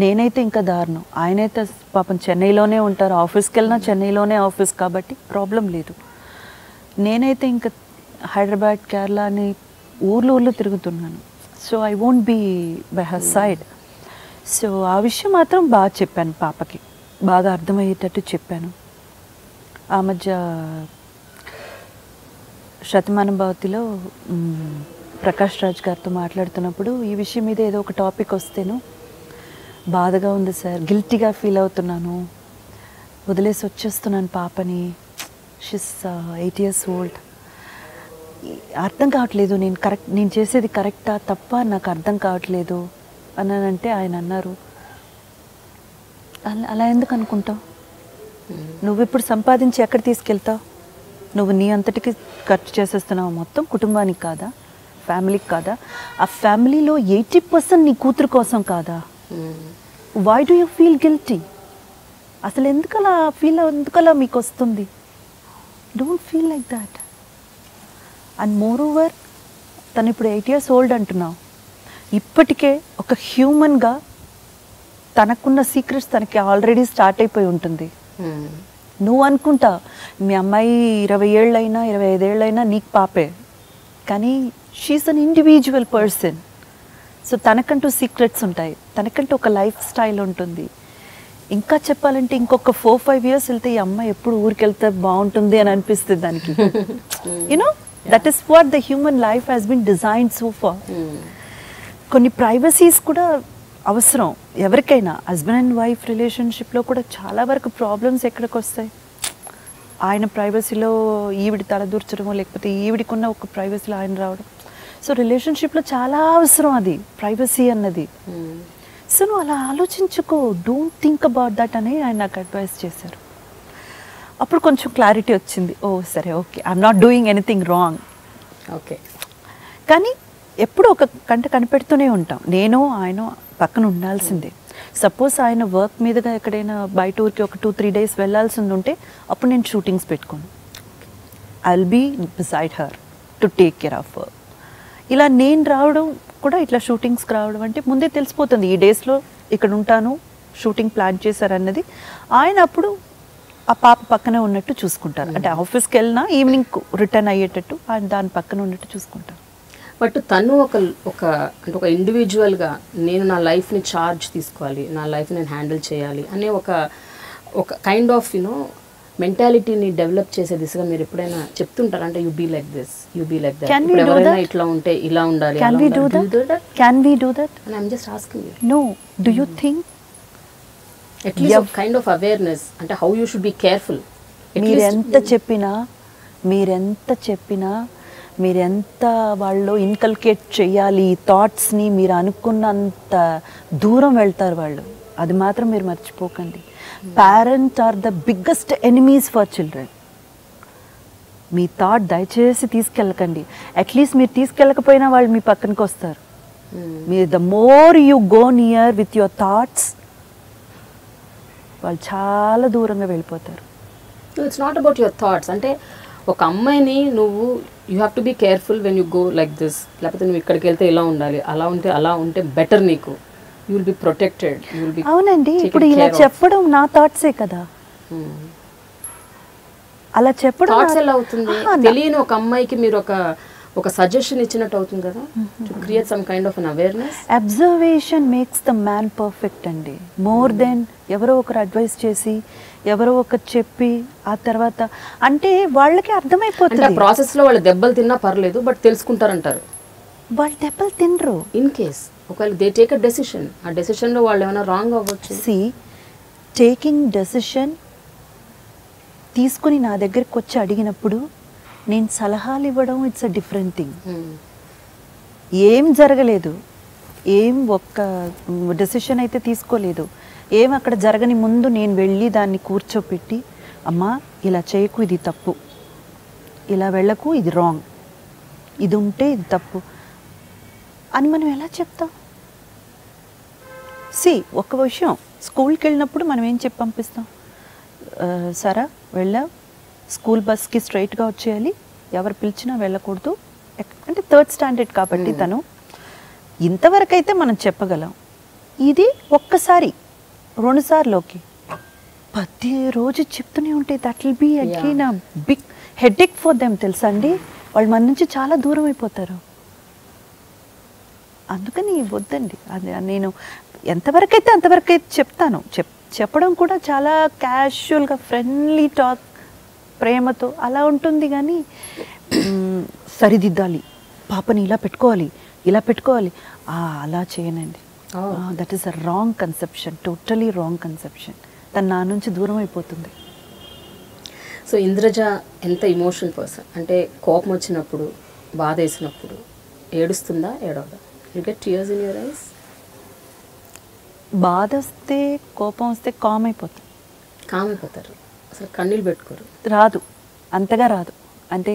నేనైతే ఇంకా దారుణం, ఆయనైతే పాపం చెన్నైలోనే ఉంటారు, ఆఫీస్కి వెళ్ళినా చెన్నైలోనే ఆఫీస్ కాబట్టి ప్రాబ్లం లేదు. నేనైతే ఇంకా హైదరాబాద్, కేరళ అని ఊర్లు తిరుగుతున్నాను. So I won't be by her side. So ఆ విషయం మాత్రం బాగా చెప్పాను, పాపకి బాగా అర్థమయ్యేటట్టు చెప్పాను. ఆ మధ్య శతమాన భవతిలో ప్రకాష్ రాజ్ గారితో మాట్లాడుతున్నప్పుడు ఈ విషయం మీద ఏదో ఒక టాపిక్ వస్తేను, బాధగా ఉంది సార్, గిల్టీగా ఫీల్ అవుతున్నాను, వదిలేసి వచ్చేస్తున్నాను పాపని, షీస్ 8 years old, అర్థం కావట్లేదు, నేను చేసేది కరెక్టా తప్ప నాకు అర్థం కావట్లేదు అని అంటే ఆయన అన్నారు, అలా ఎందుకు అనుకుంటావు, నువ్వు ఇప్పుడు సంపాదించి ఎక్కడ తీసుకెళ్తావు, నువ్వు నీ అంతటికి ఖర్చు చేసేస్తున్నావు మొత్తం కుటుంబానికి కాదా, ఫ్యామిలీకి కాదా, ఆ ఫ్యామిలీలో 80% నీ కూతురు కోసం కాదా, why do you feel guilty, అసలు ఎందుకలా మీకు వస్తుంది, don't feel like that. And moreover తను ఇప్పుడు 8 years old అంటున్నావు, ఇప్పటికే ఒక హ్యూమన్గా తనకున్న సీక్రెట్స్ తనకి ఆల్రెడీ స్టార్ట్ అయిపోయి ఉంటుంది. నువ్వు అనుకుంటా మీ అమ్మాయి 20 ఏళ్ళైనా 25 ఏళ్ళైనా నీకు పాపే, కానీ she's an individual person. So తనకంటూ సీక్రెట్స్ ఉంటాయి, తనకంటూ ఒక లైఫ్ స్టైల్ ఉంటుంది. ఇంకా చెప్పాలంటే ఇంకొక 4-5 years వెళ్తే ఈ అమ్మాయి ఎప్పుడు ఊరికి వెళ్తే బాగుంటుంది అని అనిపిస్తుంది దానికి. You know that is what the human life has been designed so far. కొన్ని ప్రైవసీస్ కూడా అవసరం ఎవరికైనా. హస్బెండ్ అండ్ వైఫ్ రిలేషన్షిప్లో కూడా చాలా వరకు ప్రాబ్లమ్స్ ఎక్కడికి వస్తాయి, ఆయన ప్రైవసీలో ఈవిడి తలదూర్చడమో లేకపోతే ఈవిడికున్న ఒక ప్రైవసీలో ఆయన రావడం. సో రిలేషన్షిప్లో చాలా అవసరం అది ప్రైవసీ అన్నది. సో నువ్వు అలా ఆలోచించుకో, డోంట్ థింక్ అబౌట్ దట్ అని ఆయన నాకు అడ్వైస్ చేశారు. అప్పుడు కొంచెం క్లారిటీ వచ్చింది, ఓ సరే okay, I'm not doing anything wrong. Okay, కానీ ఎప్పుడు ఒక కంట కనిపెడుతూనే ఉంటాం, నేను ఆయన పక్కన ఉండాల్సిందే. సపోజ్ ఆయన వర్క్ మీదుగా ఎక్కడైనా బయట ఊరికి ఒక 2-3 days వెళ్ళాల్సింది ఉంటే అప్పుడు నేను షూటింగ్స్ పెట్టుకోను, I will be beside her to take care of her. ఇలా నేను రావడం కూడా, ఇట్లా షూటింగ్స్కి రావడం అంటే ముందే తెలిసిపోతుంది ఈ డేస్లో ఇక్కడ ఉంటాను, షూటింగ్ ప్లాన్ చేశారన్నది. ఆయన అప్పుడు ఆ పాప పక్కనే ఉన్నట్టు చూసుకుంటారు, అంటే ఆఫీస్కి వెళ్ళినా ఈవినింగ్ రిటర్న్ అయ్యేటట్టు ఆయన దాని పక్కన ఉన్నట్టు చూసుకుంటారు. బట్ తను అంటే ఒక ఇండివిజువల్గా నేను నా లైఫ్ని ఛార్జ్ తీసుకోవాలి, నా లైఫ్ నేను హ్యాండిల్ చేయాలి అనే ఒక కైండ్ ఆఫ్ మెంటాలిటీని డెవలప్ చేసే దిశగా మీరు ఎప్పుడైనా చెప్తుంటారా? అంటే you be like this, you be like that, ఎవరైనా ఇట్లా ఉంటే ఇలా ఉండాలి, Can we do that? And I'm just asking you. No. Do you think at least a kind of awareness అంటే how you should be careful. మీరెంత చెప్పినా వాళ్ళు inculcate చేయాలి ఈ థాట్స్ని, మీరు అనుకున్నంత దూరం వెళ్తారు వాళ్ళు, అది మాత్రం మీరు మర్చిపోకండి. Parents are the biggest enemies for children. మీ థాట్ దయచేసి తీసుకెళ్ళకండి. అట్లీస్ట్ మీరు తీసుకెళ్ళకపోయినా వాళ్ళు మీ పక్కనకి వస్తారు. మీరు the more you go near with your thoughts, వాళ్ళు చాలా దూరంగా వెళ్ళిపోతారు. It's not about your thoughts. అంటే ఒక అమ్మాయిని నువ్వు you have to be careful when you go like this, లేకపోతే నువ్వు ఇక్కడికి వెళ్తే ఇలా ఉండాలి, అలా ఉంటే బెటర్, నీకు యూ విల్ బి ప్రొటెక్టెడ్. అవునండి, ఇప్పుడు ఇలా చెప్పడం నా థాట్సే కదా, అలా చెప్పడం థాట్స్ ఎలా అవుతుంది? తెలియని ఒక అమ్మాయికి మీరు ఒక సజెషన్ ఇచ్చినట్టు అవుతుంది కదా, to create some kind of an awareness. Observation makes the man perfect అండి. మోర్ దెన్ ఎవరో ఒకరు అడ్వైస్ చేసి, ఎవరో ఒకరు చెప్పి ఆ తర్వాత అంటే వాళ్ళకి అర్థమైపోతుంది. ప్రాసెస్ లో వాళ్ళు దెబ్బలు తిన్నా పర్లేదు, బట్ తెలుసుకుంటారంటారు. వాళ్ళు దెబ్బలు తినరు. ఇన్ కేస్ ఒకవేళ దే టేక్ అ డెసిషన్, ఆ డెసిషన్లో వాళ్ళు ఏమైనా రాంగ్ అవ్వచ్చు. సి టేకింగ్ డెసిషన్ తీసుకుని నా దగ్గరికి వచ్చి అడిగినప్పుడు నేను సలహాలు ఇవ్వడం ఇట్స్ అ డిఫరెంట్ థింగ్. ఏం జరగలేదు, ఏం ఒక్క డెసిషన్ అయితే తీసుకోలేదు, ఏం అక్కడ జరగని ముందు నేను వెళ్ళి దాన్ని కూర్చోపెట్టి అమ్మా ఇలా చేయకు, ఇది తప్పు, ఇలా వెళ్ళకు, ఇది రాంగ్, ఇది ఉంటే ఇది తప్పు అని మనం ఎలా చెప్తాం? ఒక్క విషయం, స్కూల్కి వెళ్ళినప్పుడు మనం ఏం చెప్పి పంపిస్తాం? సరే వెళ్ళావు, స్కూల్ బస్కి స్ట్రైట్గా వచ్చేయాలి, ఎవరు పిలిచినా వెళ్ళకూడదు. అంటే 3rd స్టాండర్డ్ కాబట్టి తను ఇంతవరకు అయితే మనం చెప్పగలం. ఇది ఒక్కసారి 2 సార్లు ప్రతిరోజు చెప్తూనే ఉంటే that will be again a big headache for them, తెలుసా అండి? వాళ్ళు మన నుంచి చాలా దూరం అయిపోతారు. అందుకని వద్దండి. అది నేను ఎంతవరకు అయితే అంతవరకు అయితే చెప్తాను. చెప్పడం కూడా చాలా క్యాజువల్గా ఫ్రెండ్లీ టాక్, ప్రేమతో అలా ఉంటుంది. కానీ సరిదిద్దాలి, పాపని ఇలా పెట్టుకోవాలి, ఇలా పెట్టుకోవాలి, అలా చేయనండి. That is a wrong conception, totally wrong conception. తను నా నుంచి దూరం అయిపోతుంది. సో ఇంద్రజ ఎంత ఇమోషనల్ పర్సన్ అంటే కోపం వచ్చినప్పుడు, బాధ వేసినప్పుడు ఏడుస్తుందా, ఏడవదా? You get tears in your eyes? బాధ వస్తే, కోపం వస్తే కామ్ అయిపోతారు, అసలు కన్నీళ్ళు పెట్టుకోరు? రాదు, అంతగా రాదు. అంటే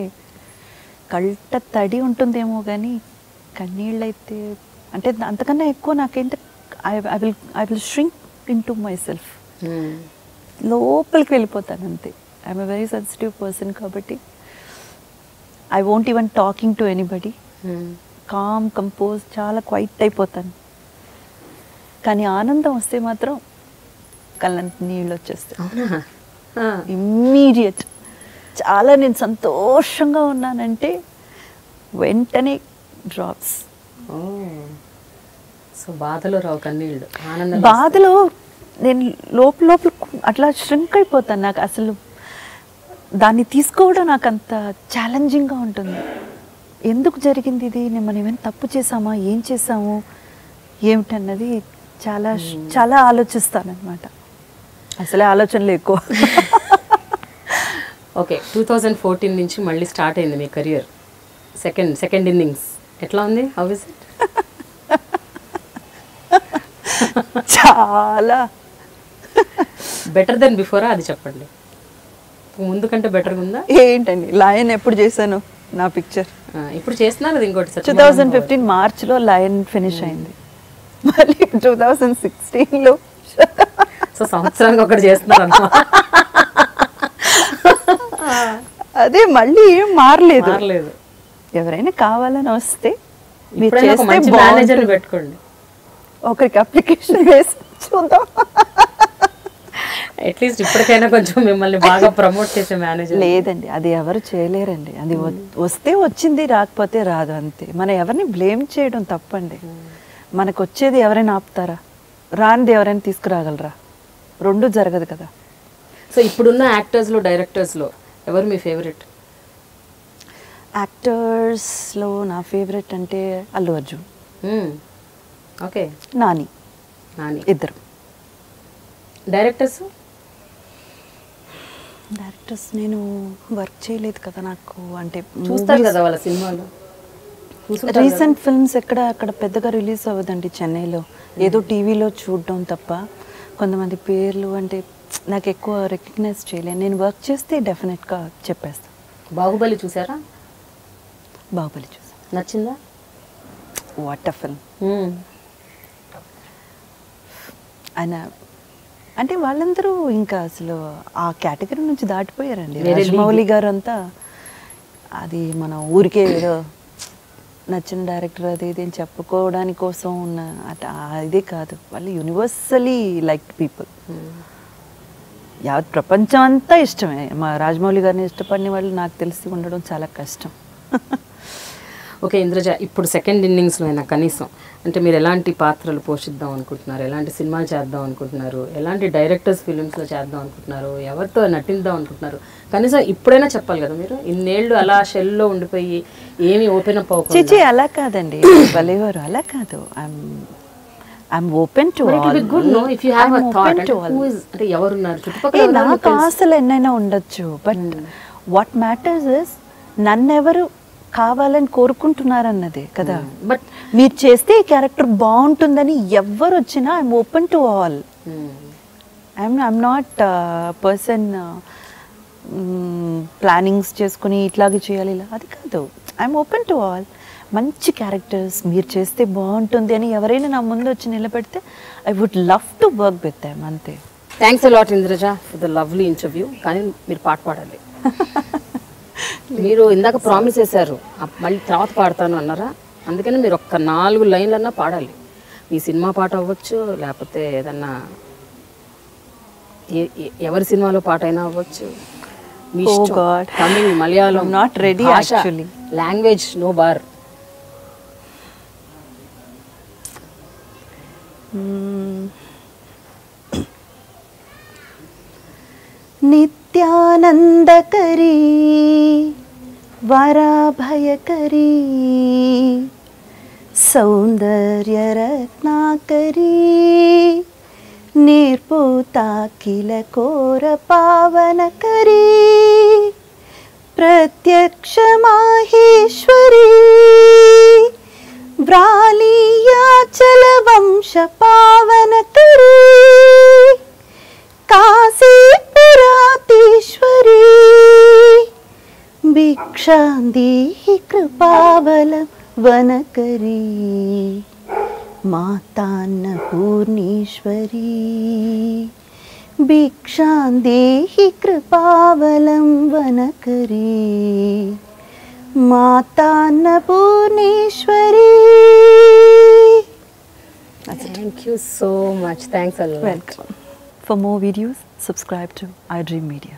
కళ్ళ తడి ఉంటుందేమో కానీ కన్నీళ్ళు అయితే అంటే అంతకన్నా ఎక్కువ నాకేంటే I will shrink in to my self, లోపలికి వెళ్ళిపోతాను అంతే. I'm a very sensitive person కాబట్టి I won't even talking to anybody. Calm, compose, చాలా క్వైట్ అయిపోతాను. కానీ ఆనందం వస్తే మాత్రం కళ్ళంత నీళ్ళు వచ్చేస్తాయి ఇమ్మీడియట్. చాలా నేను సంతోషంగా ఉన్నానంటే వెంటనే డ్రాప్స్. సో బాధలో రావు కన్నీళ్ళు, ఆనందం. బాధలో నేను లోపల అట్లా ష్రింక్ అయిపోతాను. నాకు అసలు దాన్ని తీసుకోవడం నాకు అంత ఛాలెంజింగ్గా ఉంటుంది. ఎందుకు జరిగింది ఇది, మనం ఏమైనా తప్పు చేసామా, ఏం చేసాము, ఏమిటన్నది చాలా చాలా ఆలోచిస్తాను అనమాట. అసలే ఆలోచనలు ఎక్కువ. ఓకే, 2014 నుంచి మళ్ళీ స్టార్ట్ అయింది మీ కెరియర్. సెకండ్ ఇన్నింగ్స్ ఎట్లా ఉంది? How is it? చాలా బెటర్ దెన్ బిఫోరా, అది చెప్పండి. ముందు కంటే బెటర్గా ఉందా? ఏంటండి, లయన్ ఎప్పుడు చేశాను నా పిక్చర్? ఇప్పుడు చేస్తున్నారు అది ఇంకోటి. 2015 మార్చ్లో లయన్ ఫినిష్ అయింది. మళ్ళీ 2016లో. సో సంవత్సరానికి ఒకటి చేస్తున్నారు అన్నమాట. అదే మళ్ళీ ఏం మారలేదు. ఎవరైనా కావాలని వస్తే మేనేజర్ పెట్టుకోండి, ఒకరికి అప్లికేషన్ వేసి చూద్దాం. అట్లీస్ట్ ఇప్పటికైనా కొంచెం మిమ్మల్ని బాగా ప్రమోట్ చేసే మేనేజర్. లేదండి, అది ఎవరు చేయలేరండి. అది వస్తే వచ్చింది, రాకపోతే రాదు, అంతే. మనం ఎవరిని బ్లేమ్ చేయడం తప్పండి. మనకు వచ్చేది ఎవరైనా ఆపుతారా? రానిది ఎవరైనా తీసుకురాగలరా? రెండు జరగదు కదా. సో ఇప్పుడున్న యాక్టర్స్లో, డైరెక్టర్స్లో ఎవరు మీ ఫేవరెట్? యాక్టర్స్లో నా ఫేవరెట్ అంటే అల్లు అర్జున్, ఓకే, నాని, ఇద్దరు. డైరెక్టర్స్ నేను వర్క్ చేయలేదు కదా, నాకు అంటే చూస్తారు కదా వాళ్ళ సినిమాలు. రీసెంట్ ఫిల్మ్స్ అక్కడ పెద్దగా రిలీజ్ అవ్వదండి చెన్నైలో, ఏదో టీవీలో చూడడం తప్ప. కొంతమంది పేర్లు అంటే నాకు ఎక్కువ రికగ్నైజ్ చేయలేను. నేను వర్క్ చేస్తే డెఫినెట్గా చెప్పేస్తాను. బాహుబలి చూసారా? బాహుబలి చూసాను. నచ్చిందా? What a film. ఆయన అంటే వాళ్ళందరూ ఇంకా అసలు ఆ కేటగిరీ నుంచి దాటిపోయారండి. రాజమౌళి గారు అంతా అది మన ఊరికే ఏదో నచ్చిన డైరెక్టర్ అది ఇది అని చెప్పుకోవడానికి కోసం ఉన్న ఇదే కాదు. వాళ్ళు యూనివర్సలీ లైక్ పీపుల్. యావత్ ప్రపంచం అంతా ఇష్టమే. మా రాజమౌళి గారిని ఇష్టపడిన వాళ్ళు నాకు తెలిసి ఉండడం చాలా కష్టం. ఓకే ఇంద్రజ, ఇప్పుడు సెకండ్ ఇన్నింగ్స్లో అయినా కనీసం అంటే మీరు ఎలాంటి పాత్రలు పోషిద్దాం అనుకుంటున్నారు, ఎలాంటి సినిమాలు చేద్దాం అనుకుంటున్నారు, ఎలాంటి డైరెక్టర్స్ ఫిలిమ్స్లో చేద్దాం అనుకుంటున్నారు, ఎవరితో నటిద్దాం అనుకుంటున్నారు, కనీసం ఇప్పుడైనా చెప్పాలి కదా. మీరు ఇన్నేళ్ళు అలా షెల్లో ఉండిపోయి ఏమి ఓపెన్ అప్ అవ్వకుండా. చిచి అలా కాదండి, భలేవారు అలా కాదు. I'm open to all. Good no if you have a thought అంటే ఎవరు ఉన్నారు చుట్టుపక్కల. నాకు ఆశలు ఎన్నైనా ఉండొచ్చు, బట్ వాట్ మ్యాటర్స్ ఇస్ నన్నెవరు కావాలని కోరుకుంటున్నారన్నదే కదా. బట్ మీరు చేస్తే ఈ క్యారెక్టర్ బాగుంటుందని ఎవరు వచ్చినా I'm open to all. I'm not person plannings చేసుకుని ఇట్లాగే చేయాలి ఇలా అది కాదు. I'm open to all. మంచి క్యారెక్టర్స్ మీరు చేస్తే బాగుంటుంది అని ఎవరైనా నా ముందు వచ్చి నిలబెడితే I would love to work with them అంతే. Thanks a lot Indraja for the lovely interview. కానీ మీరు పాట పాడాలి. మీరు ఇందాక ప్రామిస్ చేశారు మళ్ళీ తర్వాత పాడతాను అన్నారా, అందుకని మీరు ఒక్క 4 లైన్లన్నా పాడాలి. మీ సినిమా పాట అవ్వచ్చు, లేకపోతే ఏదన్నా ఎవరి సినిమాలో పాట అయినా అవ్వచ్చు. మీ Tamil, Malayalam, not ready actually, language no bar. నిత్యానందకరీ వరాభయకరీ సౌందర్యరత్నాకరీ నిర్భూతాఖిల కోర పావనకరీ ప్రత్యక్ష మాహేశ్వరీ వ్రాళీయాచల వంశ పావనకరీ కాశీపురాతీశ్వరీ భిక్షాందేహి కృపావలవనకరీ మాతాన్నపూర్ణేశ్వరీ భిక్షాందేహి కృపావలంబనకరీ మాతాన్నపూర్ణేశ్వరీ. Thank you so much. Thanks a lot. Welcome. For more videos, subscribe to iDream Media.